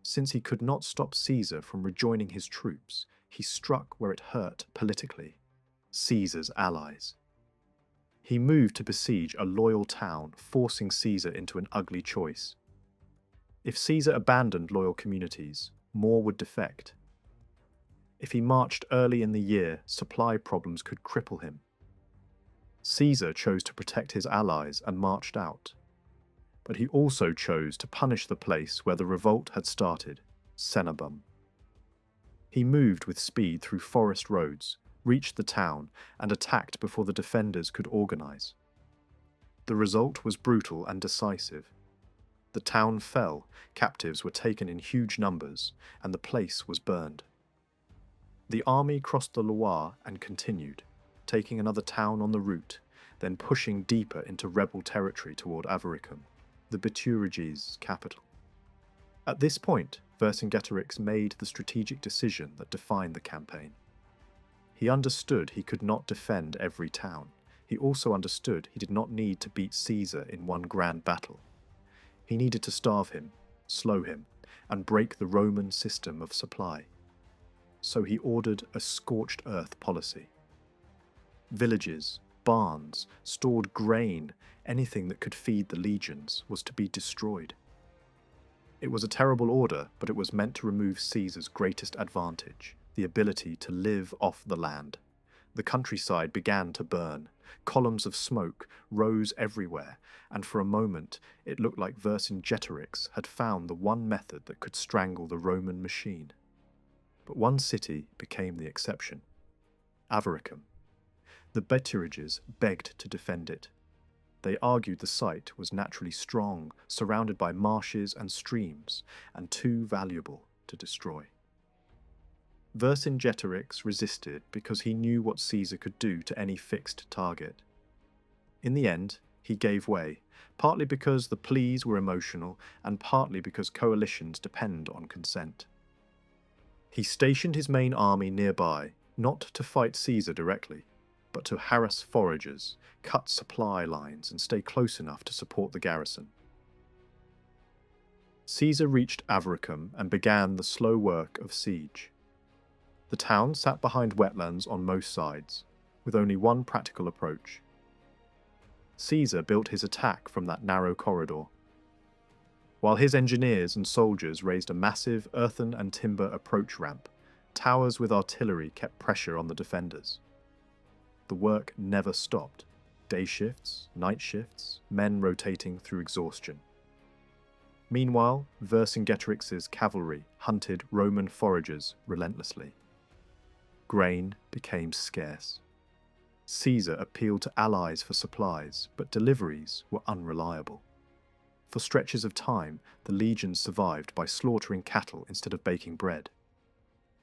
Since he could not stop Caesar from rejoining his troops, he struck where it hurt politically: Caesar's allies. He moved to besiege a loyal town, forcing Caesar into an ugly choice. If Caesar abandoned loyal communities, more would defect. If he marched early in the year, supply problems could cripple him. Caesar chose to protect his allies and marched out. But he also chose to punish the place where the revolt had started, Cenabum. He moved with speed through forest roads, reached the town, and attacked before the defenders could organize. The result was brutal and decisive. The town fell, captives were taken in huge numbers, and the place was burned. The army crossed the Loire and continued, taking another town on the route, then pushing deeper into rebel territory toward Avaricum, the Bituriges' capital. At this point, Vercingetorix made the strategic decision that defined the campaign. He understood he could not defend every town. He also understood he did not need to beat Caesar in one grand battle. He needed to starve him, slow him, and break the Roman system of supply. So he ordered a scorched earth policy. Villages, barns, stored grain, anything that could feed the legions was to be destroyed. It was a terrible order, but it was meant to remove Caesar's greatest advantage, the ability to live off the land. The countryside began to burn. Columns of smoke rose everywhere, and for a moment it looked like Vercingetorix had found the one method that could strangle the Roman machine. But one city became the exception: Avaricum. The Bituriges begged to defend it. They argued the site was naturally strong, surrounded by marshes and streams, and too valuable to destroy. Vercingetorix resisted because he knew what Caesar could do to any fixed target. In the end, he gave way, partly because the pleas were emotional and partly because coalitions depend on consent. He stationed his main army nearby, not to fight Caesar directly, but to harass foragers, cut supply lines, and stay close enough to support the garrison. Caesar reached Avaricum and began the slow work of siege. The town sat behind wetlands on most sides, with only one practical approach. Caesar built his attack from that narrow corridor, while his engineers and soldiers raised a massive earthen and timber approach ramp. Towers with artillery kept pressure on the defenders. The work never stopped. Day shifts, night shifts, men rotating through exhaustion. Meanwhile, Vercingetorix's cavalry hunted Roman foragers relentlessly. Grain became scarce. Caesar appealed to allies for supplies, but deliveries were unreliable. For stretches of time, the legions survived by slaughtering cattle instead of baking bread.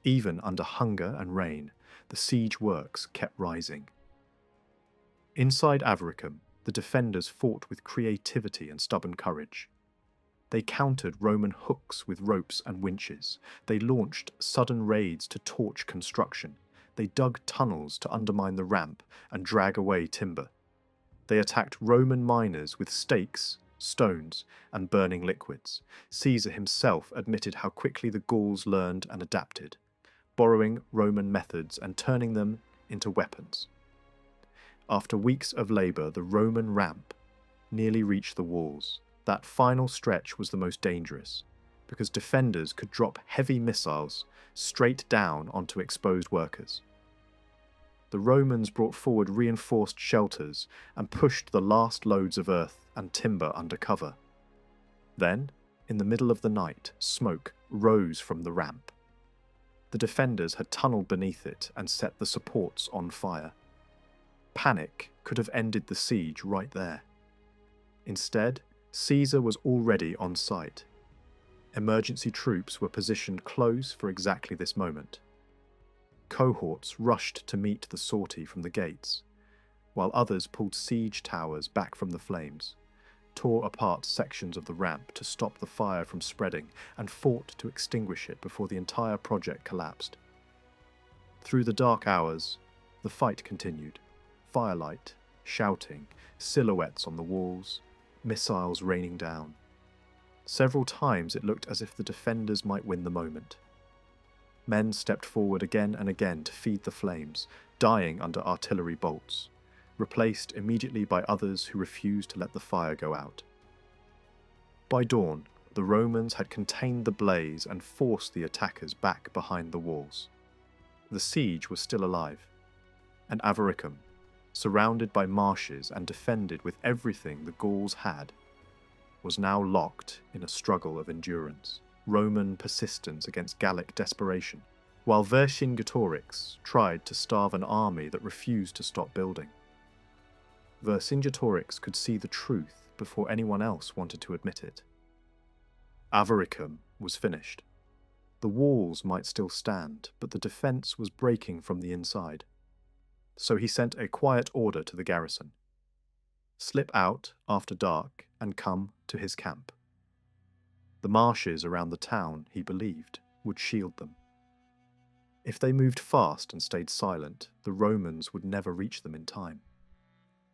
Even under hunger and rain, the siege works kept rising. Inside Avaricum, the defenders fought with creativity and stubborn courage. They countered Roman hooks with ropes and winches. They launched sudden raids to torch construction. They dug tunnels to undermine the ramp and drag away timber. They attacked Roman miners with stakes, stones, and burning liquids. Caesar himself admitted how quickly the Gauls learned and adapted, borrowing Roman methods and turning them into weapons. After weeks of labour, the Roman ramp nearly reached the walls. That final stretch was the most dangerous, because defenders could drop heavy missiles straight down onto exposed workers. The Romans brought forward reinforced shelters and pushed the last loads of earth and timber under cover. Then, in the middle of the night, smoke rose from the ramp. The defenders had tunnelled beneath it and set the supports on fire. Panic could have ended the siege right there. Instead, Caesar was already on site. Emergency troops were positioned close for exactly this moment. Cohorts rushed to meet the sortie from the gates, while others pulled siege towers back from the flames, tore apart sections of the ramp to stop the fire from spreading, and fought to extinguish it before the entire project collapsed. Through the dark hours, the fight continued. Firelight, shouting, silhouettes on the walls, missiles raining down. Several times it looked as if the defenders might win the moment. Men stepped forward again and again to feed the flames, dying under artillery bolts, replaced immediately by others who refused to let the fire go out. By dawn, the Romans had contained the blaze and forced the attackers back behind the walls. The siege was still alive, and Avaricum, surrounded by marshes and defended with everything the Gauls had, was now locked in a struggle of endurance, Roman persistence against Gallic desperation, while Vercingetorix tried to starve an army that refused to stop building. Vercingetorix could see the truth before anyone else wanted to admit it. Avaricum was finished. The walls might still stand, but the defence was breaking from the inside. So he sent a quiet order to the garrison. Slip out after dark and come to his camp. The marshes around the town, he believed, would shield them. If they moved fast and stayed silent, the Romans would never reach them in time.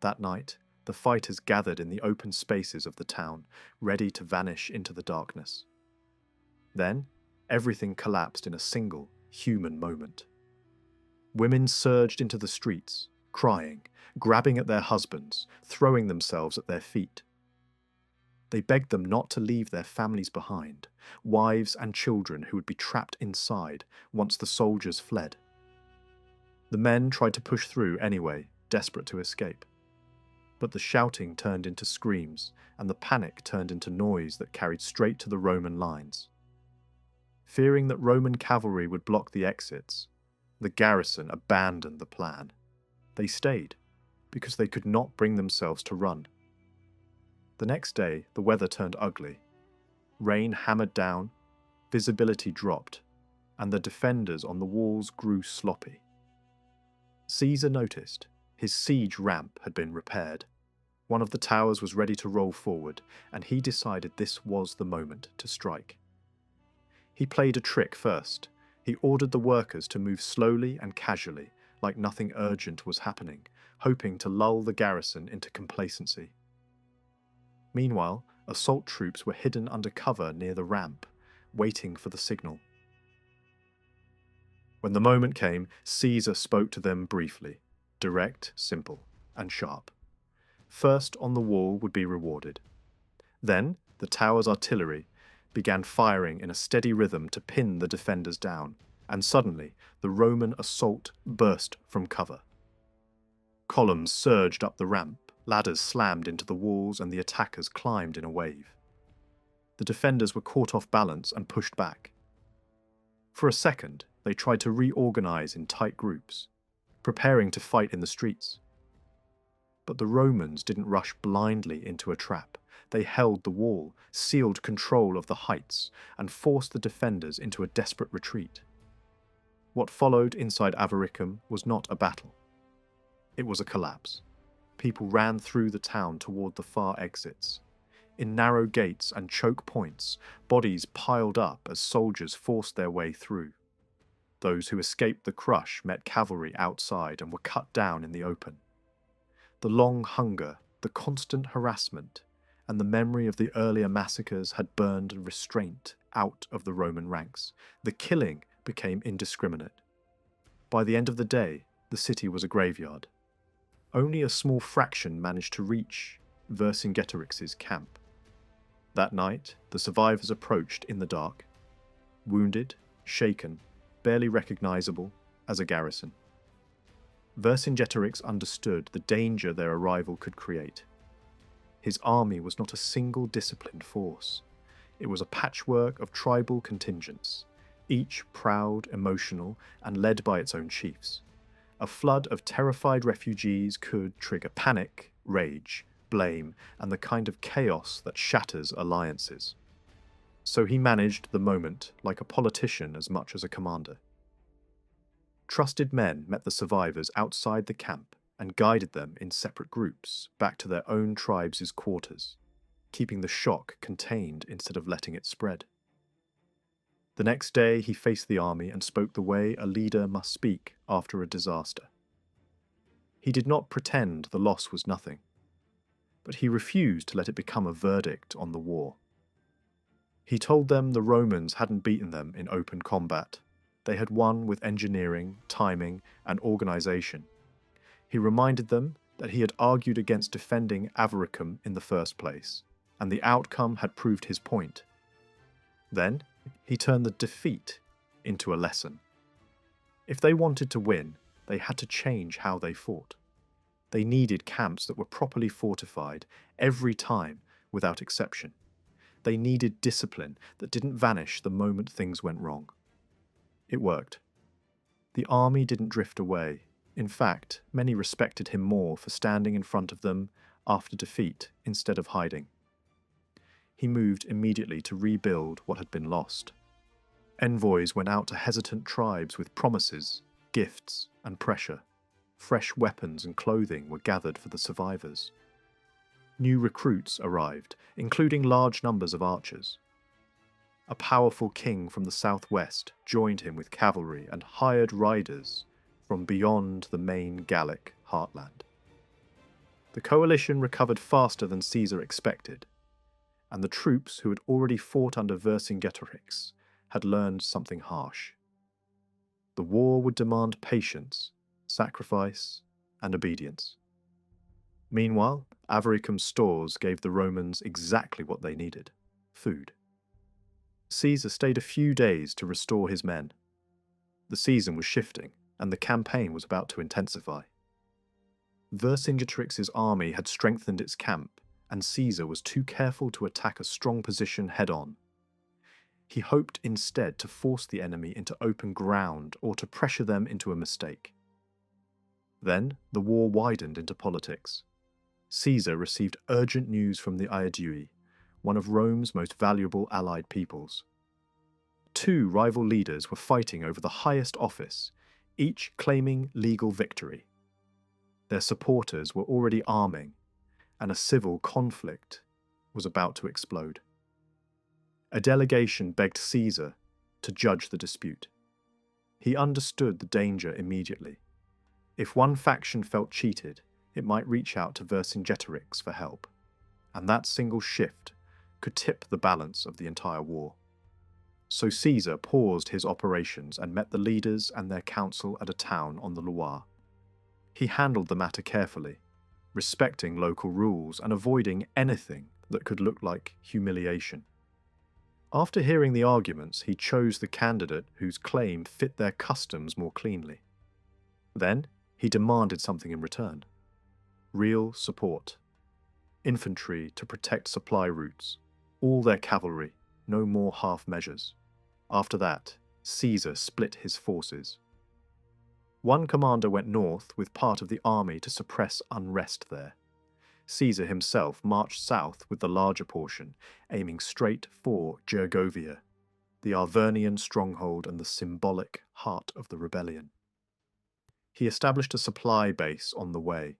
That night, the fighters gathered in the open spaces of the town, ready to vanish into the darkness. Then, everything collapsed in a single, human moment. Women surged into the streets, crying, grabbing at their husbands, throwing themselves at their feet. They begged them not to leave their families behind, wives and children who would be trapped inside once the soldiers fled. The men tried to push through anyway, desperate to escape. But the shouting turned into screams, and the panic turned into noise that carried straight to the Roman lines. Fearing that Roman cavalry would block the exits, the garrison abandoned the plan. They stayed, because they could not bring themselves to run. The next day, the weather turned ugly. Rain hammered down, visibility dropped, and the defenders on the walls grew sloppy. Caesar noticed. His siege ramp had been repaired. One of the towers was ready to roll forward, and he decided this was the moment to strike. He played a trick first. He ordered the workers to move slowly and casually, like nothing urgent was happening, hoping to lull the garrison into complacency. Meanwhile, assault troops were hidden under cover near the ramp, waiting for the signal. When the moment came, Caesar spoke to them briefly, direct, simple, and sharp. First on the wall would be rewarded. Then, the tower's artillery began firing in a steady rhythm to pin the defenders down, and suddenly the Roman assault burst from cover. Columns surged up the ramp, ladders slammed into the walls, and the attackers climbed in a wave. The defenders were caught off balance and pushed back. For a second, they tried to reorganize in tight groups, preparing to fight in the streets. But the Romans didn't rush blindly into a trap. They held the wall, sealed control of the heights, and forced the defenders into a desperate retreat. What followed inside Avaricum was not a battle. It was a collapse. People ran through the town toward the far exits. In narrow gates and choke points, bodies piled up as soldiers forced their way through. Those who escaped the crush met cavalry outside and were cut down in the open. The long hunger, the constant harassment, and the memory of the earlier massacres had burned restraint out of the Roman ranks. The killing became indiscriminate. By the end of the day, the city was a graveyard. Only a small fraction managed to reach Vercingetorix's camp. That night, the survivors approached in the dark, wounded, shaken, barely recognizable as a garrison. Vercingetorix understood the danger their arrival could create. His army was not a single disciplined force. It was a patchwork of tribal contingents, each proud, emotional, and led by its own chiefs. A flood of terrified refugees could trigger panic, rage, blame, and the kind of chaos that shatters alliances. So he managed the moment like a politician as much as a commander. Trusted men met the survivors outside the camp and guided them in separate groups back to their own tribes' quarters, keeping the shock contained instead of letting it spread. The next day he faced the army and spoke the way a leader must speak after a disaster. He did not pretend the loss was nothing, but he refused to let it become a verdict on the war. He told them the Romans hadn't beaten them in open combat. They had won with engineering, timing, and organization. He reminded them that he had argued against defending Avaricum in the first place, and the outcome had proved his point. Then, he turned the defeat into a lesson. If they wanted to win, they had to change how they fought. They needed camps that were properly fortified every time, without exception. They needed discipline that didn't vanish the moment things went wrong. It worked. The army didn't drift away. In fact, many respected him more for standing in front of them after defeat instead of hiding. he moved immediately to rebuild what had been lost. Envoys went out to hesitant tribes with promises, gifts, and pressure. Fresh weapons and clothing were gathered for the survivors. New recruits arrived, including large numbers of archers. A powerful king from the southwest joined him with cavalry and hired riders from beyond the main Gallic heartland. The coalition recovered faster than Caesar expected, and the troops who had already fought under Vercingetorix had learned something harsh. The war would demand patience, sacrifice, and obedience. Meanwhile, Avaricum's stores gave the Romans exactly what they needed: food. Caesar stayed a few days to restore his men. The season was shifting, and the campaign was about to intensify. Vercingetorix's army had strengthened its camp, and Caesar was too careful to attack a strong position head-on. He hoped instead to force the enemy into open ground or to pressure them into a mistake. Then the war widened into politics. Caesar received urgent news from the Aedui, one of Rome's most valuable allied peoples. Two rival leaders were fighting over the highest office, each claiming legal victory. Their supporters were already arming, and a civil conflict was about to explode. A delegation begged Caesar to judge the dispute. He understood the danger immediately. If one faction felt cheated, it might reach out to Vercingetorix for help, and that single shift could tip the balance of the entire war. So Caesar paused his operations and met the leaders and their council at a town on the Loire. He handled the matter carefully, respecting local rules and avoiding anything that could look like humiliation. After hearing the arguments, he chose the candidate whose claim fit their customs more cleanly. Then he demanded something in return: real support. Infantry to protect supply routes, all their cavalry, no more half measures. After that, Caesar split his forces. One commander went north with part of the army to suppress unrest there. Caesar himself marched south with the larger portion, aiming straight for Gergovia, the Arvernian stronghold and the symbolic heart of the rebellion. He established a supply base on the way,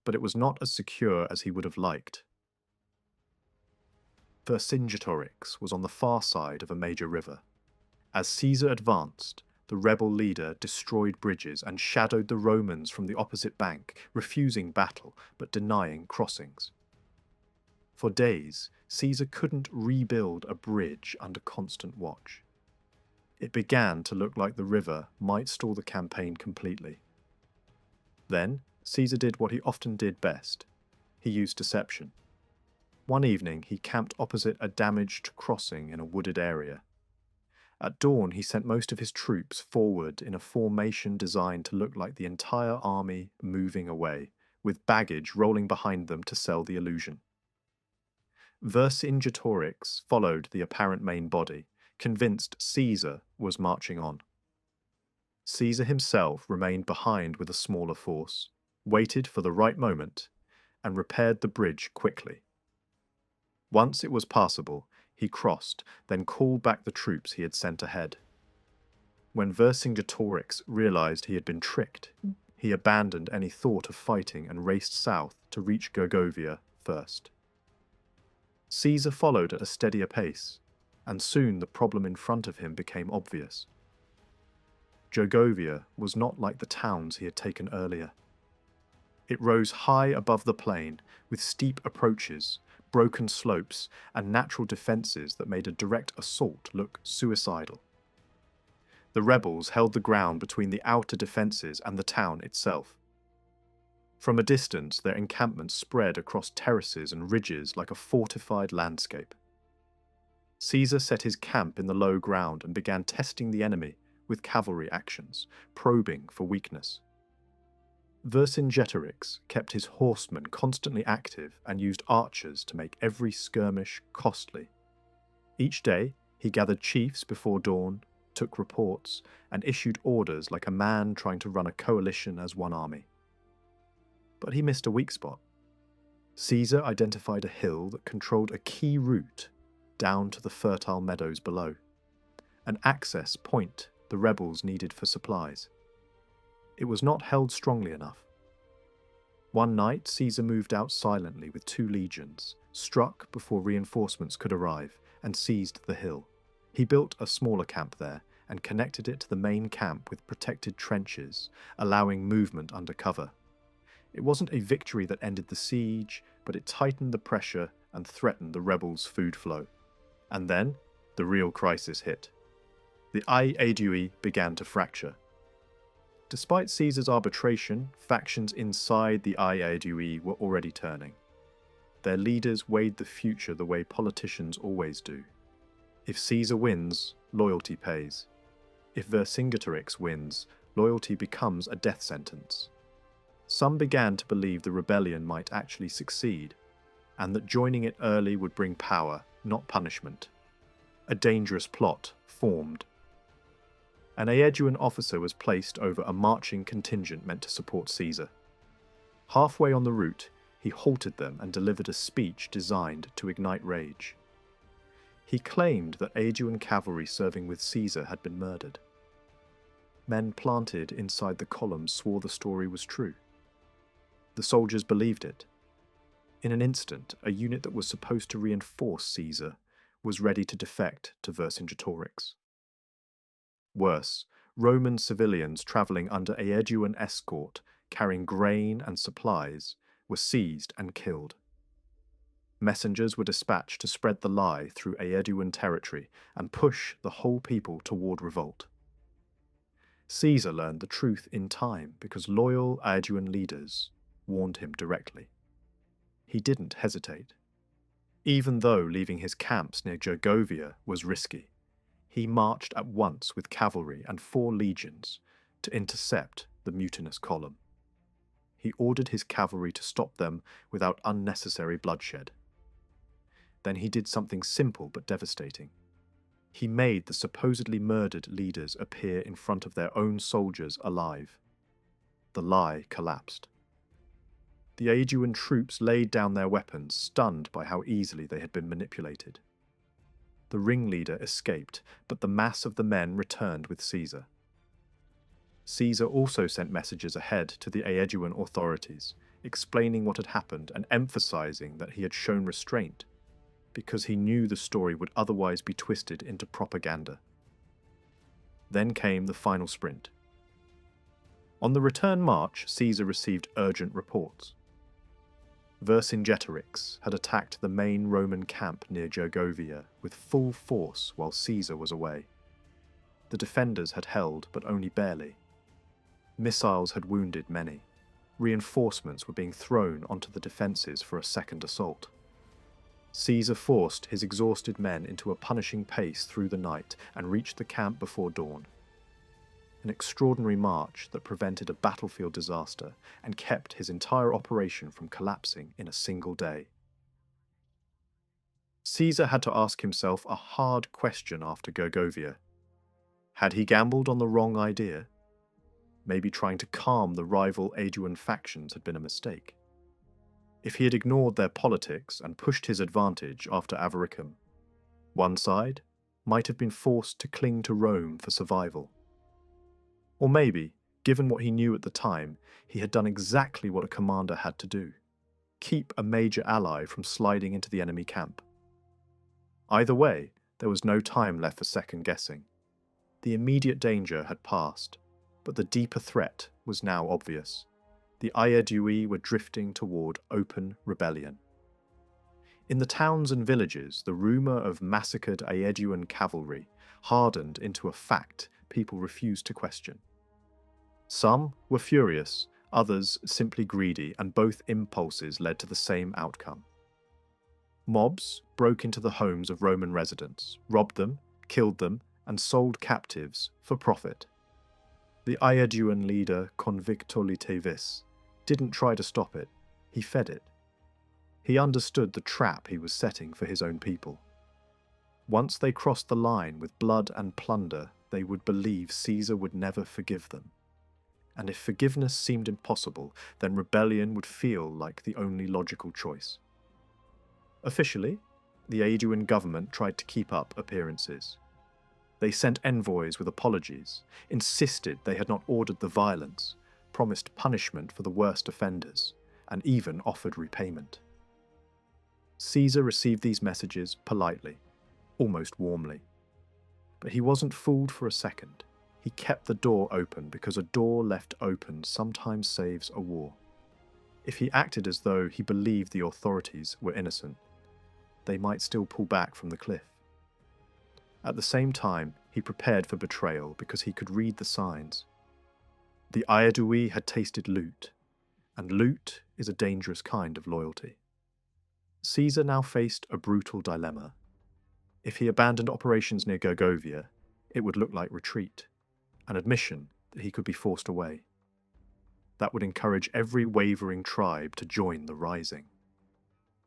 but it was not as secure as he would have liked. Vercingetorix was on the far side of a major river. As Caesar advanced, the rebel leader destroyed bridges and shadowed the Romans from the opposite bank, refusing battle but denying crossings. For days, Caesar couldn't rebuild a bridge under constant watch. It began to look like the river might stall the campaign completely. Then, Caesar did what he often did best. He used deception. One evening, he camped opposite a damaged crossing in a wooded area. At dawn, he sent most of his troops forward in a formation designed to look like the entire army moving away, with baggage rolling behind them to sell the illusion. Vercingetorix followed the apparent main body, convinced Caesar was marching on. Caesar himself remained behind with a smaller force, waited for the right moment, and repaired the bridge quickly. Once it was passable, he crossed, then called back the troops he had sent ahead. When Vercingetorix realized he had been tricked, he abandoned any thought of fighting and raced south to reach Gergovia first. Caesar followed at a steadier pace, and soon the problem in front of him became obvious. Gergovia was not like the towns he had taken earlier. It rose high above the plain, with steep approaches, broken slopes, and natural defences that made a direct assault look suicidal. The rebels held the ground between the outer defences and the town itself. From a distance, their encampments spread across terraces and ridges like a fortified landscape. Caesar set his camp in the low ground and began testing the enemy with cavalry actions, probing for weakness. Vercingetorix kept his horsemen constantly active and used archers to make every skirmish costly. Each day, he gathered chiefs before dawn, took reports, and issued orders like a man trying to run a coalition as one army. But he missed a weak spot. Caesar identified a hill that controlled a key route down to the fertile meadows below, an access point the rebels needed for supplies. It was not held strongly enough. One night, Caesar moved out silently with 2 legions, struck before reinforcements could arrive, and seized the hill. He built a smaller camp there and connected it to the main camp with protected trenches, allowing movement under cover. It wasn't a victory that ended the siege, but it tightened the pressure and threatened the rebels' food flow. And then, the real crisis hit. The Aedui began to fracture. Despite Caesar's arbitration, factions inside the Aedui were already turning. Their leaders weighed the future the way politicians always do. If Caesar wins, loyalty pays. If Vercingetorix wins, loyalty becomes a death sentence. Some began to believe the rebellion might actually succeed, and that joining it early would bring power, not punishment. A dangerous plot formed. An Aeduan officer was placed over a marching contingent meant to support Caesar. Halfway on the route, he halted them and delivered a speech designed to ignite rage. He claimed that Aeduan cavalry serving with Caesar had been murdered. Men planted inside the columns swore the story was true. The soldiers believed it. In an instant, a unit that was supposed to reinforce Caesar was ready to defect to Vercingetorix. Worse, Roman civilians travelling under Aeduan escort, carrying grain and supplies, were seized and killed. Messengers were dispatched to spread the lie through Aeduan territory and push the whole people toward revolt. Caesar learned the truth in time because loyal Aeduan leaders warned him directly. He didn't hesitate. Even though leaving his camps near Gergovia was risky, he marched at once with cavalry and 4 legions to intercept the mutinous column. He ordered his cavalry to stop them without unnecessary bloodshed. Then he did something simple but devastating. He made the supposedly murdered leaders appear in front of their own soldiers alive. The lie collapsed. The Aeduan troops laid down their weapons, stunned by how easily they had been manipulated. The ringleader escaped, but the mass of the men returned with Caesar. Caesar also sent messages ahead to the Aeduan authorities, explaining what had happened and emphasizing that he had shown restraint, because he knew the story would otherwise be twisted into propaganda. Then came the final sprint. On the return march, Caesar received urgent reports. Vercingetorix had attacked the main Roman camp near Gergovia with full force while Caesar was away. The defenders had held, but only barely. Missiles had wounded many. Reinforcements were being thrown onto the defences for a second assault. Caesar forced his exhausted men into a punishing pace through the night and reached the camp before dawn. An extraordinary march that prevented a battlefield disaster and kept his entire operation from collapsing in a single day. Caesar had to ask himself a hard question after Gergovia. Had he gambled on the wrong idea? Maybe trying to calm the rival Aeduan factions had been a mistake. If he had ignored their politics and pushed his advantage after Avaricum, one side might have been forced to cling to Rome for survival. Or maybe, given what he knew at the time, he had done exactly what a commander had to do: keep a major ally from sliding into the enemy camp. Either way, there was no time left for second guessing. The immediate danger had passed, but the deeper threat was now obvious. The Aedui were drifting toward open rebellion. In the towns and villages, the rumour of massacred Aeduan cavalry hardened into a fact people refused to question. Some were furious, others simply greedy, and both impulses led to the same outcome. Mobs broke into the homes of Roman residents, robbed them, killed them, and sold captives for profit. The Aeduan leader Convictolitavis didn't try to stop it, he fed it. He understood the trap he was setting for his own people. Once they crossed the line with blood and plunder, they would believe Caesar would never forgive them. and if forgiveness seemed impossible, then rebellion would feel like the only logical choice. Officially, the Aeduan government tried to keep up appearances. They sent envoys with apologies, insisted they had not ordered the violence, promised punishment for the worst offenders, and even offered repayment. Caesar received these messages politely, almost warmly. But he wasn't fooled for a second. He kept the door open because a door left open sometimes saves a war. If he acted as though he believed the authorities were innocent, they might still pull back from the cliff. At the same time, he prepared for betrayal because he could read the signs. The Aedui had tasted loot, and loot is a dangerous kind of loyalty. Caesar now faced a brutal dilemma. If he abandoned operations near Gergovia, it would look like retreat, an admission that he could be forced away. That would encourage every wavering tribe to join the rising.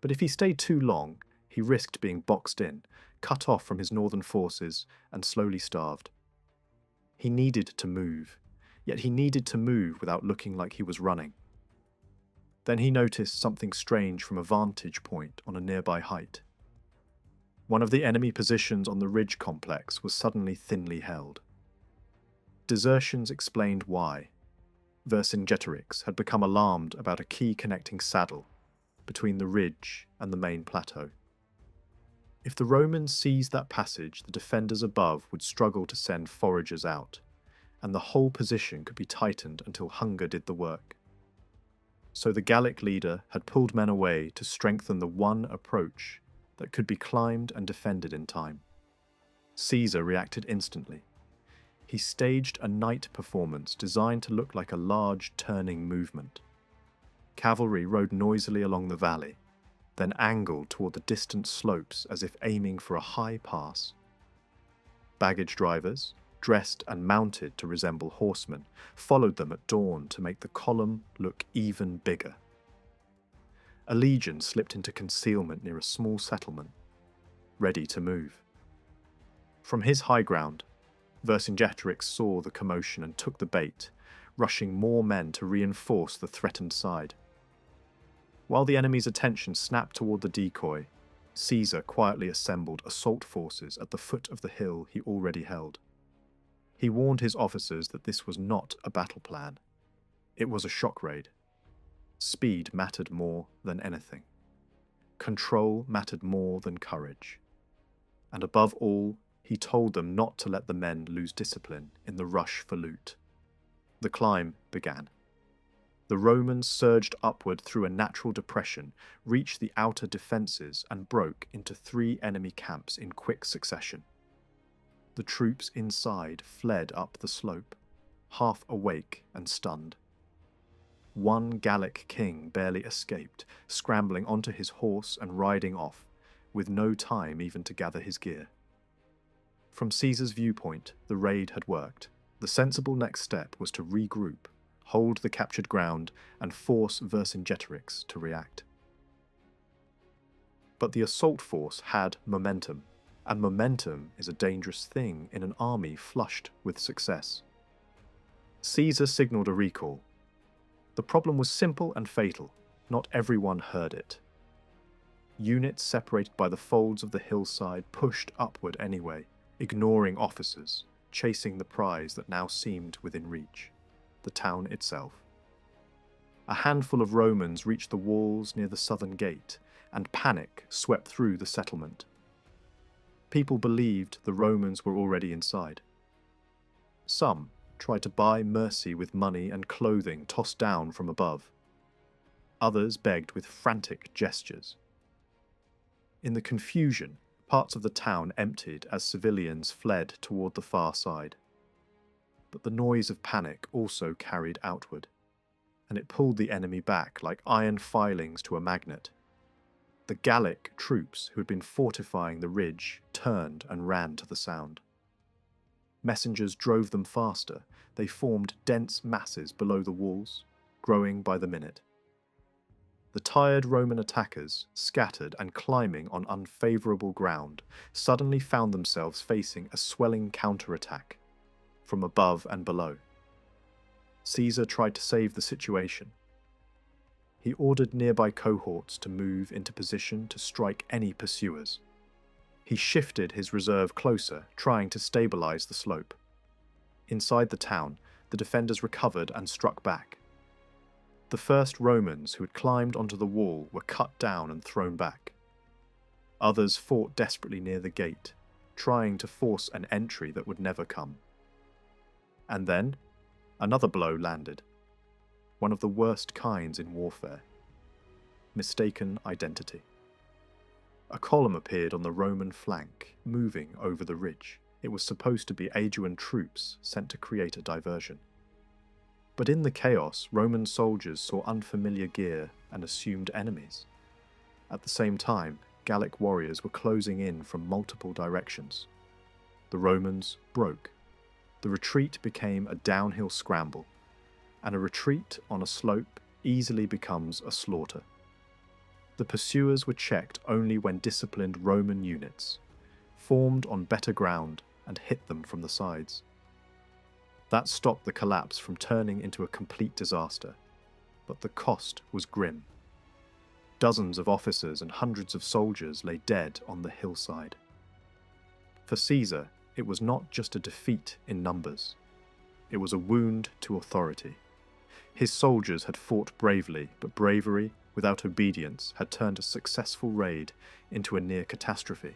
But if he stayed too long, he risked being boxed in, cut off from his northern forces, and slowly starved. He needed to move, yet he needed to move without looking like he was running. Then he noticed something strange from a vantage point on a nearby height. One of the enemy positions on the ridge complex was suddenly thinly held. Desertions explained why. Vercingetorix had become alarmed about a key connecting saddle between the ridge and the main plateau. If the Romans seized that passage, the defenders above would struggle to send foragers out, and the whole position could be tightened until hunger did the work. So the Gallic leader had pulled men away to strengthen the one approach that could be climbed and defended in time. Caesar reacted instantly. He staged a night performance designed to look like a large turning movement. Cavalry rode noisily along the valley, then angled toward the distant slopes as if aiming for a high pass. Baggage drivers, dressed and mounted to resemble horsemen, followed them at dawn to make the column look even bigger. A legion slipped into concealment near a small settlement, ready to move. From his high ground, Vercingetorix saw the commotion and took the bait, rushing more men to reinforce the threatened side. While the enemy's attention snapped toward the decoy, Caesar quietly assembled assault forces at the foot of the hill he already held. He warned his officers that this was not a battle plan. It was a shock raid. Speed mattered more than anything. Control mattered more than courage. And above all, he told them not to let the men lose discipline in the rush for loot. The climb began. The Romans surged upward through a natural depression, reached the outer defences, and broke into 3 enemy camps in quick succession. The troops inside fled up the slope, half awake and stunned. One Gallic king barely escaped, scrambling onto his horse and riding off, with no time even to gather his gear. From Caesar's viewpoint, the raid had worked. The sensible next step was to regroup, hold the captured ground, and force Vercingetorix to react. But the assault force had momentum, and momentum is a dangerous thing in an army flushed with success. Caesar signalled a recall. The problem was simple and fatal. Not everyone heard it. Units separated by the folds of the hillside pushed upward anyway, ignoring officers, chasing the prize that now seemed within reach, the town itself. A handful of Romans reached the walls near the southern gate, and panic swept through the settlement. People believed the Romans were already inside. Some tried to buy mercy with money and clothing tossed down from above. Others begged with frantic gestures. In the confusion, parts of the town emptied as civilians fled toward the far side. But the noise of panic also carried outward, and it pulled the enemy back like iron filings to a magnet. The Gallic troops who had been fortifying the ridge turned and ran to the sound. Messengers drove them faster. They formed dense masses below the walls, growing by the minute. The tired Roman attackers, scattered and climbing on unfavourable ground, suddenly found themselves facing a swelling counterattack from above and below. Caesar tried to save the situation. He ordered nearby cohorts to move into position to strike any pursuers. He shifted his reserve closer, trying to stabilize the slope. Inside the town, the defenders recovered and struck back. The first Romans who had climbed onto the wall were cut down and thrown back. Others fought desperately near the gate, trying to force an entry that would never come. And then, another blow landed. One of the worst kinds in warfare. Mistaken identity. A column appeared on the Roman flank, moving over the ridge. It was supposed to be Aeduan troops sent to create a diversion. But in the chaos, Roman soldiers saw unfamiliar gear and assumed enemies. At the same time, Gallic warriors were closing in from multiple directions. The Romans broke. The retreat became a downhill scramble, and a retreat on a slope easily becomes a slaughter. The pursuers were checked only when disciplined Roman units formed on better ground and hit them from the sides. That stopped the collapse from turning into a complete disaster, but the cost was grim. Dozens of officers and hundreds of soldiers lay dead on the hillside. For Caesar, it was not just a defeat in numbers. It was a wound to authority. His soldiers had fought bravely, but bravery without obedience had turned a successful raid into a near catastrophe.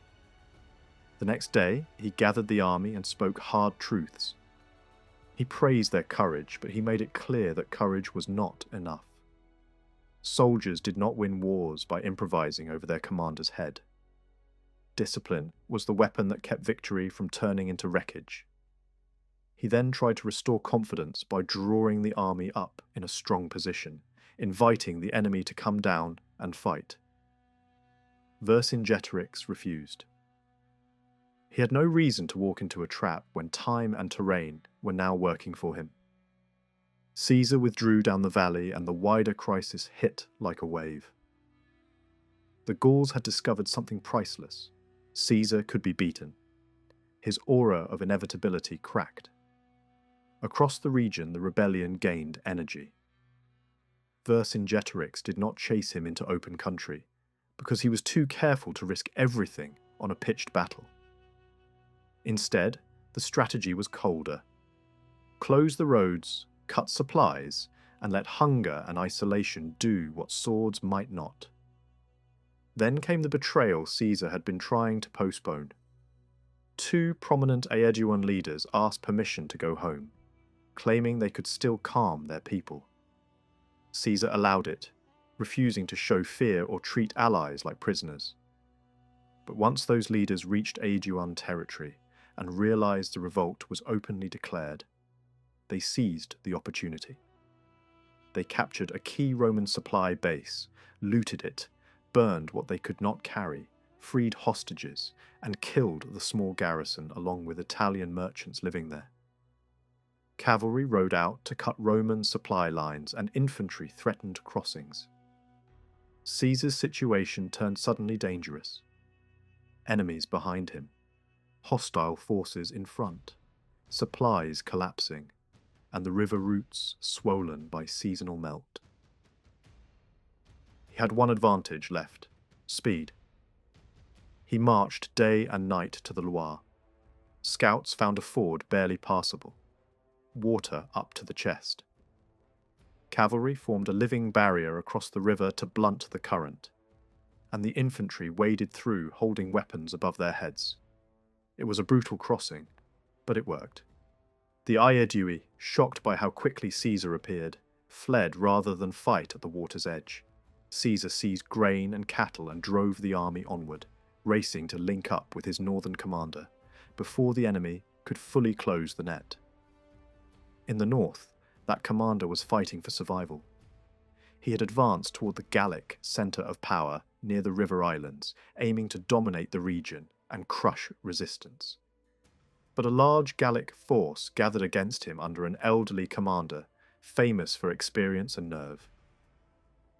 The next day, he gathered the army and spoke hard truths. He praised their courage, but he made it clear that courage was not enough. Soldiers did not win wars by improvising over their commander's head. Discipline was the weapon that kept victory from turning into wreckage. He then tried to restore confidence by drawing the army up in a strong position, inviting the enemy to come down and fight. Vercingetorix refused. He had no reason to walk into a trap when time and terrain were now working for him. Caesar withdrew down the valley and the wider crisis hit like a wave. The Gauls had discovered something priceless. Caesar could be beaten. His aura of inevitability cracked. Across the region, the rebellion gained energy. Vercingetorix did not chase him into open country, because he was too careful to risk everything on a pitched battle. Instead, the strategy was colder. Close the roads, cut supplies, and let hunger and isolation do what swords might not. Then came the betrayal Caesar had been trying to postpone. Two prominent Aeduan leaders asked permission to go home, claiming they could still calm their people. Caesar allowed it, refusing to show fear or treat allies like prisoners. But once those leaders reached Aeduan territory and realized the revolt was openly declared, they seized the opportunity. They captured a key Roman supply base, looted it, burned what they could not carry, freed hostages, and killed the small garrison along with Italian merchants living there. Cavalry rode out to cut Roman supply lines and infantry threatened crossings. Caesar's situation turned suddenly dangerous. Enemies behind him, hostile forces in front, supplies collapsing, and the river routes swollen by seasonal melt. He had one advantage left: speed. He marched day and night to the Loire. Scouts found a ford barely passable, water up to the chest. Cavalry formed a living barrier across the river to blunt the current, and the infantry waded through holding weapons above their heads. It was a brutal crossing, but it worked. The Aedui, shocked by how quickly Caesar appeared, fled rather than fight at the water's edge. Caesar seized grain and cattle and drove the army onward, racing to link up with his northern commander, before the enemy could fully close the net. In the north, that commander was fighting for survival. He had advanced toward the Gallic centre of power near the river islands, aiming to dominate the region and crush resistance. But a large Gallic force gathered against him under an elderly commander, famous for experience and nerve.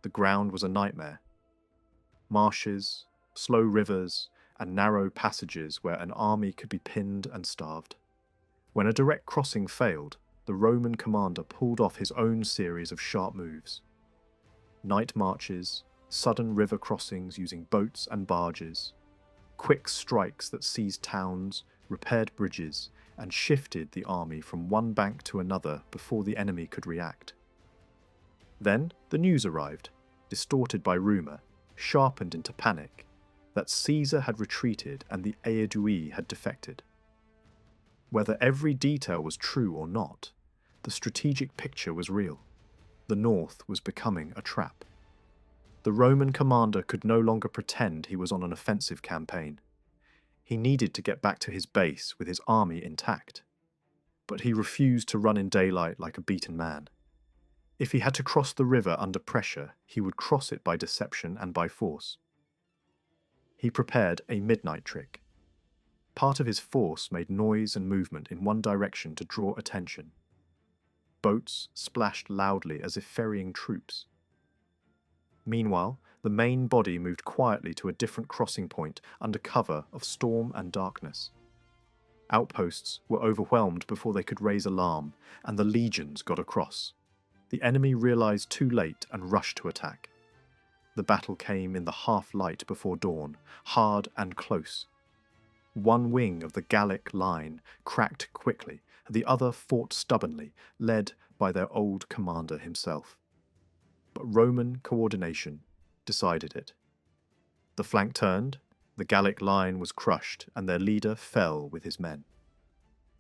The ground was a nightmare. Marshes, slow rivers, and narrow passages where an army could be pinned and starved. When a direct crossing failed, the Roman commander pulled off his own series of sharp moves. Night marches, sudden river crossings using boats and barges, quick strikes that seized towns, repaired bridges, and shifted the army from one bank to another before the enemy could react. Then the news arrived, distorted by rumour, sharpened into panic, that Caesar had retreated and the Aedui had defected. Whether every detail was true or not, the strategic picture was real. The north was becoming a trap. The Roman commander could no longer pretend he was on an offensive campaign. He needed to get back to his base with his army intact. But he refused to run in daylight like a beaten man. If he had to cross the river under pressure, he would cross it by deception and by force. He prepared a midnight trick. Part of his force made noise and movement in one direction to draw attention. Boats splashed loudly as if ferrying troops. Meanwhile, the main body moved quietly to a different crossing point under cover of storm and darkness. Outposts were overwhelmed before they could raise alarm, and the legions got across. The enemy realized too late and rushed to attack. The battle came in the half-light before dawn, hard and close. One wing of the Gallic line cracked quickly, the other fought stubbornly, led by their old commander himself. But Roman coordination decided it. The flank turned, the Gallic line was crushed, and their leader fell with his men.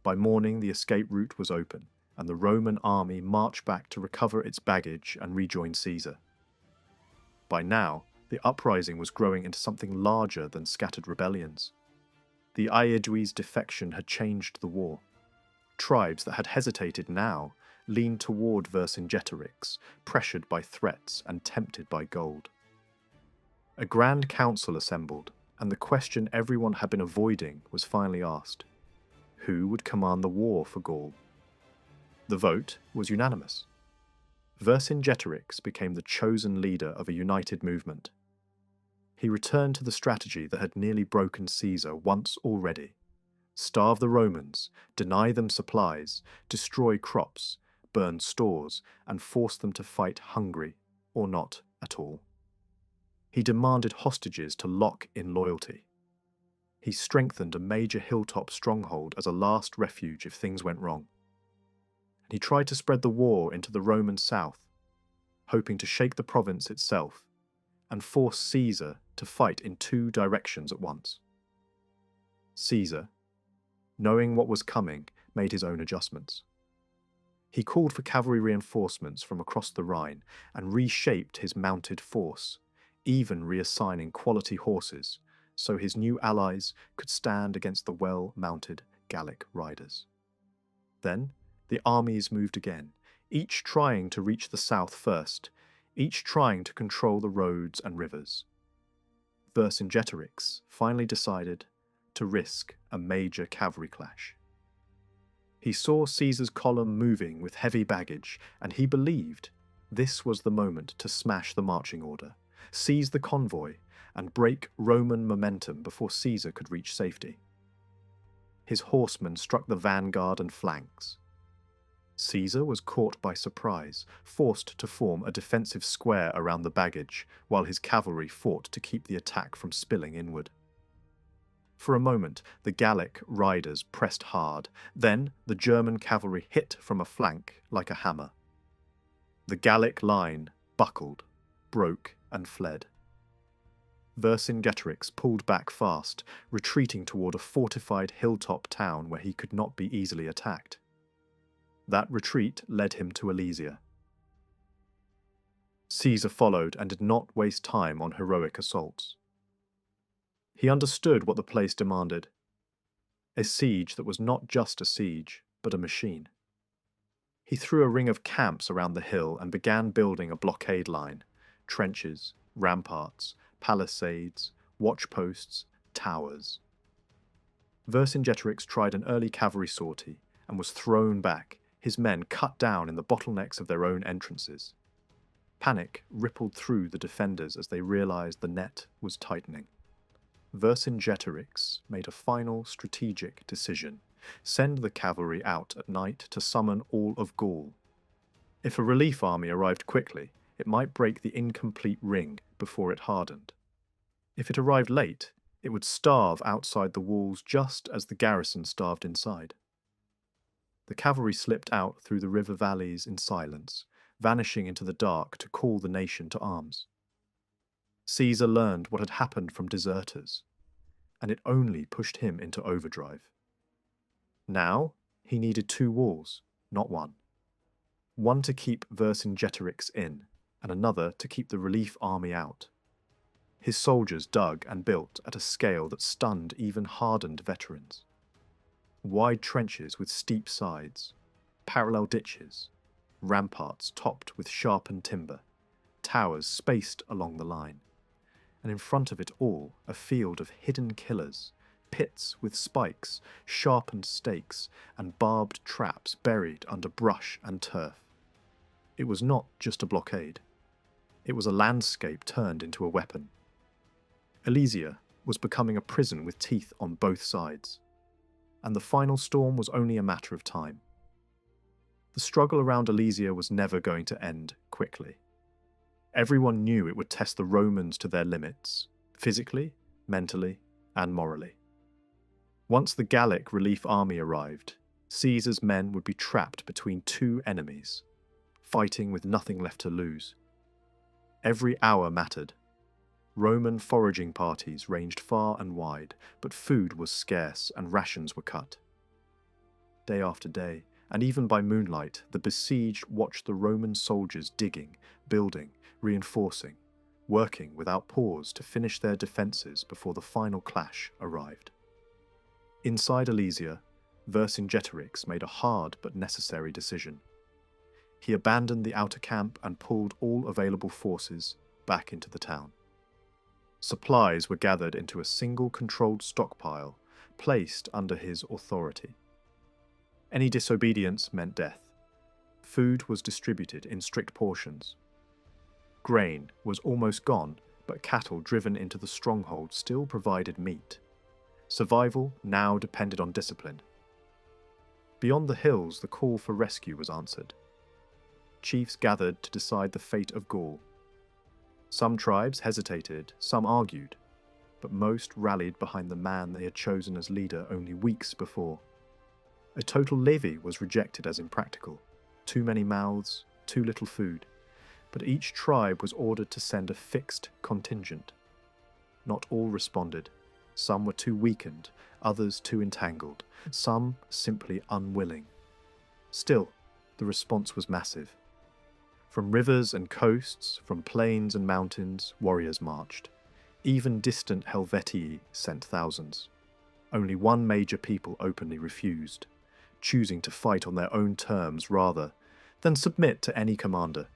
By morning the escape route was open, and the Roman army marched back to recover its baggage and rejoin Caesar. By now, the uprising was growing into something larger than scattered rebellions. The Aedui's defection had changed the war. Tribes that had hesitated now leaned toward Vercingetorix, pressured by threats and tempted by gold. A grand council assembled, and the question everyone had been avoiding was finally asked. Who would command the war for Gaul? The vote was unanimous. Vercingetorix became the chosen leader of a united movement. He returned to the strategy that had nearly broken Caesar once already. Starve the Romans, deny them supplies, destroy crops, burn stores, and force them to fight hungry, or not at all. He demanded hostages to lock in loyalty. He strengthened a major hilltop stronghold as a last refuge if things went wrong. And he tried to spread the war into the Roman south, hoping to shake the province itself and force Caesar to fight in two directions at once. Caesar, knowing what was coming, made his own adjustments. He called for cavalry reinforcements from across the Rhine and reshaped his mounted force, even reassigning quality horses so his new allies could stand against the well-mounted Gallic riders. Then the armies moved again, each trying to reach the south first, each trying to control the roads and rivers. Vercingetorix finally decided to risk a major cavalry clash. He saw Caesar's column moving with heavy baggage, and he believed this was the moment to smash the marching order, seize the convoy, and break Roman momentum before Caesar could reach safety. His horsemen struck the vanguard and flanks. Caesar was caught by surprise, forced to form a defensive square around the baggage, while his cavalry fought to keep the attack from spilling inward. For a moment, the Gallic riders pressed hard. Then the German cavalry hit from a flank like a hammer. The Gallic line buckled, broke, and fled. Vercingetorix pulled back fast, retreating toward a fortified hilltop town where he could not be easily attacked. That retreat led him to Alesia. Caesar followed and did not waste time on heroic assaults. He understood what the place demanded. A siege that was not just a siege, but a machine. He threw a ring of camps around the hill and began building a blockade line, trenches, ramparts, palisades, watchposts, towers. Vercingetorix tried an early cavalry sortie and was thrown back, his men cut down in the bottlenecks of their own entrances. Panic rippled through the defenders as they realized the net was tightening. Vercingetorix made a final strategic decision. send the cavalry out at night to summon all of Gaul. If a relief army arrived quickly, it might break the incomplete ring before it hardened. If it arrived late, it would starve outside the walls just as the garrison starved inside. The cavalry slipped out through the river valleys in silence, vanishing into the dark to call the nation to arms. Caesar learned what had happened from deserters, and it only pushed him into overdrive. Now, he needed 2 walls, not 1. One to keep Vercingetorix in, and another to keep the relief army out. His soldiers dug and built at a scale that stunned even hardened veterans. Wide trenches with steep sides, parallel ditches, ramparts topped with sharpened timber, towers spaced along the line, and in front of it all a field of hidden killers, pits with spikes, sharpened stakes, and barbed traps buried under brush and turf. It was not just a blockade. It was a landscape turned into a weapon. Alesia was becoming a prison with teeth on both sides, and the final storm was only a matter of time. The struggle around Alesia was never going to end quickly. Everyone knew it would test the Romans to their limits, physically, mentally, and morally. Once the Gallic relief army arrived, Caesar's men would be trapped between 2 enemies, fighting with nothing left to lose. Every hour mattered. Roman foraging parties ranged far and wide, but food was scarce and rations were cut. Day after day, and even by moonlight, the besieged watched the Roman soldiers digging, building, reinforcing, working without pause to finish their defences before the final clash arrived. Inside Alesia, Vercingetorix made a hard but necessary decision. He abandoned the outer camp and pulled all available forces back into the town. Supplies were gathered into a single controlled stockpile, placed under his authority. Any disobedience meant death. Food was distributed in strict portions. Grain was almost gone, but cattle driven into the stronghold still provided meat. Survival now depended on discipline. Beyond the hills, the call for rescue was answered. Chiefs gathered to decide the fate of Gaul. Some tribes hesitated, some argued, but most rallied behind the man they had chosen as leader only weeks before. A total levy was rejected as impractical. Too many mouths, too little food. But each tribe was ordered to send a fixed contingent. Not all responded. Some were too weakened, others too entangled, some simply unwilling. Still, the response was massive. From rivers and coasts, from plains and mountains, warriors marched. Even distant Helvetii sent thousands. Only one major people openly refused, choosing to fight on their own terms rather than submit to any commander.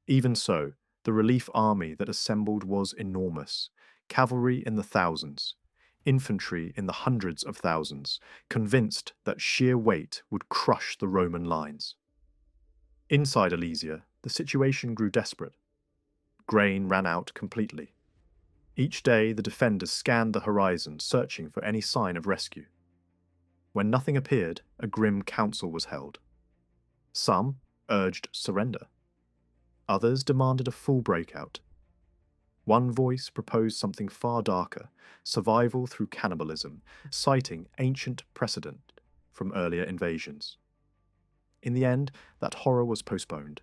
Even so, the relief army that assembled was enormous, cavalry in the thousands, infantry in the hundreds of thousands, convinced that sheer weight would crush the Roman lines. Inside Alesia, the situation grew desperate. Grain ran out completely. Each day the defenders scanned the horizon, searching for any sign of rescue. When nothing appeared, a grim council was held. Some urged surrender. Others demanded a full breakout. One voice proposed something far darker, survival through cannibalism, citing ancient precedent from earlier invasions. In the end, that horror was postponed.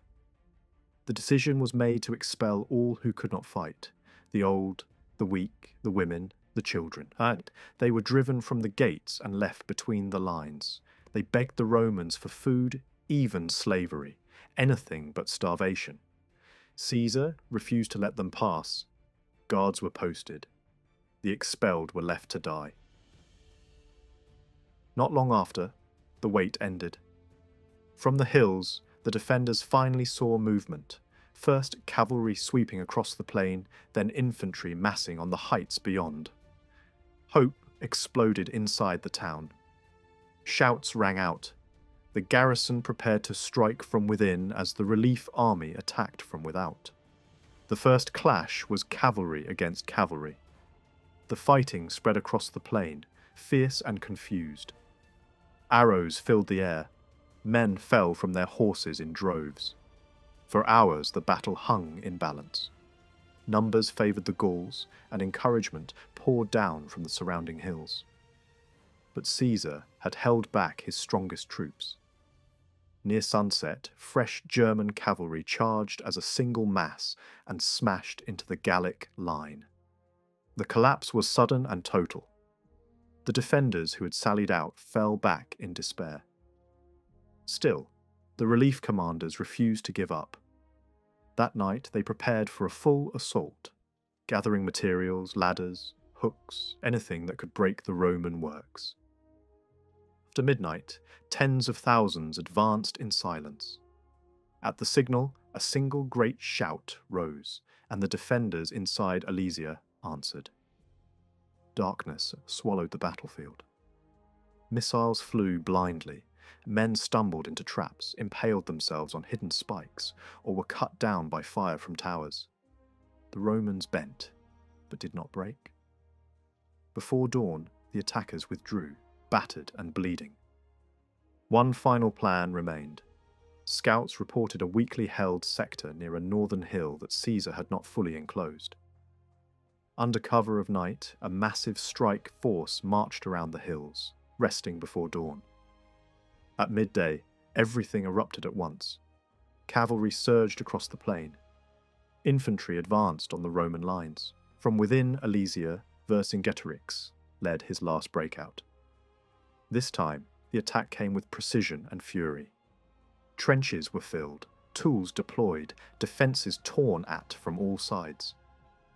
The decision was made to expel all who could not fight, the old, the weak, the women, the children. And they were driven from the gates and left between the lines. They begged the Romans for food, even slavery, anything but starvation. Caesar refused to let them pass. Guards were posted. The expelled were left to die. Not long after, the wait ended. From the hills, the defenders finally saw movement. First cavalry sweeping across the plain, then infantry massing on the heights beyond. Hope exploded inside the town. Shouts rang out. The garrison prepared to strike from within as the relief army attacked from without. The first clash was cavalry against cavalry. The fighting spread across the plain, fierce and confused. Arrows filled the air. Men fell from their horses in droves. For hours the battle hung in balance. Numbers favoured the Gauls, and encouragement poured down from the surrounding hills. But Caesar had held back his strongest troops. Near sunset, fresh German cavalry charged as a single mass and smashed into the Gallic line. The collapse was sudden and total. The defenders who had sallied out fell back in despair. Still, the relief commanders refused to give up. That night they prepared for a full assault, gathering materials, ladders, hooks, anything that could break the Roman works. After midnight, tens of thousands advanced in silence. At the signal, a single great shout rose, and the defenders inside Alesia answered. Darkness swallowed the battlefield. Missiles flew blindly. Men stumbled into traps, impaled themselves on hidden spikes, or were cut down by fire from towers. The Romans bent, but did not break. Before dawn, the attackers withdrew, battered and bleeding. One final plan remained. Scouts reported a weakly held sector near a northern hill that Caesar had not fully enclosed. Under cover of night, a massive strike force marched around the hills, resting before dawn. At midday, everything erupted at once. Cavalry surged across the plain. Infantry advanced on the Roman lines. From within Alesia, Vercingetorix led his last breakout. This time, the attack came with precision and fury. Trenches were filled, tools deployed, defences torn at from all sides.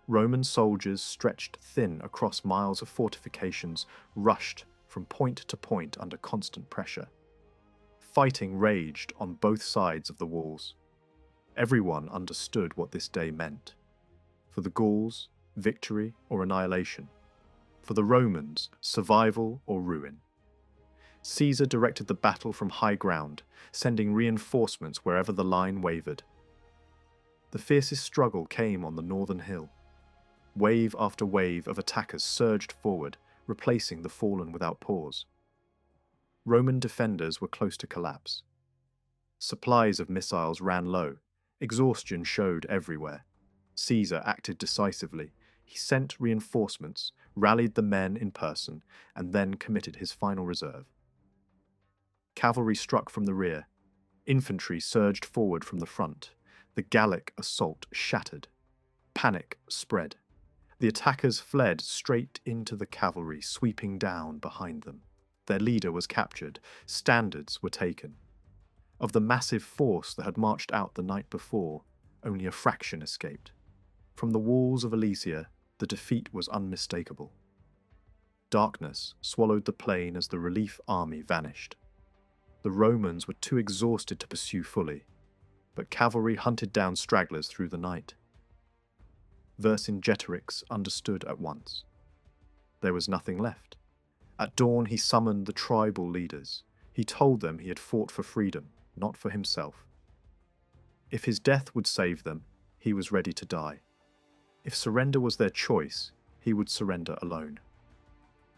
Roman soldiers stretched thin across miles of fortifications, rushed from point to point under constant pressure. Fighting raged on both sides of the walls. Everyone understood what this day meant. For the Gauls, victory or annihilation. For the Romans, survival or ruin. Caesar directed the battle from high ground, sending reinforcements wherever the line wavered. The fiercest struggle came on the northern hill. Wave after wave of attackers surged forward, replacing the fallen without pause. Roman defenders were close to collapse. Supplies of missiles ran low. Exhaustion showed everywhere. Caesar acted decisively. He sent reinforcements, rallied the men in person, and then committed his final reserve. Cavalry struck from the rear. Infantry surged forward from the front. The Gallic assault shattered. Panic spread. The attackers fled straight into the cavalry, sweeping down behind them. Their leader was captured. Standards were taken. Of the massive force that had marched out the night before, only a fraction escaped. From the walls of Alesia, the defeat was unmistakable. Darkness swallowed the plain as the relief army vanished. The Romans were too exhausted to pursue fully, but cavalry hunted down stragglers through the night. Vercingetorix understood at once. There was nothing left. At dawn he summoned the tribal leaders. He told them he had fought for freedom, not for himself. If his death would save them, he was ready to die. If surrender was their choice, he would surrender alone.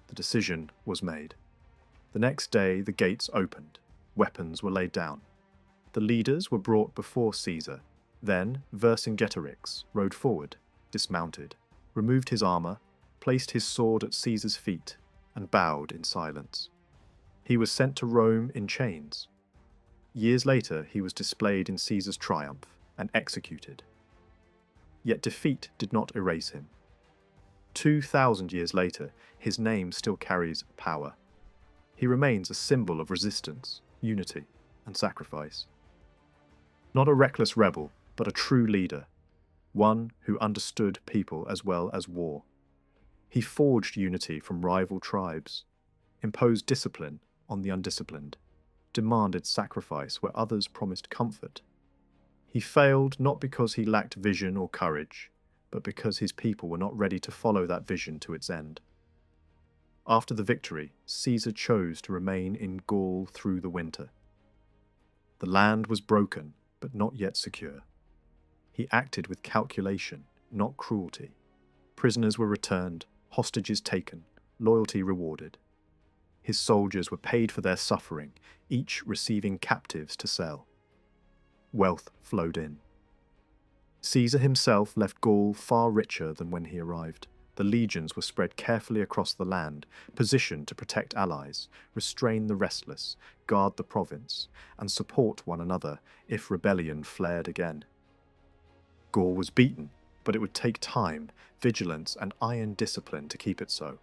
The decision was made. The next day the gates opened. Weapons were laid down. The leaders were brought before Caesar. Then Vercingetorix rode forward, dismounted, removed his armour, placed his sword at Caesar's feet, and bowed in silence. He was sent to Rome in chains. Years later he was displayed in Caesar's triumph and executed. Yet defeat did not erase him. 2,000 years later, his name still carries power. He remains a symbol of resistance, unity, and sacrifice. Not a reckless rebel, but a true leader, one who understood people as well as war. He forged unity from rival tribes, imposed discipline on the undisciplined, demanded sacrifice where others promised comfort. He failed not because he lacked vision or courage, but because his people were not ready to follow that vision to its end. After the victory, Caesar chose to remain in Gaul through the winter. The land was broken, but not yet secure. He acted with calculation, not cruelty. Prisoners were returned, hostages taken, loyalty rewarded. His soldiers were paid for their suffering, each receiving captives to sell. Wealth flowed in. Caesar himself left Gaul far richer than when he arrived. The legions were spread carefully across the land, positioned to protect allies, restrain the restless, guard the province, and support one another if rebellion flared again. Gaul was beaten, but it would take time, vigilance, and iron discipline to keep it so.